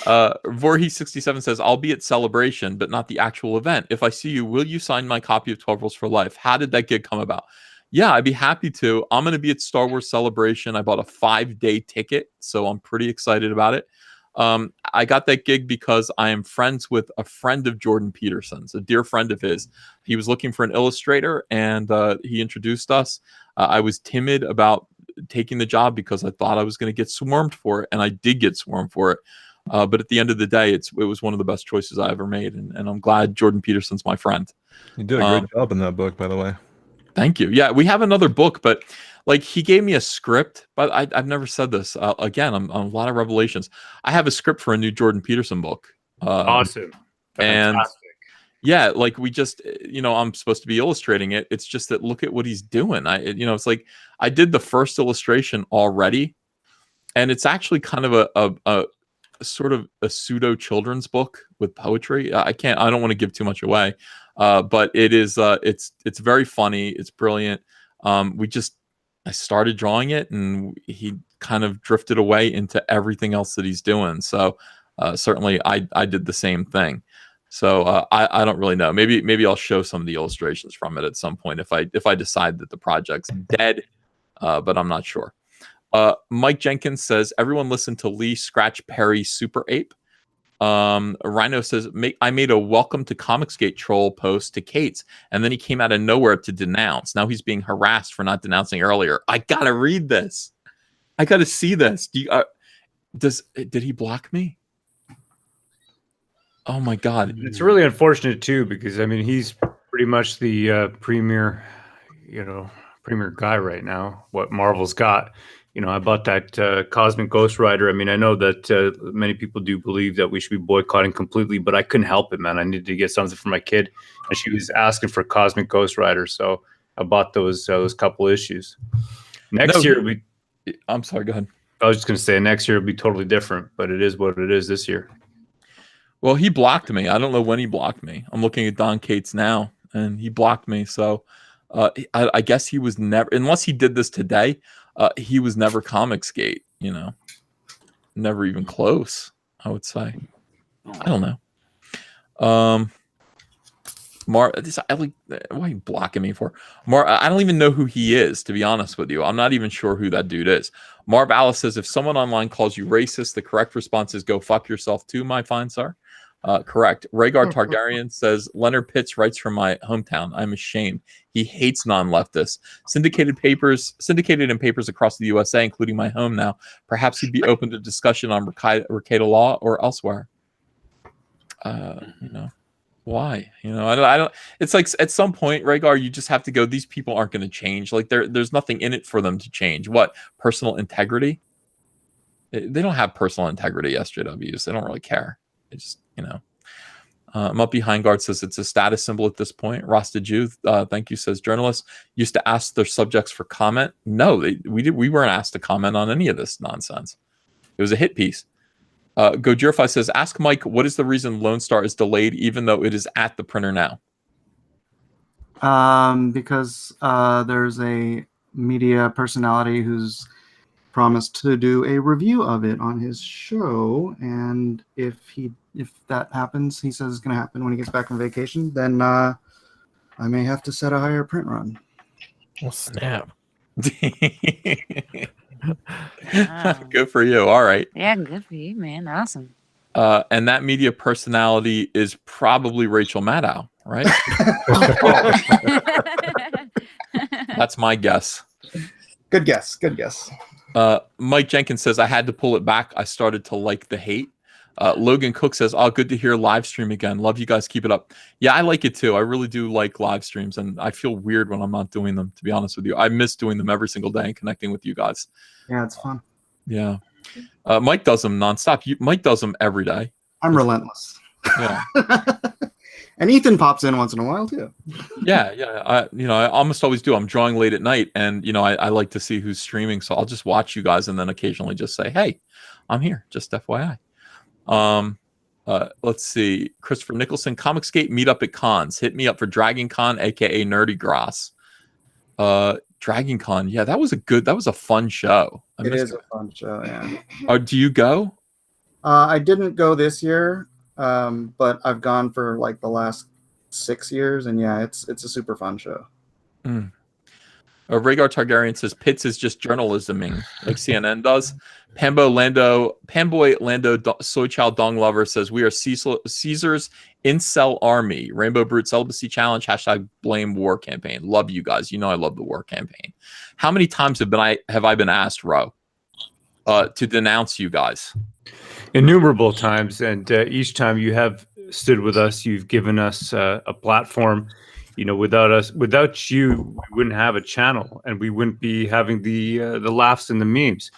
Voorhees67 says, I'll be at Celebration, but not the actual event. If I see you, will you sign my copy of 12 Rules for Life? How did that gig come about? Yeah, I'd be happy to. I'm going to be at Star Wars Celebration. I bought a 5-day ticket, so I'm pretty excited about it. I got that gig because I am friends with a friend of Jordan Peterson's, a dear friend of his. He was looking for an illustrator, and he introduced us. I was timid about taking the job because I thought I was going to get swarmed for it, and I did get swarmed for it. But at the end of the day, it was one of the best choices I ever made, and I'm glad Jordan Peterson's my friend. You did a great job in that book, by the way. Thank you. Yeah, we have another book, but like, he gave me a script, but I've never said this. Again, I'm a lot of revelations. I have a script for a new Jordan Peterson book. Awesome. And yeah, like, we just, I'm supposed to be illustrating it. It's just that, look at what he's doing. It's like, I did the first illustration already, and it's actually kind of a sort of a pseudo children's book with poetry. I don't want to give too much away. But it is, it's very funny. It's brilliant. I started drawing it, and he kind of drifted away into everything else that he's doing. So, certainly I did the same thing. So, I don't really know. Maybe I'll show some of the illustrations from it at some point if I decide that the project's dead, but I'm not sure. Mike Jenkins says, everyone listen to Lee Scratch Perry Super Ape. Rhino says, I made a welcome to ComicsGate troll post to Kate's, and then he came out of nowhere to denounce. Now he's being harassed for not denouncing earlier. I gotta read this. I gotta see this. Did he block me? Oh my God. It's really unfortunate too, because I mean, he's pretty much the premier guy right now. What Marvel's got. I bought that Cosmic Ghost Rider. I mean, I know that many people do believe that we should be boycotting completely, but I couldn't help it, man. I needed to get something for my kid, and she was asking for Cosmic Ghost Rider, so I bought those couple issues. Next year, I'm sorry, go ahead. I was just going to say next year will be totally different, but it is what it is this year. Well, he blocked me. I don't know when he blocked me. I'm looking at Don Cates now, and he blocked me. So I guess he was never, unless he did this today, he was never ComicsGate, you know. Never even close, I would say. I don't know. Why are you blocking me for? I don't even know who he is, to be honest with you. I'm not even sure who that dude is. Marv Alice says, if someone online calls you racist, the correct response is go fuck yourself too, my fine sir. Correct. Rhaegar Targaryen says, Leonard Pitts writes from my hometown. I'm ashamed. He hates non-leftists. Syndicated in papers across the USA, including my home now. Perhaps he'd be open to discussion on Rekieta law or elsewhere. You know, why? You know, I don't. It's like at some point, Rhaegar, you just have to go. These people aren't going to change. Like there's nothing in it for them to change. What? Personal integrity? They don't have personal integrity. SJWs. They don't really care. They just, you know. Up Behind Guard says it's a status symbol at this point. Rasta Jew, thank you, says journalists used to ask their subjects for comment. No, we weren't asked to comment on any of this nonsense. It was a hit piece. Gojirify says, ask Mike, what is the reason Lone Star is delayed even though it is at the printer now? Because there's a media personality who's promised to do a review of it on his show, and if that happens, he says it's going to happen when he gets back from vacation, then I may have to set a higher print run. Oh, snap. Good for you. All right. Yeah, good for you, man. Awesome. And that media personality is probably Rachel Maddow, right? That's my guess. Good guess. Good guess. Mike Jenkins says, I had to pull it back. I started to like the hate. Logan Cook says, oh, good to hear live stream again. Love you guys. Keep it up. Yeah, I like it too. I really do like live streams, and I feel weird when I'm not doing them, to be honest with you. I miss doing them every single day and connecting with you guys. Yeah, it's fun. Yeah. Mike does them nonstop. Mike does them every day. I'm relentless. Yeah. And Ethan pops in once in a while too. Yeah. I almost always do. I'm drawing late at night, and I like to see who's streaming, so I'll just watch you guys and then occasionally just say, hey, I'm here, just FYI. Let's see. Christopher Nicholson, ComicsGate meetup at cons. Hit me up for Dragon Con, aka Nerdy Gross. Dragon Con, yeah, that was a fun show. It is a fun show, yeah. Do you go? I didn't go this year, but I've gone for like the last 6 years, and yeah, it's a super fun show. Rhaegar Targaryen says Pitts is just journalisming like CNN does. Panboy Lando Soychild Dong Lover says we are Caesar's incel army. Rainbow Brute Celibacy Challenge # blame war campaign. Love you guys. You know I love the war campaign. How many times have I been asked, Ro, to denounce you guys? Innumerable times, and each time you have stood with us, you've given us a platform. Without you, we wouldn't have a channel, and we wouldn't be having the laughs and the memes.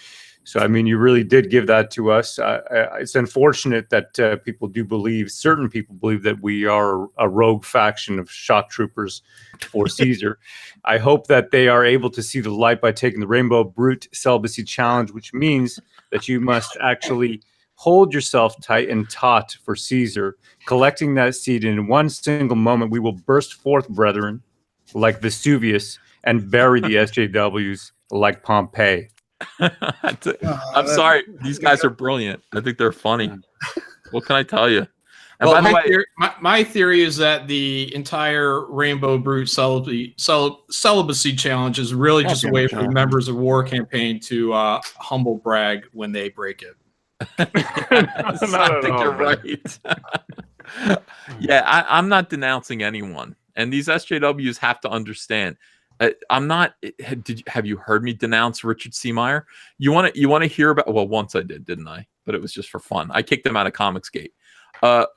So, I mean, you really did give that to us. It's unfortunate that certain people believe that we are a rogue faction of shock troopers for Caesar. I hope that they are able to see the light by taking the Rainbow Brute Celibacy Challenge, which means that you must actually hold yourself tight and taut for Caesar, collecting that seed. In one single moment, we will burst forth, brethren, like Vesuvius, and bury the SJWs like Pompeii. I'm sorry. These guys are brilliant. I think they're funny. What can I tell you? And Well, by the way, my theory is that the entire Rainbow Brute celibacy challenge is really just a way for members of War Campaign to humble brag when they break it. I think you're right. Yeah, I'm not denouncing anyone, and these SJWs have to understand. I'm not. Have you heard me denounce Richard C. Meyer? You want to hear about? Well, once I did, didn't I? But it was just for fun. I kicked him out of ComicsGate. I'm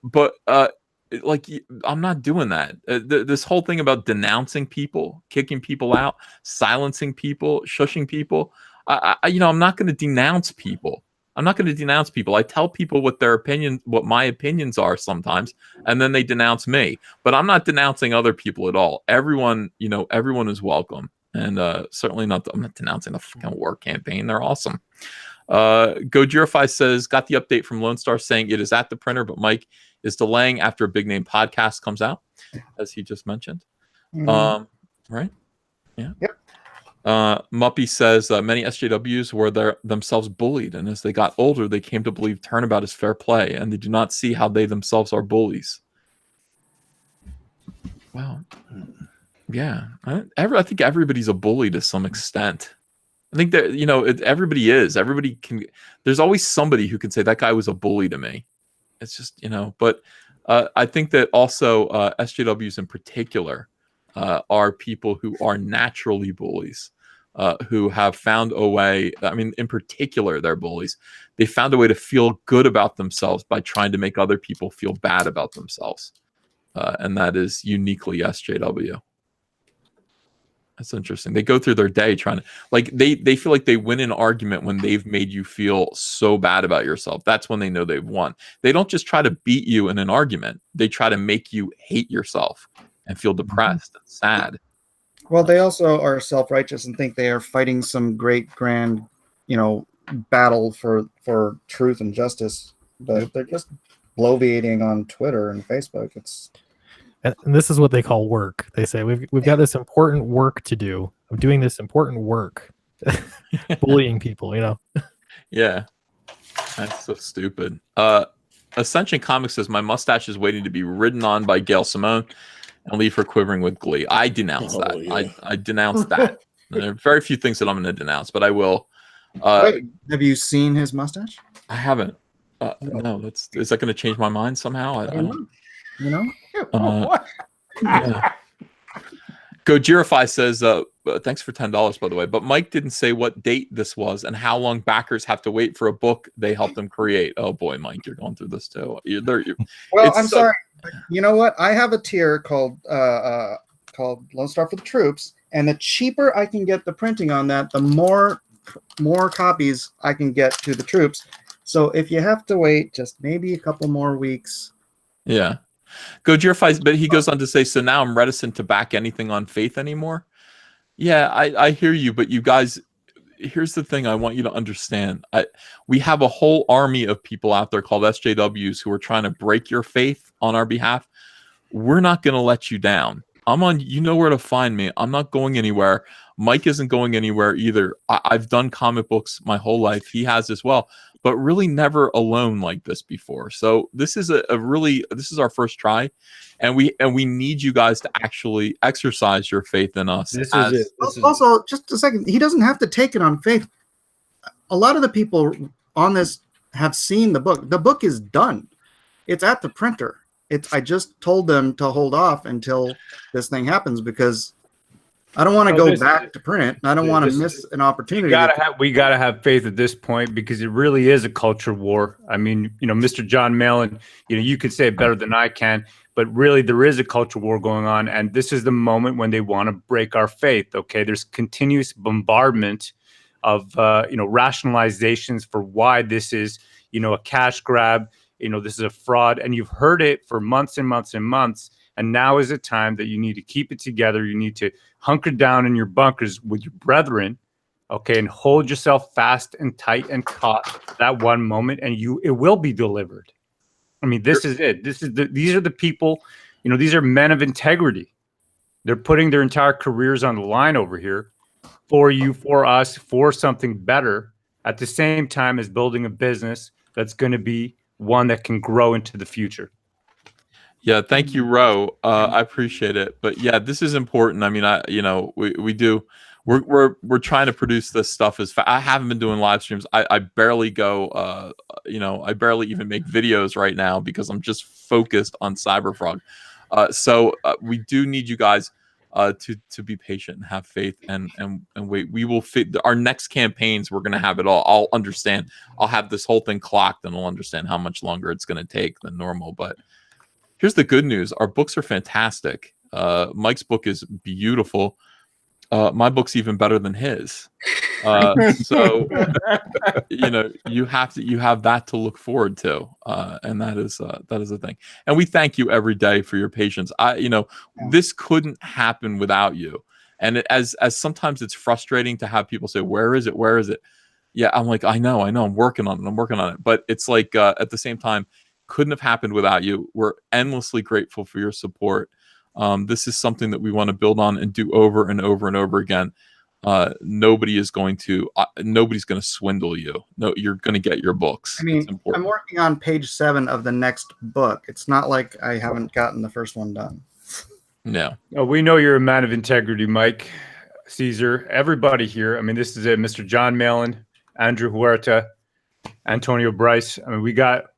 not doing that. This whole thing about denouncing people, kicking people out, silencing people, shushing people. I'm not going to denounce people. I tell people what my opinions are sometimes, and then they denounce me. But I'm not denouncing other people at all. Everyone is welcome, and certainly not. I'm not denouncing the fucking war campaign. They're awesome. Gojirify says, got the update from Lone Star saying it is at the printer, but Mike, is delaying after a big name podcast comes out, as he just mentioned. Right? Yeah. Yep. Muppy says many SJWs were themselves bullied, and as they got older, they came to believe turnabout is fair play, and they do not see how they themselves are bullies. Well, yeah, I think everybody's a bully to some extent. I think that everybody is. Everybody can. There's always somebody who can say that guy was a bully to me. It's just but I think that also SJWs in particular are people who are naturally bullies, who have found a way. I mean, in particular, they're bullies. They found a way to feel good about themselves by trying to make other people feel bad about themselves, and that is uniquely SJW. That's interesting. They go through their day trying to, like, they feel like they win an argument when they've made you feel so bad about yourself. That's when they know they've won. They don't just try to beat you in an argument. They try to make you hate yourself and feel depressed and sad. Well, they also are self-righteous and think they are fighting some great grand, battle for truth and justice, but they're just bloviating on Twitter and Facebook. And this is what they call work. They say we've got this important work to do. I'm doing this important work, bullying people. Yeah, that's so stupid. Ascension Comics says my mustache is waiting to be ridden on by Gail Simone and leave her quivering with glee. I denounce that. Yeah. I denounce that. There are very few things that I'm going to denounce, but I will. Wait, have you seen his mustache? I haven't. No, is that going to change my mind somehow? I don't. Yeah. Gojirify says, thanks for $10, by the way, but Mike didn't say what date this was and how long backers have to wait for a book they helped them create. Oh boy, Mike, you're going through this too. Well, I'm sorry. You know what? I have a tier called Lone Star for the Troops, and the cheaper I can get the printing on that, the more copies I can get to the troops. So if you have to wait just maybe a couple more weeks. Yeah. Gojirify, but he goes on to say, so now I'm reticent to back anything on faith anymore. Yeah, I hear you, but you guys, here's the thing I want you to understand. We have a whole army of people out there called SJWs who are trying to break your faith on our behalf. We're not going to let you down. You know where to find me. I'm not going anywhere. Mike isn't going anywhere either. I've done comic books my whole life. He has as well, but really never alone like this before. So this is this is our first try, and we need you guys to actually exercise your faith in us. This is it. Also, just a second, he doesn't have to take it on faith. A lot of the people on this have seen the book. The book is done. It's at the printer. I just told them to hold off until this thing happens because I don't want to go back to print. I don't want to miss an opportunity. We gotta have faith at this point because it really is a culture war. I mean, Mr. John Malin, you could say it better than I can, but really there is a culture war going on, and this is the moment when they want to break our faith. Okay, there's continuous bombardment of rationalizations for why this is a cash grab. This is a fraud, and you've heard it for months and months and months. And now is a time that you need to keep it together. You need to hunker down in your bunkers with your brethren, okay, and hold yourself fast and tight and taut that one moment, and it will be delivered. I mean, this is it. These are the people, these are men of integrity. They're putting their entire careers on the line over here for you, for us, for something better, at the same time as building a business that's going to be one that can grow into the future. Yeah, thank you, Ro. I appreciate it. But yeah, this is important. I mean, we're trying to produce this stuff I haven't been doing live streams. I barely go, I barely even make videos right now because I'm just focused on Cyberfrog. So we do need you guys to be patient and have faith and wait. We will fit our next campaigns. We're going to have it all. I'll understand. I'll have this whole thing clocked and I'll understand how much longer it's going to take than normal. But here's the good news. Our books are fantastic. Mike's book is beautiful. My book's even better than his. So, you have that to look forward to. And that is a thing. And we thank you every day for your patience. This couldn't happen without you. And as sometimes it's frustrating to have people say, where is it? Where is it? Yeah. I'm like, I know I'm working on it. But it's like, at the same time, couldn't have happened without you. We're endlessly grateful for your support. This is something that we want to build on and do over and over and over again. Nobody's going to swindle you. No, you're going to get your books. I mean, it's important. I'm working on page 7 of the next book. It's not like I haven't gotten the first one done. No. Oh, we know you're a man of integrity, Mike, Caesar, everybody here. I mean, this is it. Mr. John Malin, Andrew Huerta, Antonio Bryce. I mean, we got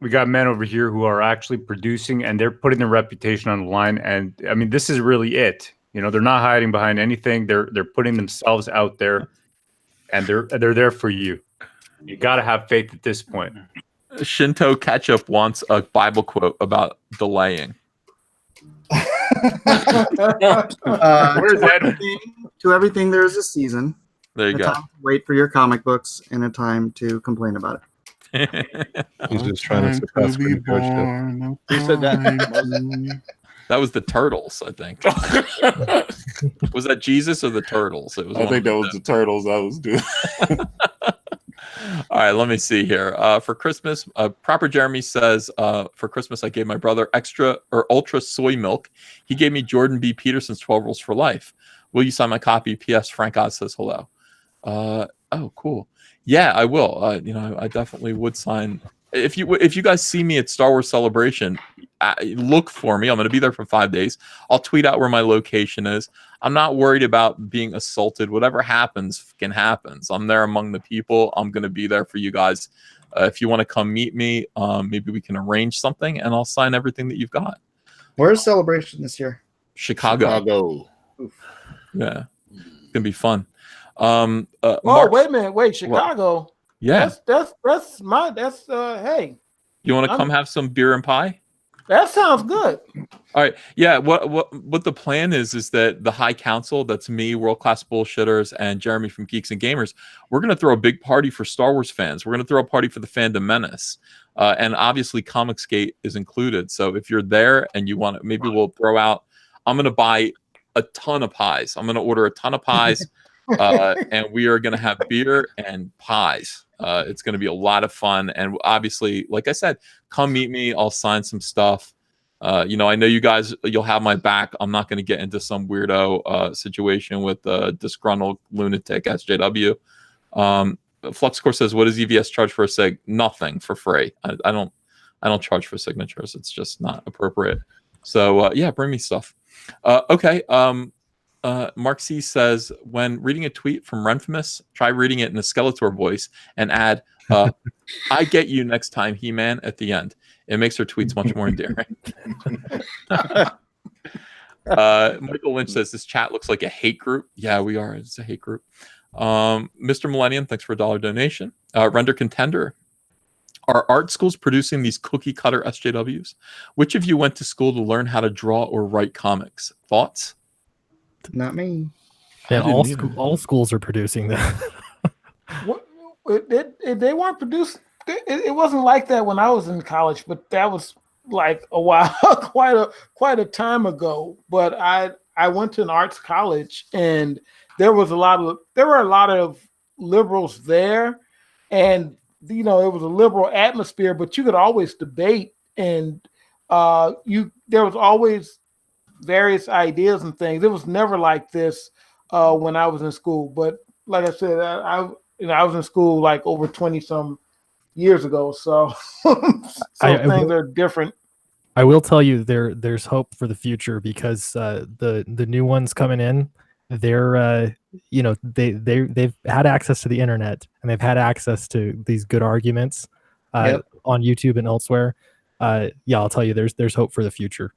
men over here who are actually producing, and they're putting their reputation on the line. And I mean, this is really it. You know, they're not hiding behind anything. They're putting themselves out there, and they're there for you. You got to have faith at this point. Shinto Ketchup wants a Bible quote about delaying. Where's that? To everything, there is a season. There you a go. time to wait for your comic books and a time to complain about He's just trying to surpass Pretty Coach. Who said that? That was the Turtles, I think. Was that Jesus or the Turtles? It was. I think that was the Turtles I was doing. All right, let me see here. For Christmas, Proper Jeremy says, for Christmas, I gave my brother extra or ultra soy milk. He gave me Jordan B. Peterson's 12 Rules for Life. Will you sign my copy? P.S. Frank Oz says hello. Oh, cool. Yeah, I will. I definitely would sign. If you guys see me at Star Wars Celebration, look for me. I'm going to be there for 5 days. I'll tweet out where my location is. I'm not worried about being assaulted. Whatever happens can happen. I'm there among the people. I'm going to be there for you guys. If you want to come meet me, maybe we can arrange something, and I'll sign everything that you've got. Where's Celebration this year? Chicago. Yeah, it's gonna be fun. Oh, Mark, wait a minute. Wait, Chicago. What? Yeah. That's hey. You want to come have some beer and pie? That sounds good. All right. Yeah. What the plan is that the High Council, that's me, World Class Bullshitters, and Jeremy from Geeks and Gamers, we're going to throw a big party for Star Wars fans. We're going to throw a party for the Fandom Menace. And obviously ComicsGate is included. So if you're there and you want to, maybe we'll throw out, I'm going to buy a ton of pies. I'm going to order a ton of pies. And we are going to have beer and pies. It's going to be a lot of fun. And obviously, like I said, come meet me. I'll sign some stuff. I know you guys, you'll have my back. I'm not going to get into some weirdo situation with a disgruntled lunatic SJW. Fluxcore says, what does EVS charge for a sig? Nothing, for free. I don't charge for signatures. It's just not appropriate. So yeah, bring me stuff. Okay. Mark C says, when reading a tweet from Renfamous, try reading it in a Skeletor voice and add, I get you next time, He-Man, at the end. It makes her tweets much more endearing. Michael Lynch says, this chat looks like a hate group. Yeah, we are. It's a hate group. Mr. Millennium, thanks for $1 donation. Render Contender. Are art schools producing these cookie cutter SJWs? Which of you went to school to learn how to draw or write comics? Thoughts? Not me. And all schools are producing that. They weren't produced. It wasn't like that when I was in college, but that was like a while, quite a time ago. But I went to an arts college, and there were a lot of liberals there, and it was a liberal atmosphere. But you could always debate, and there was always various ideas and things. It was never like this when I was in school. But like I said, I was in school like over 20 some years ago, so things are different. I will tell you there's hope for the future, because the new ones coming in, they're they've had access to the internet, and they've had access to these good arguments on YouTube and elsewhere. I'll tell you, there's hope for the future.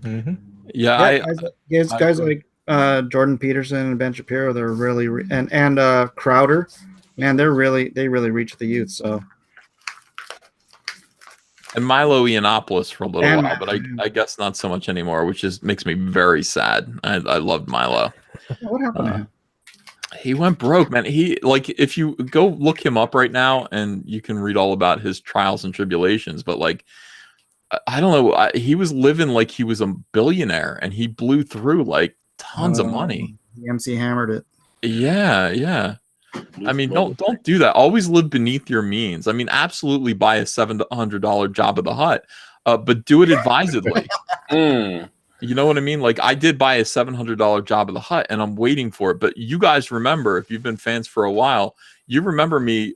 Mm-hmm. Yeah, guys like Jordan Peterson and Ben Shapiro, they're really and Crowder, man, they really reach the youth. So, and Milo Yiannopoulos for a little while, but I guess not so much anymore, which makes me very sad. I loved Milo. What happened to him? He went broke, man. If you go look him up right now, and you can read all about his trials and tribulations, but I don't know. He was living like he was a billionaire, and he blew through like tons of money. He MC hammered it. Yeah. I mean, don't do that. Always live beneath your means. I mean, absolutely buy a $700 Jabba the Hutt, but do it advisedly. You know what I mean? Like, I did buy a $700 Jabba the Hutt, and I'm waiting for it. But you guys remember, if you've been fans for a while, you remember me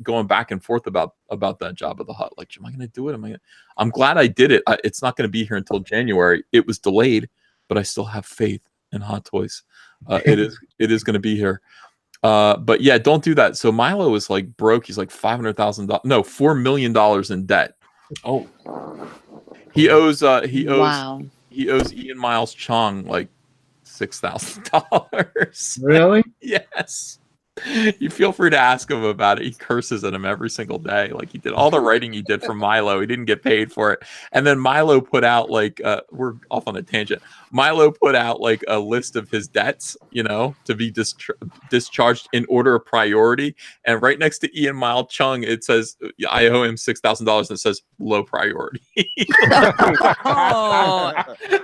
going back and forth about that Jabba the Hutt. Like, am I going to do it? I'm glad I did it. It's not going to be here until January. It was delayed, but I still have faith in Hot Toys. It is going to be here. But yeah, don't do that. So Milo is like broke. He's like $4 million in debt. Oh, he owes Wow. he owes Ian Miles Chong like $6,000. Really? Yes. You feel free to ask him about it. He curses at him every single day. Like, he did all the writing he did for Milo. He didn't get paid for it. And then Milo put out like we're off on a tangent. Milo put out like a list of his debts, you know, to be discharged in order of priority. And right next to Ian Miles Chung, it says I owe him $6,000, and it says low priority. Oh.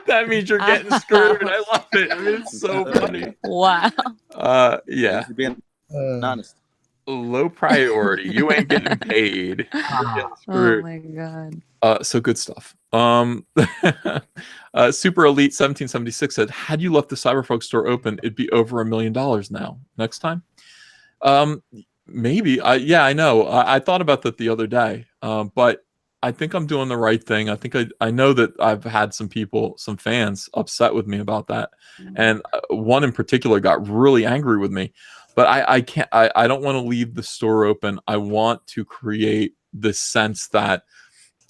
That means you're getting screwed. I love it. I mean, it's so funny. Wow. Yeah. Being honest. Low priority. You ain't getting paid. You're getting Oh screwed. my god. So good stuff. Super Elite 1776 said, had you left the Cyberfolk store open, it'd be over $1 million now. Next time? Maybe. Yeah, I know. I thought about that the other day. But I think I'm doing the right thing. I think I know that I've had some fans upset with me about that. And one in particular got really angry with me. But I can't. I don't want to leave the store open. I want to create this sense that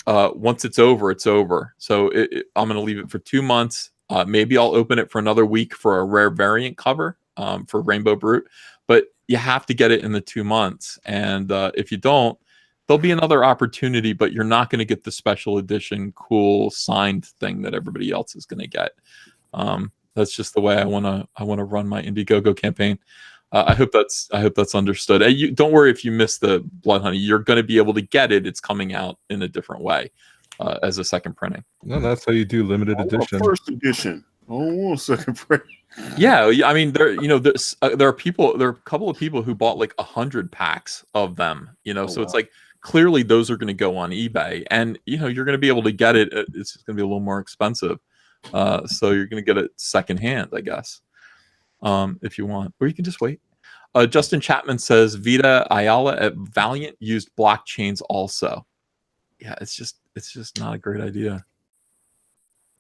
once it's over, it's over. So I'm going to leave it for 2 months. Maybe I'll open it for another week for a rare variant cover for Rainbow Brute. But you have to get it in the 2 months. And if you don't, there'll be another opportunity. But you're not going to get the special edition, cool signed thing that everybody else is going to get. That's just the way I want to run my Indiegogo campaign. I hope that's understood. You don't worry if you miss the Blood Honey. You're going to be able to get it. It's coming out in a different way as a second printing. No, that's how you do limited edition. First edition. Oh, second printing. Yeah, I mean, there are a couple of people who bought like 100 packs of them. So it's like clearly those are going to go on eBay, and you're going to be able to get it. It's just going to be a little more expensive. So you're going to get it secondhand, I guess. If you want, or you can just wait. Justin Chapman says Vita Ayala at Valiant used blockchains also. Yeah, it's just not a great idea.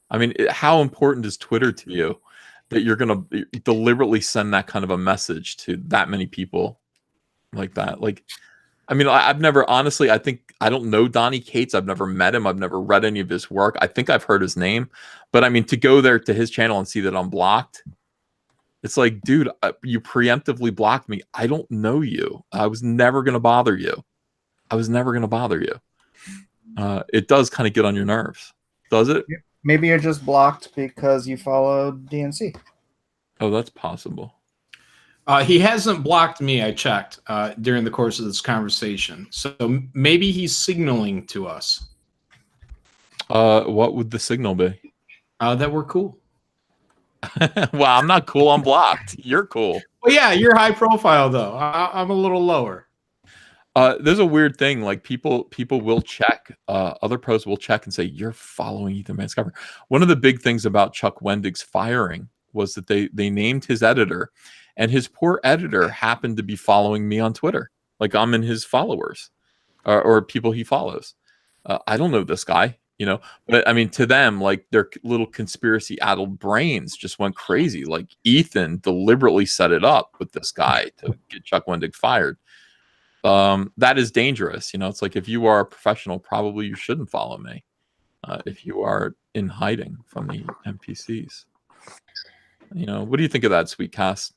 I mean, how important is Twitter to you that you're going to deliberately send that kind of a message to that many people like that? Like, I mean, I've never, honestly, I don't know Donnie Cates. I've never met him. I've never read any of his work. I think I've heard his name, but I mean, to go there to his channel and see that I'm blocked, it's like, dude, you preemptively blocked me. I don't know you. I was never going to bother you. It does kind of get on your nerves. Does it? Maybe you're just blocked because you followed DNC. Oh, that's possible. He hasn't blocked me. I checked during the course of this conversation. So maybe he's signaling to us. What would the signal be? That we're cool. Well, I'm not cool. I'm blocked. You're cool. Well, yeah, you're high profile though. I'm a little lower. There's a weird thing. Like people will check. Other pros will check and say you're following Ethan Van Sciver. One of the big things about Chuck Wendig's firing was that they named his editor, and his poor editor happened to be following me on Twitter. Like I'm in his followers, or people he follows. I don't know this guy. But I mean, to them, like their little conspiracy-addled brains just went crazy. Like Ethan deliberately set it up with this guy to get Chuck Wendig fired. That is dangerous. It's like if you are a professional, probably you shouldn't follow me. If you are in hiding from the NPCs, what do you think of that, Sweet Cass?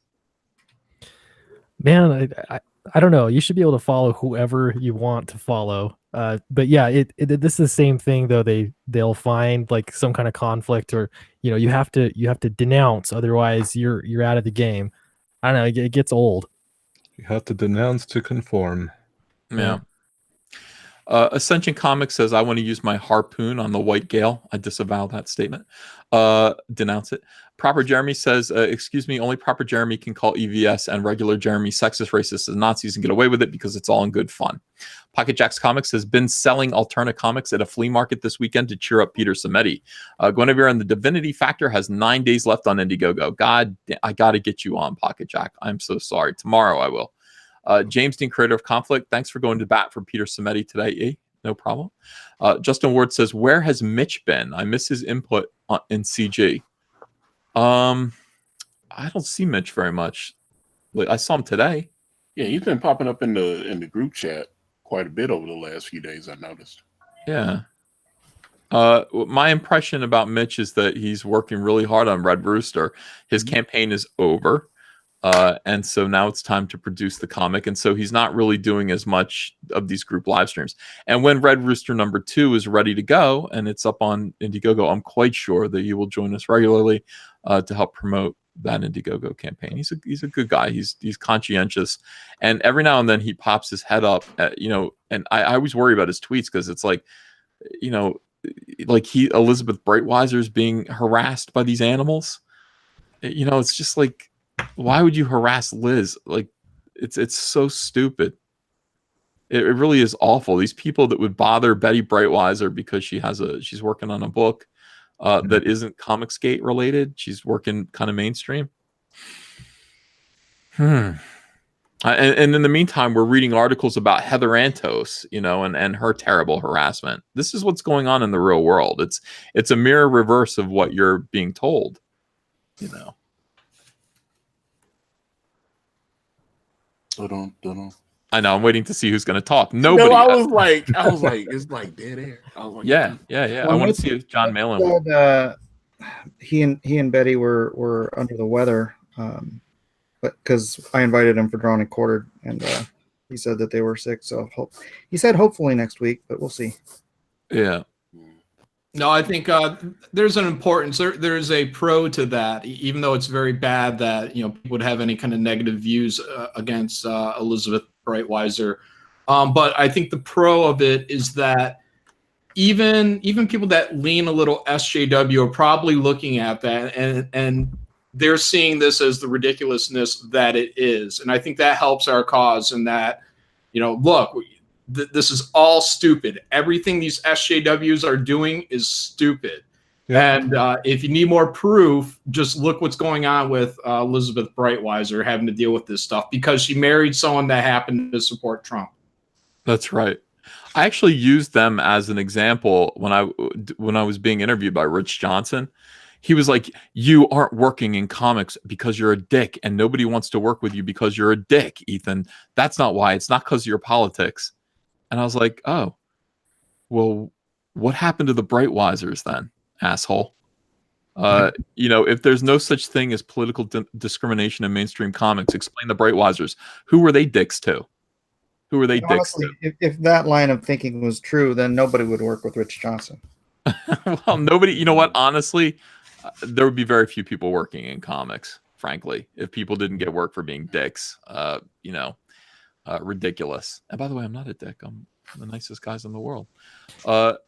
Man, I don't know. You should be able to follow whoever you want to follow. But yeah, this is the same thing though. They'll find like some kind of conflict, or you have to denounce, otherwise you're out of the game. I don't know. It gets old. You have to denounce to conform. Yeah. Ascension Comics says, I want to use my harpoon on the White Gale. I disavow that statement. Denounce it. Proper Jeremy says, excuse me, only Proper Jeremy can call EVS and regular Jeremy sexist, racist, and Nazis and get away with it because it's all in good fun. Pocket Jacks Comics has been selling Alterna Comics at a flea market this weekend to cheer up Peter Samedi. Guinevere and the Divinity Factor has 9 days left on Indiegogo. God, I got to get you on, Pocket Jack. I'm so sorry. Tomorrow I will. James Dean, creator of Conflict, thanks for going to bat for Peter Samedi today. No problem. Justin Ward says, where has Mitch been? I miss his input in CG. I don't see Mitch very much. I saw him today. Yeah, he's been popping up in the group chat quite a bit over the last few days, I noticed. Yeah. My impression about Mitch is that he's working really hard on Red Rooster. His campaign is over. And so now it's time to produce the comic. And so he's not really doing as much of these group live streams. And when Red Rooster #2 is ready to go and it's up on Indiegogo, I'm quite sure that he will join us regularly to help promote that Indiegogo campaign. He's a good guy. He's conscientious. And every now and then he pops his head up, and I always worry about his tweets because it's like, Elizabeth Breitweiser is being harassed by these animals. It's just like, why would you harass Liz? Like, it's so stupid. It really is awful. These people that would bother Betty Breitweiser because she's working on a book that isn't ComicsGate related. She's working kind of mainstream. And in the meantime, we're reading articles about Heather Antos, and her terrible harassment. This is what's going on in the real world. It's a mirror reverse of what you're being told, I know. I'm waiting to see who's going to talk. Nobody. No, I was like, it's like dead air. I was like, yeah. Well, I want to see if John Malin. He and Betty were under the weather, but because I invited him for Drawn and Quartered, and he said that they were sick. So he said hopefully next week, but we'll see. Yeah. No, I think there's an importance. There's a pro to that, even though it's very bad that people would have any kind of negative views against Elizabeth Breitweiser. But I think the pro of it is that even people that lean a little SJW are probably looking at that and they're seeing this as the ridiculousness that it is. And I think that helps our cause in that, look. This is all stupid. Everything these SJWs are doing is stupid. Yeah. And if you need more proof, just look what's going on with Elizabeth Breitweiser having to deal with this stuff because she married someone that happened to support Trump. That's right. I actually used them as an example when I was being interviewed by Rich Johnson. He was like, you aren't working in comics because you're a dick and nobody wants to work with you because you're a dick, Ethan. That's not why. It's not because of your politics. And I was like, oh, well, what happened to the Breitweisers then, asshole? If there's no such thing as political discrimination in mainstream comics, explain the Breitweisers. Who were they dicks to? Who were they dicks to? If that line of thinking was true, then nobody would work with Rich Johnson. Well, nobody, you know what? Honestly, there would be very few people working in comics, frankly, if people didn't get work for being dicks. Ridiculous. And by the way, I'm not a dick. I'm the nicest guys in the world.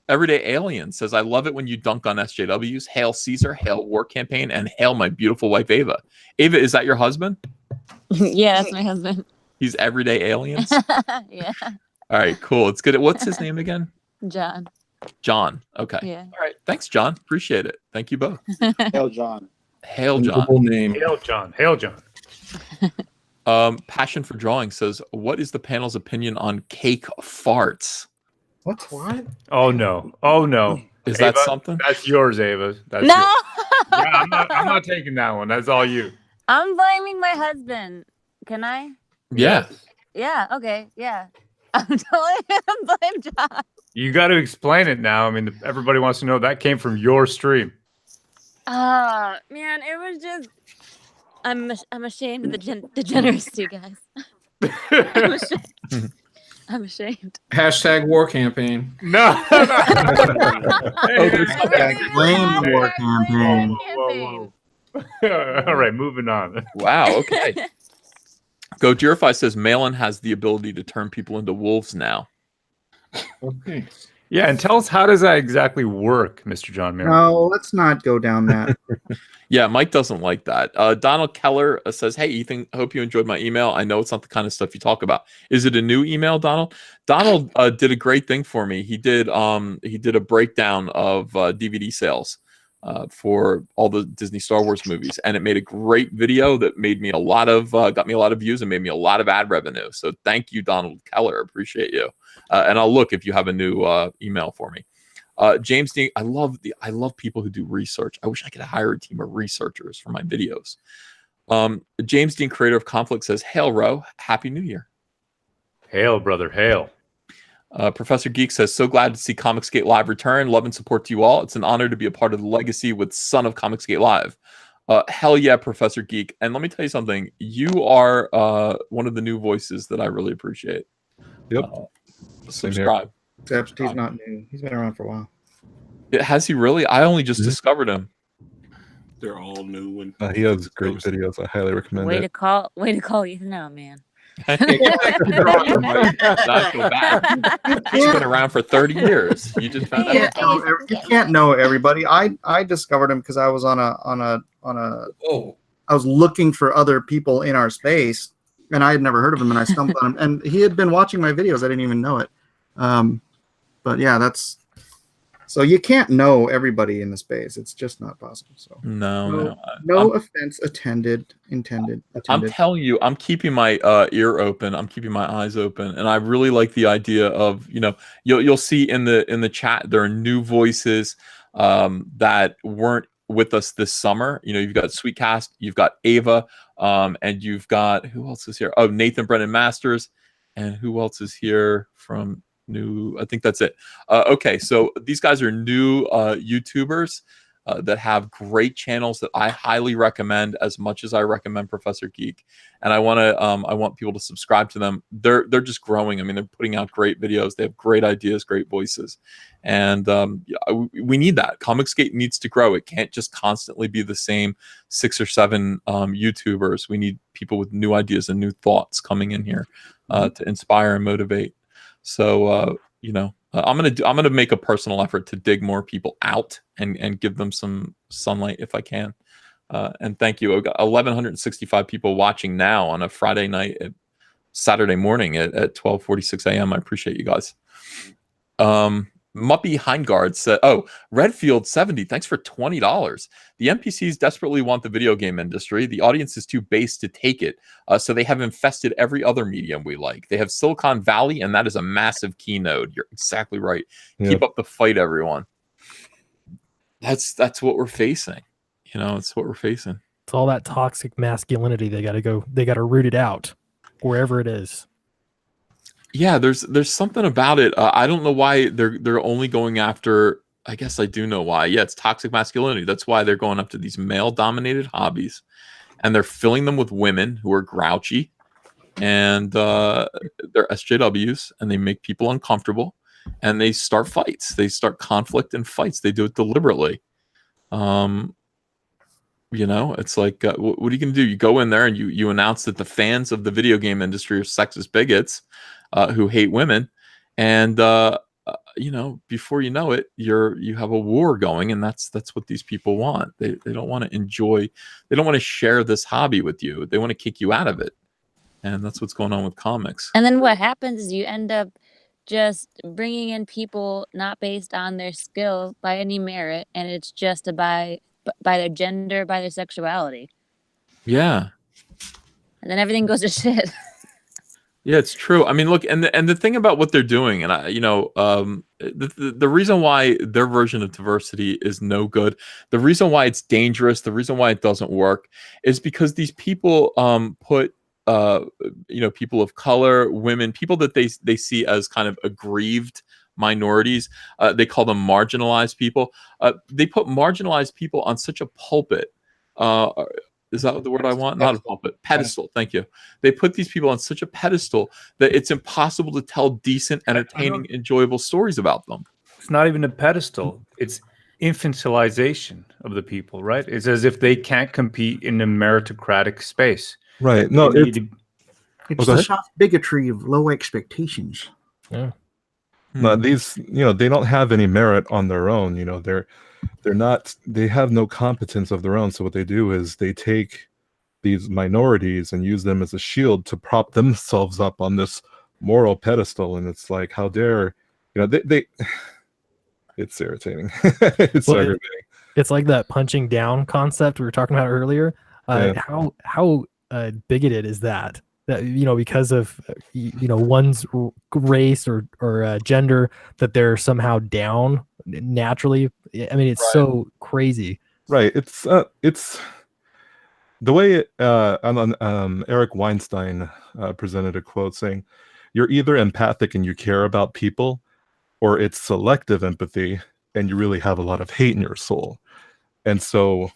Everyday Alien says, I love it when you dunk on SJWs. Hail Caesar, hail War Campaign, and hail my beautiful wife, Ava. Ava, is that your husband? Yeah, that's my husband. He's Everyday Aliens? Yeah. All right, cool. It's good. What's his name again? John. John. Okay. Yeah. All right. Thanks, John. Appreciate it. Thank you both. Hail John. Hail John. Full name. Hail John. Hail John. Passion for Drawing says, what is the panel's opinion on cake farts? What? Oh no. Is Ava, that something? That's yours, Ava. That's No. yours. Yeah, I'm not taking that one. That's all you. I'm blaming my husband. Can I? Yeah. Yeah. Okay. Yeah. I'm totally gonna blame John. You got to explain it now. I mean, everybody wants to know that came from your stream. Man, it was just. I'm ashamed of the degeneracy, guys. I'm ashamed. Hashtag War Campaign. No. Blame the War Campaign. Whoa. All right, moving on. Wow. Okay. Go Deerify says Malin has the ability to turn people into wolves now. Okay. Yeah, and tell us, how does that exactly work, Mr. John Mayer? No, let's not go down that. Yeah, Mike doesn't like that. Donald Keller says, "Hey, Ethan, hope you enjoyed my email. I know it's not the kind of stuff you talk about. Is it a new email, Donald?" Donald did a great thing for me. He did a breakdown of DVD sales for all the Disney Star Wars movies, and it made a great video that made me got me a lot of views and made me a lot of ad revenue. So thank you, Donald Keller. Appreciate you. And I'll look if you have a new email for me. James Dean, I love people who do research. I wish I could hire a team of researchers for my videos. James Dean, creator of Conflict, says, "Hail, Ro. Happy New Year." Hail, brother, hail. Professor Geek says, "So glad to see ComicsGate Live return. Love and support to you all. It's an honor to be a part of the legacy with son of ComicsGate Live." Hell yeah, Professor Geek. And let me tell you something. You are one of the new voices that I really appreciate. Yep. Subscribe. Except he's not new. He's been around for a while. Has he really? I only just discovered him. They're all new and He has great videos. I highly recommend Way it. to call Ethan out, man. Not so bad. He's been around for 30 years. You just found out. You can't know everybody. I discovered him because I was on a I was looking for other people in our space, and I had never heard of him, and I stumbled on him, and he had been watching my videos. I didn't even know it. But yeah, so you can't know everybody in the space. It's just not possible. So No offense intended. I'm telling you, I'm keeping my ear open. I'm keeping my eyes open, and I really like the idea of, you'll see in the chat there are new voices that weren't with us this summer. You've got Sweetcast, you've got Ava, and you've got, who else is here? Oh, Nathan Brennan Masters, and who else is here from new? I think that's it. Okay, so these guys are new YouTubers that have great channels that I highly recommend, as much as I recommend Professor Geek. And I want people to subscribe to them. They're just growing. I mean, they're putting out great videos. They have great ideas, great voices, and we need that. ComicsGate needs to grow. It can't just constantly be the same 6 or 7 YouTubers. We need people with new ideas and new thoughts coming in here to inspire and motivate. So I'm gonna make a personal effort to dig more people out and give them some sunlight if I can. And thank you. I've got 1,165 people watching now on a Friday night, Saturday morning at 12:46 a.m. I appreciate you guys. Muppy Hindguard said, "Oh, Redfield 70, thanks for $20. The NPCs desperately want the video game industry. The audience is too base to take it, so they have infested every other medium we like. They have Silicon Valley, and that is a massive keynote." You're exactly right. Yeah. Keep up the fight, everyone. That's what we're facing. It's what we're facing. It's all that toxic masculinity. They got to root it out wherever it is. Yeah, there's something about it. I don't know why they're only going after. I guess I do know why. Yeah, it's toxic masculinity. That's why they're going after these male-dominated hobbies, and they're filling them with women who are grouchy, and they're SJWs, and they make people uncomfortable, and they start fights. They start conflict and fights. They do it deliberately. It's like, what are you going to do? You go in there and you announce that the fans of the video game industry are sexist bigots who hate women, and before you know it, you have a war going, and that's what these people want. They don't want to enjoy. They don't want to share this hobby with you. They want to kick you out of it, and that's what's going on with comics. And then what happens is you end up just bringing in people not based on their skill by any merit, and it's just by their gender, by their sexuality. Yeah. And then everything goes to shit. Yeah, it's true. I mean, look, and the thing about what they're doing, and the reason why their version of diversity is no good, the reason why it's dangerous, the reason why it doesn't work, is because these people put people of color, women, people that they see as kind of aggrieved minorities. They call them marginalized people. They put marginalized people on such a pulpit. Is that the word I want? Not a pulpit. Pedestal. Thank you. They put these people on such a pedestal that it's impossible to tell decent, entertaining, enjoyable stories about them. It's not even a pedestal. It's infantilization of the people, right? It's as if they can't compete in a meritocratic space. Right. No, it's the soft bigotry of low expectations. Yeah. No, these, they don't have any merit on their own. They have no competence of their own. So what they do is they take these minorities and use them as a shield to prop themselves up on this moral pedestal. And it's like, how dare, they it's irritating. It's aggravating. It's like that punching down concept we were talking about earlier. How bigoted is that? That because of one's race or gender, that they're somehow down naturally. I mean, it's so crazy. Right. It's the way Eric Weinstein presented a quote saying, "You're either empathic and you care about people, or it's selective empathy and you really have a lot of hate in your soul." And so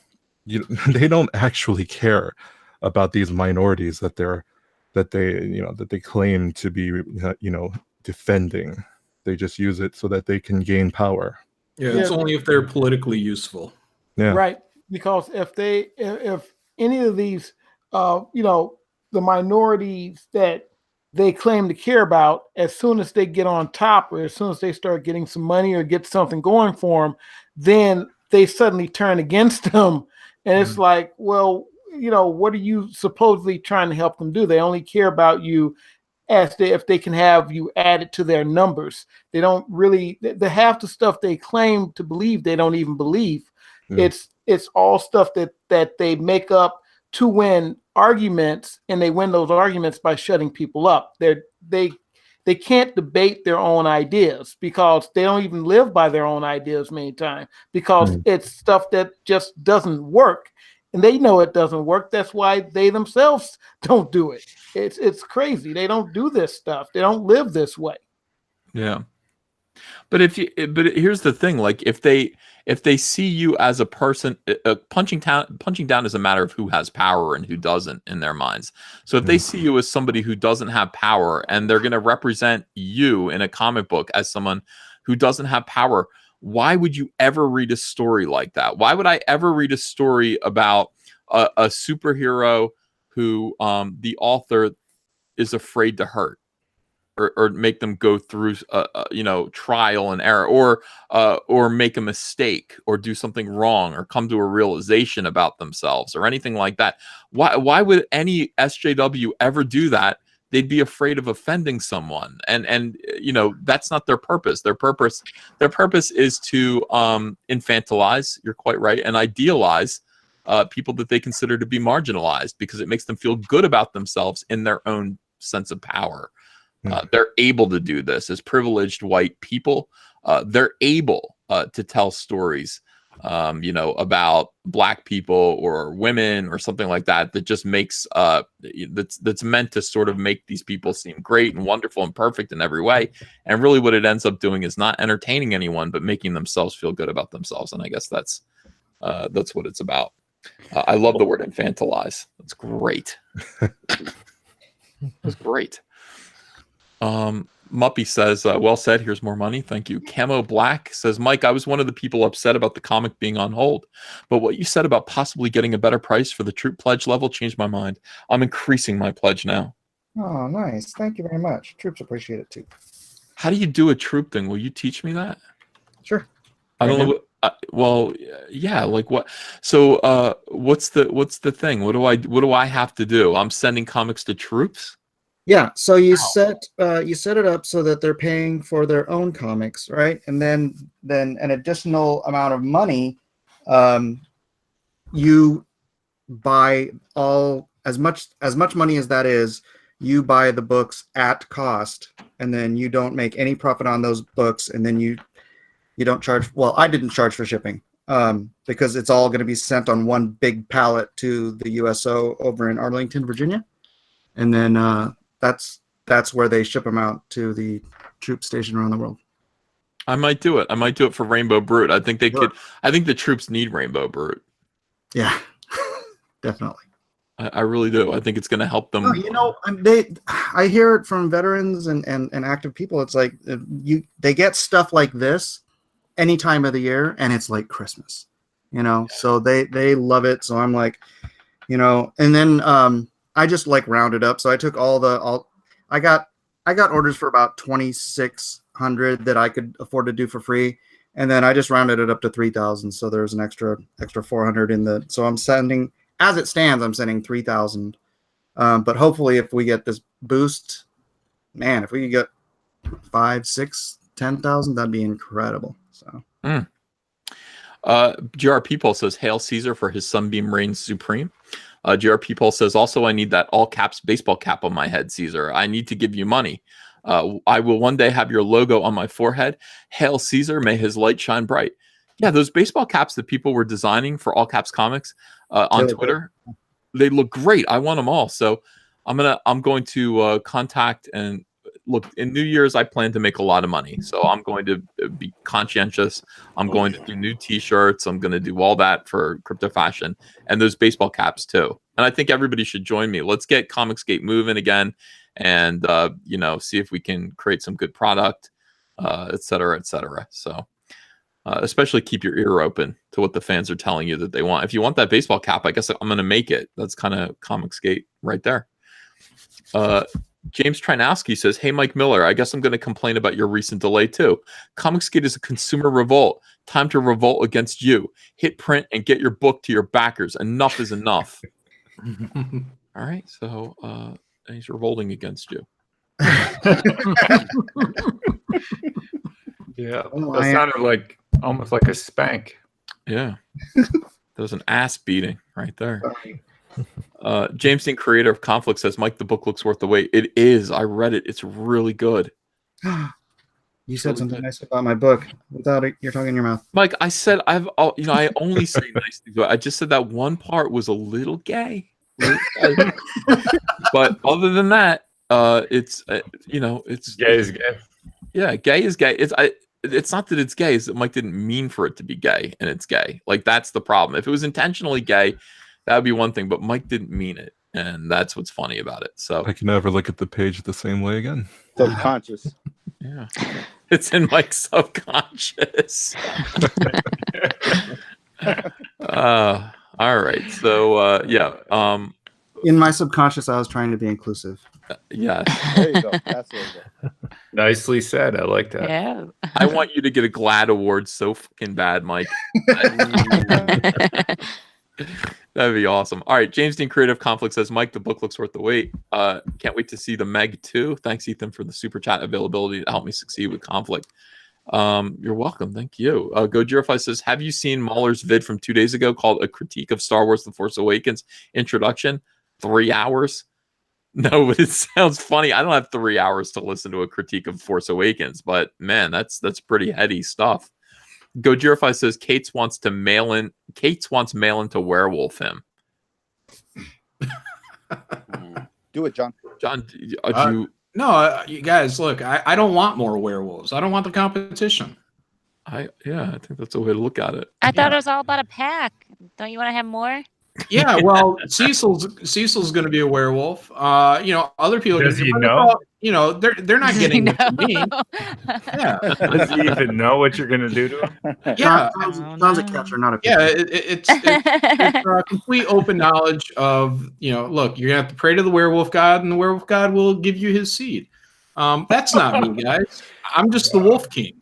they don't actually care about these minorities that they claim to be defending. They just use it so that they can gain power. Yeah, it's only if they're politically useful. Yeah. Right. Because if any of these the minorities that they claim to care about, as soon as they get on top, or as soon as they start getting some money or get something going for them, then they suddenly turn against them. And it's like, well, what are you supposedly trying to help them do? They only care about you if they can have you added to their numbers. They don't really, the half the stuff they claim to believe, they don't even believe. It's all stuff that they make up to win arguments, and they win those arguments by shutting people up. They can't debate their own ideas because they don't even live by their own ideas many times, because it's stuff that just doesn't work. And they know it doesn't work. That's why they themselves don't do it. It's crazy. They don't do this stuff. They don't live this way. Yeah. But here's the thing, like if they see you as a person, punching down is a matter of who has power and who doesn't in their minds. So if they see you as somebody who doesn't have power, and they're going to represent you in a comic book as someone who doesn't have power, why would you ever read a story like that? Why would I ever read a story about a superhero who the author is afraid to hurt? Or make them go through, trial and error, or make a mistake, or do something wrong, or come to a realization about themselves, or anything like that. Why would any SJW ever do that? They'd be afraid of offending someone, and that's not their purpose. Their purpose is to infantilize. You're quite right, and idealize people that they consider to be marginalized, because it makes them feel good about themselves in their own sense of power. They're able to do this as privileged white people. They're able to tell stories, about black people or women or something like that, that just makes that's meant to sort of make these people seem great and wonderful and perfect in every way. And really what it ends up doing is not entertaining anyone, but making themselves feel good about themselves. And I guess that's what it's about. I love the word infantilize. That's great. That's great. Muppy says, well said, here's more money. Thank you. Camo Black says, Mike, I was one of the people upset about the comic being on hold, but what you said about possibly getting a better price for the troop pledge level changed my mind. I'm increasing my pledge now. Oh, nice. Thank you very much. Troops appreciate it too. How do you do a troop thing? Will you teach me that? Sure. I don't know. Well, yeah, like what? So, what's the thing? What do I have to do? I'm sending comics to troops? Yeah, so you set it up so that they're paying for their own comics, right? And then an additional amount of money, you buy as much money as that is, you buy the books at cost, and then you don't make any profit on those books, and then you don't charge. Well, I didn't charge for shipping because it's all going to be sent on one big pallet to the USO over in Arlington, Virginia, and then that's where they ship them out to the troop station around the world. I might do it. I might do it for Rainbow Brute. I think they could. I think the troops need Rainbow Brute. Yeah, definitely. I really do. I think it's going to help them. I hear it from veterans and active people. It's like they get stuff like this any time of the year, and it's like Christmas, So they love it. So I'm like, and then I just like rounded up. So I took I got orders for about 26 500 that I could afford to do for free, and then I just rounded it up to 3,000. So there's an extra 400 in the. So I'm sending, as it stands, I'm sending 3,000. But hopefully, if we get this boost, man, if we could get 5, 6, 10,000, that'd be incredible. So. GR People says, "Hail Caesar for his sunbeam reigns supreme." GR People says, "Also, I need that all caps baseball cap on my head, Caesar. I need to give you money. I will one day have your logo on my forehead. Hail Caesar, may his light shine bright." Yeah, those baseball caps that people were designing for All Caps Comics on Twitter, they look great. I want them all. So I'm going to contact and look. In New Year's, I plan to make a lot of money. So I'm going to be conscientious. I'm going to do new T-shirts. I'm going to do all that for Crypto Fashion and those baseball caps too. And I think everybody should join me. Let's get ComicsGate moving again, and see if we can create some good product, et cetera, et cetera. So especially keep your ear open to what the fans are telling you that they want. If you want that baseball cap, I guess I'm going to make it. That's kind of ComicsGate right there. James Trinowski says, "Hey, Mike Miller, I guess I'm going to complain about your recent delay too. ComicsGate is a consumer revolt. Time to revolt against you. Hit print and get your book to your backers. Enough is enough." All right, so he's revolting against you. Yeah, that sounded like almost like a spank. Yeah, there was an ass beating right there. James Dean, creator of Conflict, says, "Mike, the book looks worth the wait." It is. I read it. It's really good. You said something nice about my book without it. You're talking in your mouth, Mike. I said I only say nice things. I just said that one part was a little gay. But other than that, it's it's gay is gay. Yeah, gay is gay. It's not that it's gay. It's that Mike didn't mean for it to be gay, and it's gay. Like, that's the problem. If it was intentionally gay, that would be one thing. But Mike didn't mean it, and that's what's funny about it. So I can never look at the page the same way again. Subconscious. Yeah, it's in Mike's subconscious. All right. So in my subconscious, I was trying to be inclusive. Yeah. There you go. That's where you go. Nicely said. I like that. Yeah. I want you to get a GLAAD award so fucking bad, Mike. That'd be awesome. All right, James Dean, creative Conflict, says, "Mike, the book looks worth the wait. Can't wait to see the Meg 2. Thanks, Ethan, for the super chat availability to help me succeed with Conflict." You're welcome. Thank you. Gojirify says, "Have you seen Mahler's vid from 2 days ago called A Critique of Star Wars The Force Awakens Introduction? 3 hours?" No, but it sounds funny. I don't have 3 hours to listen to a critique of Force Awakens, but man, that's pretty heady stuff. Gojirify says, Kate's wants mail in to werewolf him. Do it, John. John, No, you guys, look, I don't want more werewolves. I don't want the competition. I think that's a way to look at it. I thought it was all about a pack. Don't you want to have more? Yeah, well, Cecil's going to be a werewolf. Other people. Does he know? They're not getting it from me. Yeah. Does he even know what you're going to do to him? Yeah. John's a catcher, not a pitcher. Yeah, it's a complete open knowledge of, look, you're going to have to pray to the werewolf god, and the werewolf god will give you his seed. That's not me, guys. I'm just the wolf king.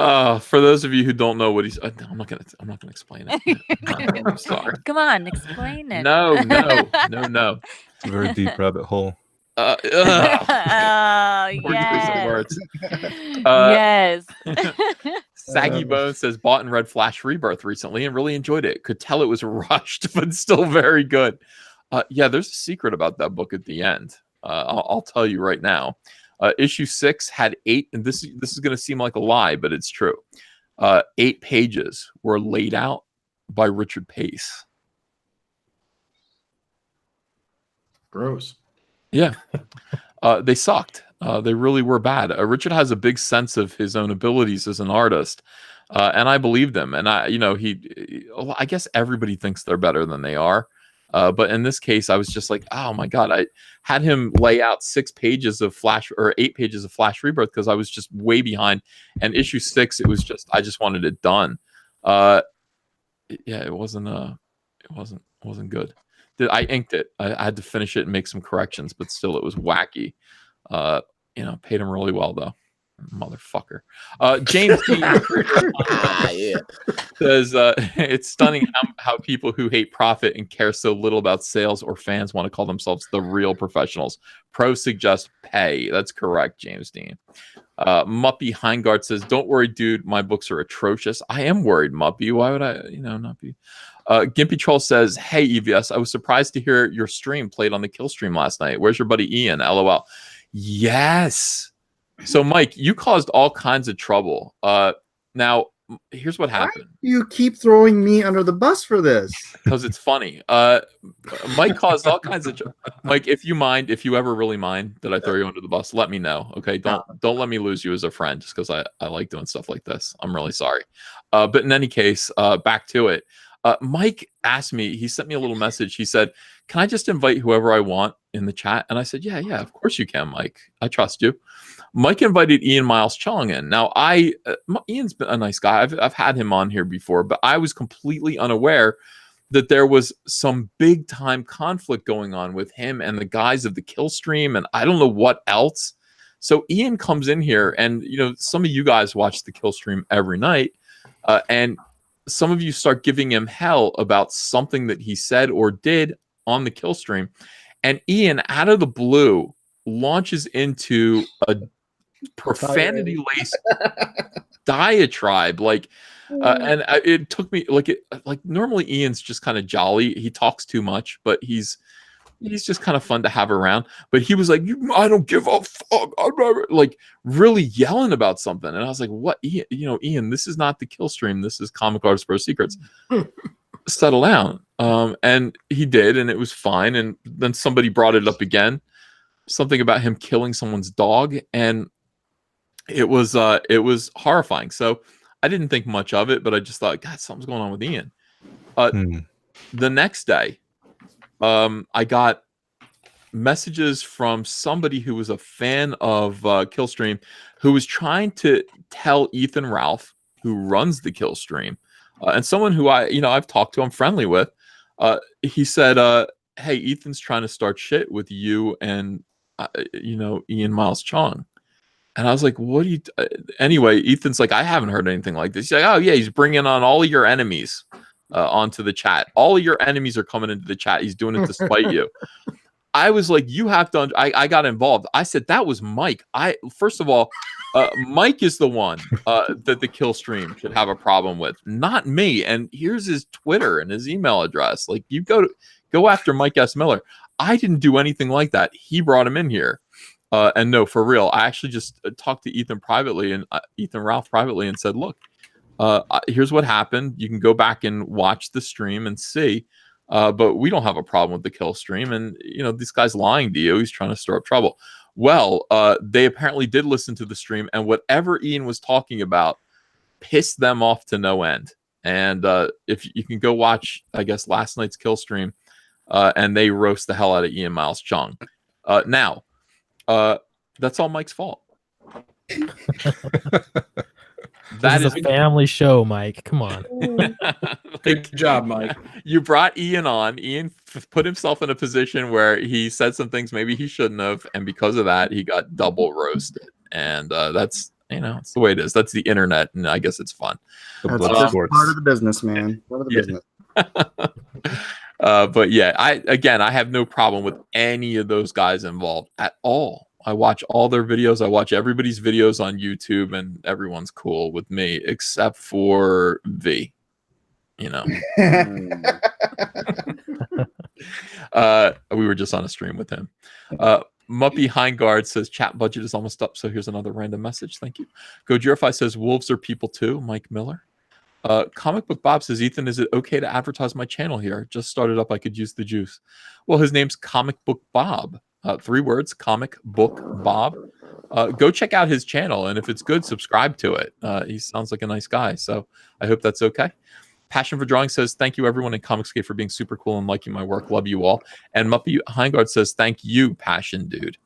For those of you who don't know what he's, I'm not gonna explain it. I'm sorry. Come on, explain it. No. It's a very deep rabbit hole. Oh, yes. Yes. Saggy Bone says, "Bought and read Flash Rebirth recently and really enjoyed it. Could tell it was rushed, but still very good." There's a secret about that book at the end. I'll tell you right now. Issue 6 had 8, and this is going to seem like a lie, but it's true. 8 pages were laid out by Richard Pace. Gross. Yeah. They sucked. They really were bad. Richard has a big sense of his own abilities as an artist, and I believe them. And I guess everybody thinks they're better than they are. But in this case, I was just like, oh my God, I had him lay out 8 pages of Flash Rebirth because I was just way behind. And issue 6, I just wanted it done. It wasn't good. I inked it. I had to finish it and make some corrections, but still it was wacky. Paid him really well though. Motherfucker. James D. Yeah. says it's stunning how people who hate profit and care so little about sales or fans want to call themselves the real professionals. Pros suggest pay. That's correct, James Dean. Muppy Heingard says, "Don't worry, dude. My books are atrocious." I am worried, Muppy. Why would I, not be? Gimpy Troll says, "Hey, EVS, I was surprised to hear your stream played on the kill stream last night. Where's your buddy Ian? LOL." Yes. So, Mike, you caused all kinds of trouble. Now, here's what happened. You keep throwing me under the bus for this. Because it's funny. Mike caused all kinds of trouble. Mike, if you ever really mind that I throw you under the bus, let me know. Okay. Don't let me lose you as a friend just because I like doing stuff like this. I'm really sorry. But in any case, back to it. Mike asked me, he sent me a little message. He said, "Can I just invite whoever I want in the chat?" And I said, yeah, of course you can, Mike. I trust you. Mike invited Ian Miles Chung in. Now, Ian's been a nice guy. I've had him on here before, but I was completely unaware that there was some big time conflict going on with him and the guys of the kill stream, and I don't know what else. So Ian comes in here, and some of you guys watch the kill stream every night, and some of you start giving him hell about something that he said or did on the kill stream, and Ian, out of the blue, launches into a profanity-laced diatribe, and it took me normally Ian's just kind of jolly. He talks too much, but he's just kind of fun to have around. But he was like, "I don't give a fuck," like really yelling about something, and I was like, "What, Ian? Ian, this is not the kill stream. This is Comic Artist Pro Secrets. Settle down." And he did, and it was fine. And then somebody brought it up again, something about him killing someone's dog, and it was horrifying. So I didn't think much of it, but I just thought, God, something's going on with Ian. The next day, I got messages from somebody who was a fan of Killstream, who was trying to tell Ethan Ralph, who runs the Killstream, and someone who I've talked to, I'm friendly with. He said, "Hey, Ethan's trying to start shit with you and Ian Miles Chung." And I was like, "What do you?" Anyway, Ethan's like, "I haven't heard anything like this." He's like, "Oh yeah, he's bringing on all of your enemies onto the chat. All of your enemies are coming into the chat. He's doing it to spite you." I was like, "You have to." I got involved. I said, "That was Mike." First of all, Mike is the one that the kill stream should have a problem with, not me. And here's his Twitter and his email address. Like, you go after Mike S. Miller. I didn't do anything like that. He brought him in here. And no, for real, I actually just talked to Ethan privately and Ethan Ralph privately and said, "Look, here's what happened. You can go back and watch the stream and see. But we don't have a problem with the kill stream. And, this guy's lying to you. He's trying to stir up trouble." Well, they apparently did listen to the stream, and whatever Ian was talking about pissed them off to no end. And if you can go watch, I guess, last night's kill stream, and they roast the hell out of Ian Miles Chung. Now, that's all Mike's fault. That is a family show, Mike. Come on. Good job, Mike. You brought Ian on. Ian put himself in a position where he said some things maybe he shouldn't have, and because of that, he got double roasted. And that's it's the way it is. That's the internet, and I guess it's fun. That's just part of the business, man. Part of the business. But yeah, I have no problem with any of those guys involved at all. I watch all their videos. I watch everybody's videos on YouTube, and everyone's cool with me except for V. We were just on a stream with him. Muppy Heingard says chat budget is almost up, so here's another random message. Thank you. Gojirify says wolves are people too. Mike Miller. Comic Book Bob says, "Ethan, is it okay to advertise my channel here? Just started up. I could use the juice." Well, his name's Comic Book Bob. 3 words, Comic Book Bob. Go check out his channel, and if it's good, subscribe to it. He sounds like a nice guy, so I hope that's okay. Passion for Drawing says, "Thank you, everyone in ComicsGate, for being super cool and liking my work. Love you all." And Muppy Heingard says, "Thank you, Passion Dude."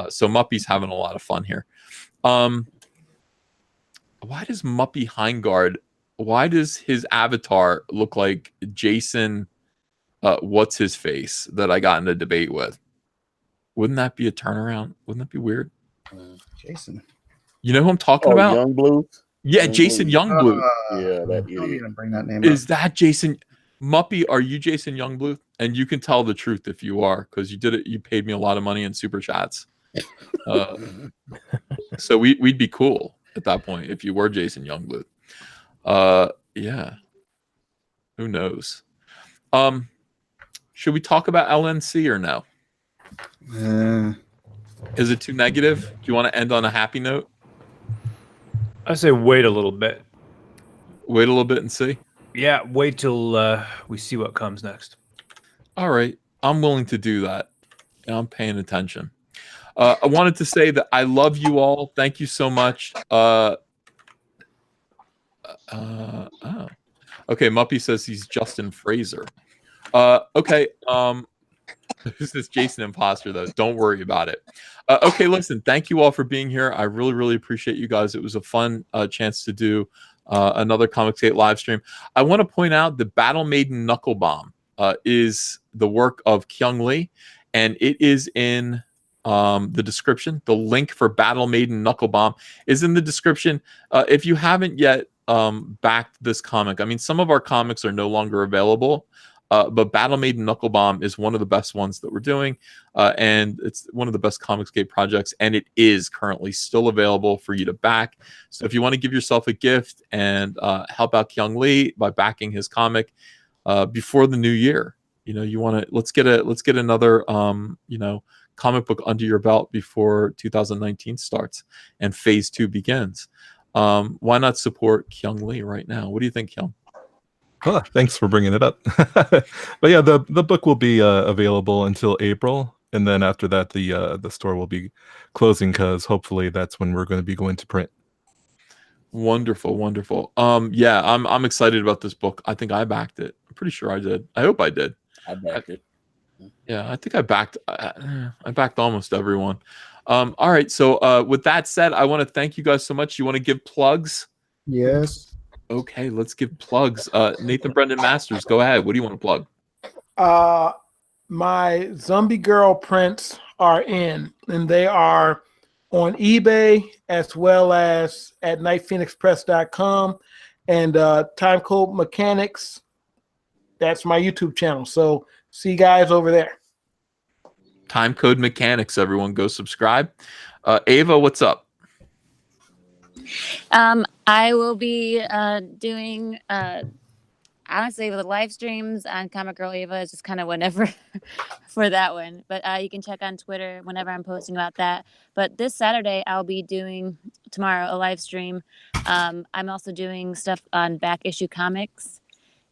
So Muppy's having a lot of fun here. Why does Muppy Heingard... Why does his avatar look like Jason? What's his face that I got in a debate with? Wouldn't that be a turnaround? Wouldn't that be weird? Jason. You know who I'm talking Oh, about? Young Blue. Yeah, Jason Youngblood. Yeah, that Don't idiot. even bring that name Is up. that Jason Muppy? Are you Jason Youngblood? And you can tell the truth if you are, because you did it. You paid me a lot of money in super chats. So we'd be cool at that point if you were Jason Youngblood. Yeah. Who knows? Should we talk about LNC or no? Is it too negative? Do you want to end on a happy note? I say wait a little bit. Wait a little bit and see. Yeah, wait till we see what comes next. All right, I'm willing to do that. I'm paying attention. I wanted to say that I love you all. Thank you so much. Oh. Okay, Muppy says he's Justin Fraser. Okay. This is Jason Imposter, though. Don't worry about it. Okay, listen. Thank you all for being here. I really, really appreciate you guys. It was a fun chance to do another ComicsGate live stream. I want to point out that Battle Maiden Knuckle Bomb is the work of Kyung Lee, and it is in the description. The link for Battle Maiden Knuckle Bomb is in the description. If you haven't yet backed this comic, I mean, some of our comics are no longer available. But Battle Maiden Knuckle Bomb is one of the best ones that we're doing, and it's one of the best ComicsGate projects, and it is currently still available for you to back. So if you want to give yourself a gift and help out Kyung Lee by backing his comic before the new year, you know, you want to let's get another comic book under your belt before 2019 starts and Phase 2 begins. Why not support Kyung Lee right now? What do you think, Kyung? Oh, thanks for bringing it up. But yeah, the book will be available until April, and then after that, the store will be closing because hopefully that's when we're going to be going to print. Wonderful, wonderful. Yeah, I'm excited about this book. I think I backed it. I'm pretty sure I did. I hope I did. I backed it. Yeah, I think I backed almost everyone. All right. So with that said, I want to thank you guys so much. You want to give plugs? Yes. Okay, let's give plugs. Nathan Brendan Masters, go ahead. What do you want to plug? My Zombie Girl prints are in, and they are on eBay as well as at nightphoenixpress.com and Time Code Mechanics. That's my YouTube channel. So see you guys over there. Time Code Mechanics, everyone, go subscribe. Ava, what's up? I will be doing honestly with the live streams on Comic Girl Ava. It's just kind of whenever for that one, but you can check on Twitter whenever I'm posting about that. But this Saturday I'll be doing tomorrow a live stream. I'm also doing stuff on Back Issue Comics,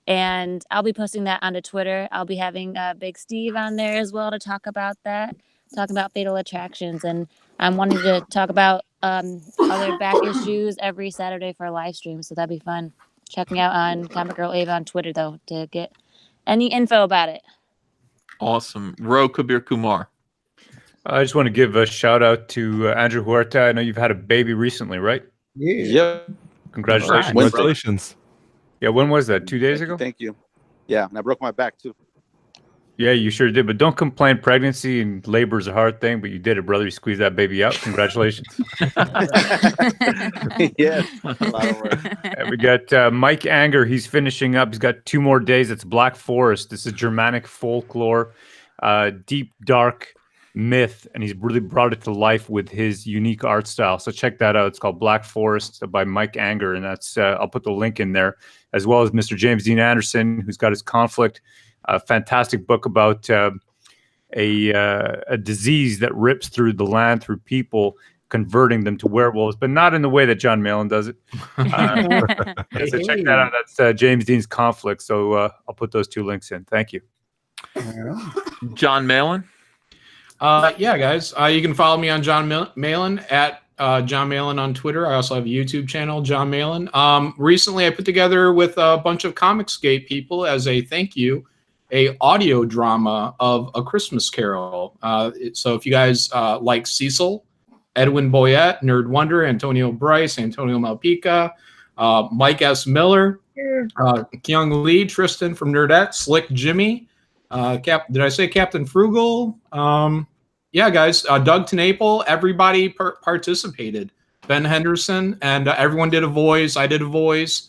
and I'll be posting that onto Twitter. I'll be having Big Steve on there as well to talk about that, talk about Fatal Attractions, and I'm wanting to talk about other back issues every Saturday for a live stream, so that'd be fun. Check me out on Comic Girl Ava on Twitter though to get any info about it. Awesome. Ro Kabir Kumar. I just want to give a shout out to Andrew Huerta. I know you've had a baby recently, right? Yeah. Yep. Congratulations. Congratulations. Yeah, when was that? 2 days ago? Thank you. Yeah, and I broke my back too. Yeah, you sure did. But don't complain. Pregnancy and labor is a hard thing, but you did it, brother. You squeezed that baby out. Congratulations. Yeah, a lot of work. And we got Mike Anger. He's finishing up. He's got 2 more days. It's Black Forest. This is Germanic folklore, deep, dark myth, and he's really brought it to life with his unique art style. So check that out. It's called Black Forest by Mike Anger, and that's I'll put the link in there, as well as Mr. James Dean Anderson, who's got his Conflict. A fantastic book about a disease that rips through the land, through people, converting them to werewolves, but not in the way that John Malin does it. So check that out. That's James Dean's Conflict. So I'll put those 2 links in. Thank you. John Malin. Yeah, guys. You can follow me on John Malin at John Malin on Twitter. I also have a YouTube channel, John Malin. Recently, I put together with a bunch of ComicsGate people as a thank you a audio drama of A Christmas Carol. So if you guys like Cecil, Edwin Boyette, Nerd Wonder, Antonio Bryce, Antonio Malpica, Mike S. Miller, Kyung Lee, Tristan from Nerdette, Slick Jimmy, did I say Captain Frugal? yeah, guys, Doug Tenaple, everybody participated. Ben Henderson, and everyone did a voice. I did a voice.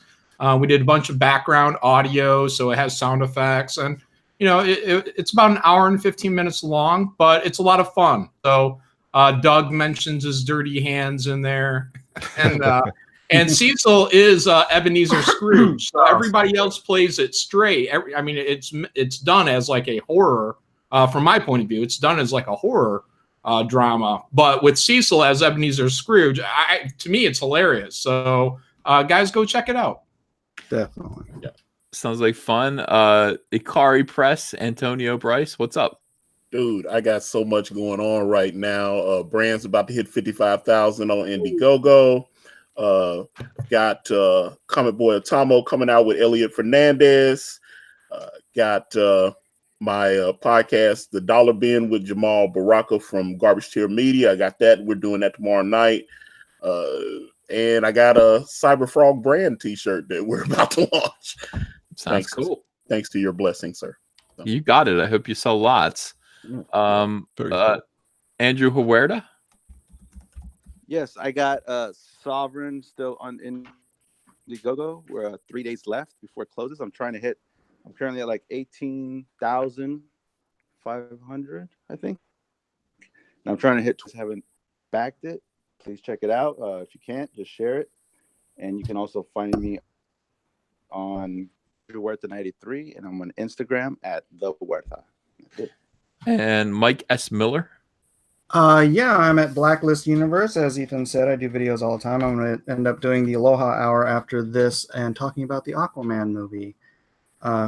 We did a bunch of background audio, so it has sound effects, and it's about an hour and 15 minutes long, but it's a lot of fun. So Doug mentions his dirty hands in there, and Cecil is Ebenezer Scrooge. So everybody else plays it straight. I mean, it's done as like a horror. From my point of view, it's done as like a horror drama, but with Cecil as Ebenezer Scrooge, to me, it's hilarious. So guys, go check it out. Definitely. Yeah. Sounds like fun. Ikari Press, Antonio Bryce, what's up? Dude, I got so much going on right now. Brand's about to hit 55,000 on Indiegogo. Got Comic Boy Otamo coming out with Elliot Fernandez. Got my podcast, The Dollar Bin with Jamal Baraka from Garbage Tier Media. I got that. We're doing that tomorrow night. And I got a Cyber Frog brand t-shirt that we're about to launch. Sounds cool. Thanks to your blessing, sir. So. You got it. I hope you sell lots. Cool. Andrew Huerta? Yes, I got Sovereign still on Indiegogo. We're 3 days left before it closes. I'm currently at like 18,500, I think. And I'm trying to hit. Haven't backed it. Please check it out. If you can't, just share it. And you can also find me on Huerta93, and I'm on Instagram at the Huerta. That's it. And Mike S. Miller. Yeah, I'm at Blacklist Universe. As Ethan said, I do videos all the time. I'm going to end up doing the Aloha Hour after this and talking about the Aquaman movie,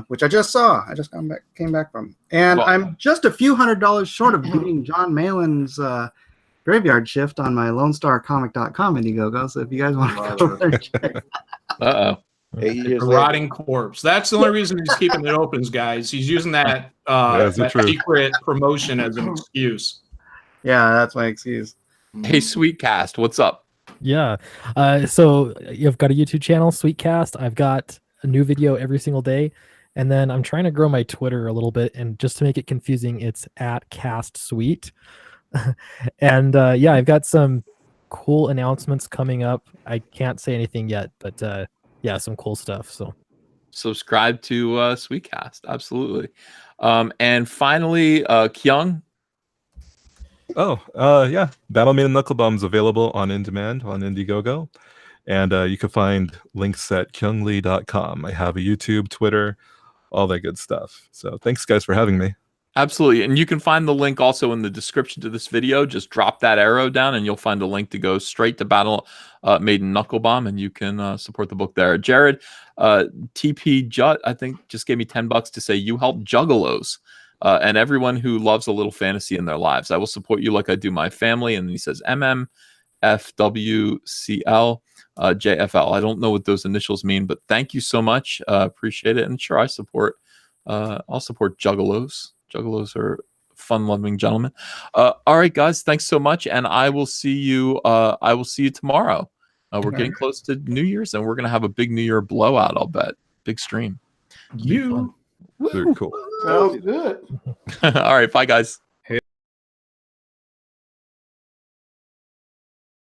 which I just saw. I just came back from. And I'm just a few $100 short of beating John Malin's Graveyard Shift on my LoneStarComic.com Indiegogo. So if you guys want to go there and check it out. Rotting corpse. That's the only reason he's keeping it open, guys. He's using that, that secret promotion as an excuse. Yeah, that's my excuse. Hey, Sweetcast, what's up? Yeah. So you've got a YouTube channel, Sweetcast. I've got a new video every single day. And then I'm trying to grow my Twitter a little bit. And just to make it confusing, it's at CastSweet. And yeah, I've got some cool announcements coming up. I can't say anything yet, but yeah, some cool stuff. So subscribe to Sweetcast. Absolutely. And finally, Kyung. Yeah, Battlemane and Knuckle Bomb's available on demand on Indiegogo, and you can find links at kyunglee.com. I have a YouTube, Twitter, all that good stuff. So thanks, guys, for having me. Absolutely, and you can find the link also in the description to this video. Just drop that arrow down, and you'll find a link to go straight to Battle Maiden Knuckle Bomb, and you can support the book there. Jared, TP Jut, I think, just gave me $10 to say you help Juggalos. And everyone who loves a little fantasy in their lives. I will support you like I do my family. And then he says MMFWCL JFL. I don't know what those initials mean, but thank you so much. Appreciate it. And sure, I'll support Juggalos. Juggalos are fun-loving gentlemen. All right, guys, thanks so much. And I will see you tomorrow. We're getting close to New Year's, and we're gonna have a big New Year blowout, I'll bet. Big stream. Very cool. Sounds good. All right, bye, guys.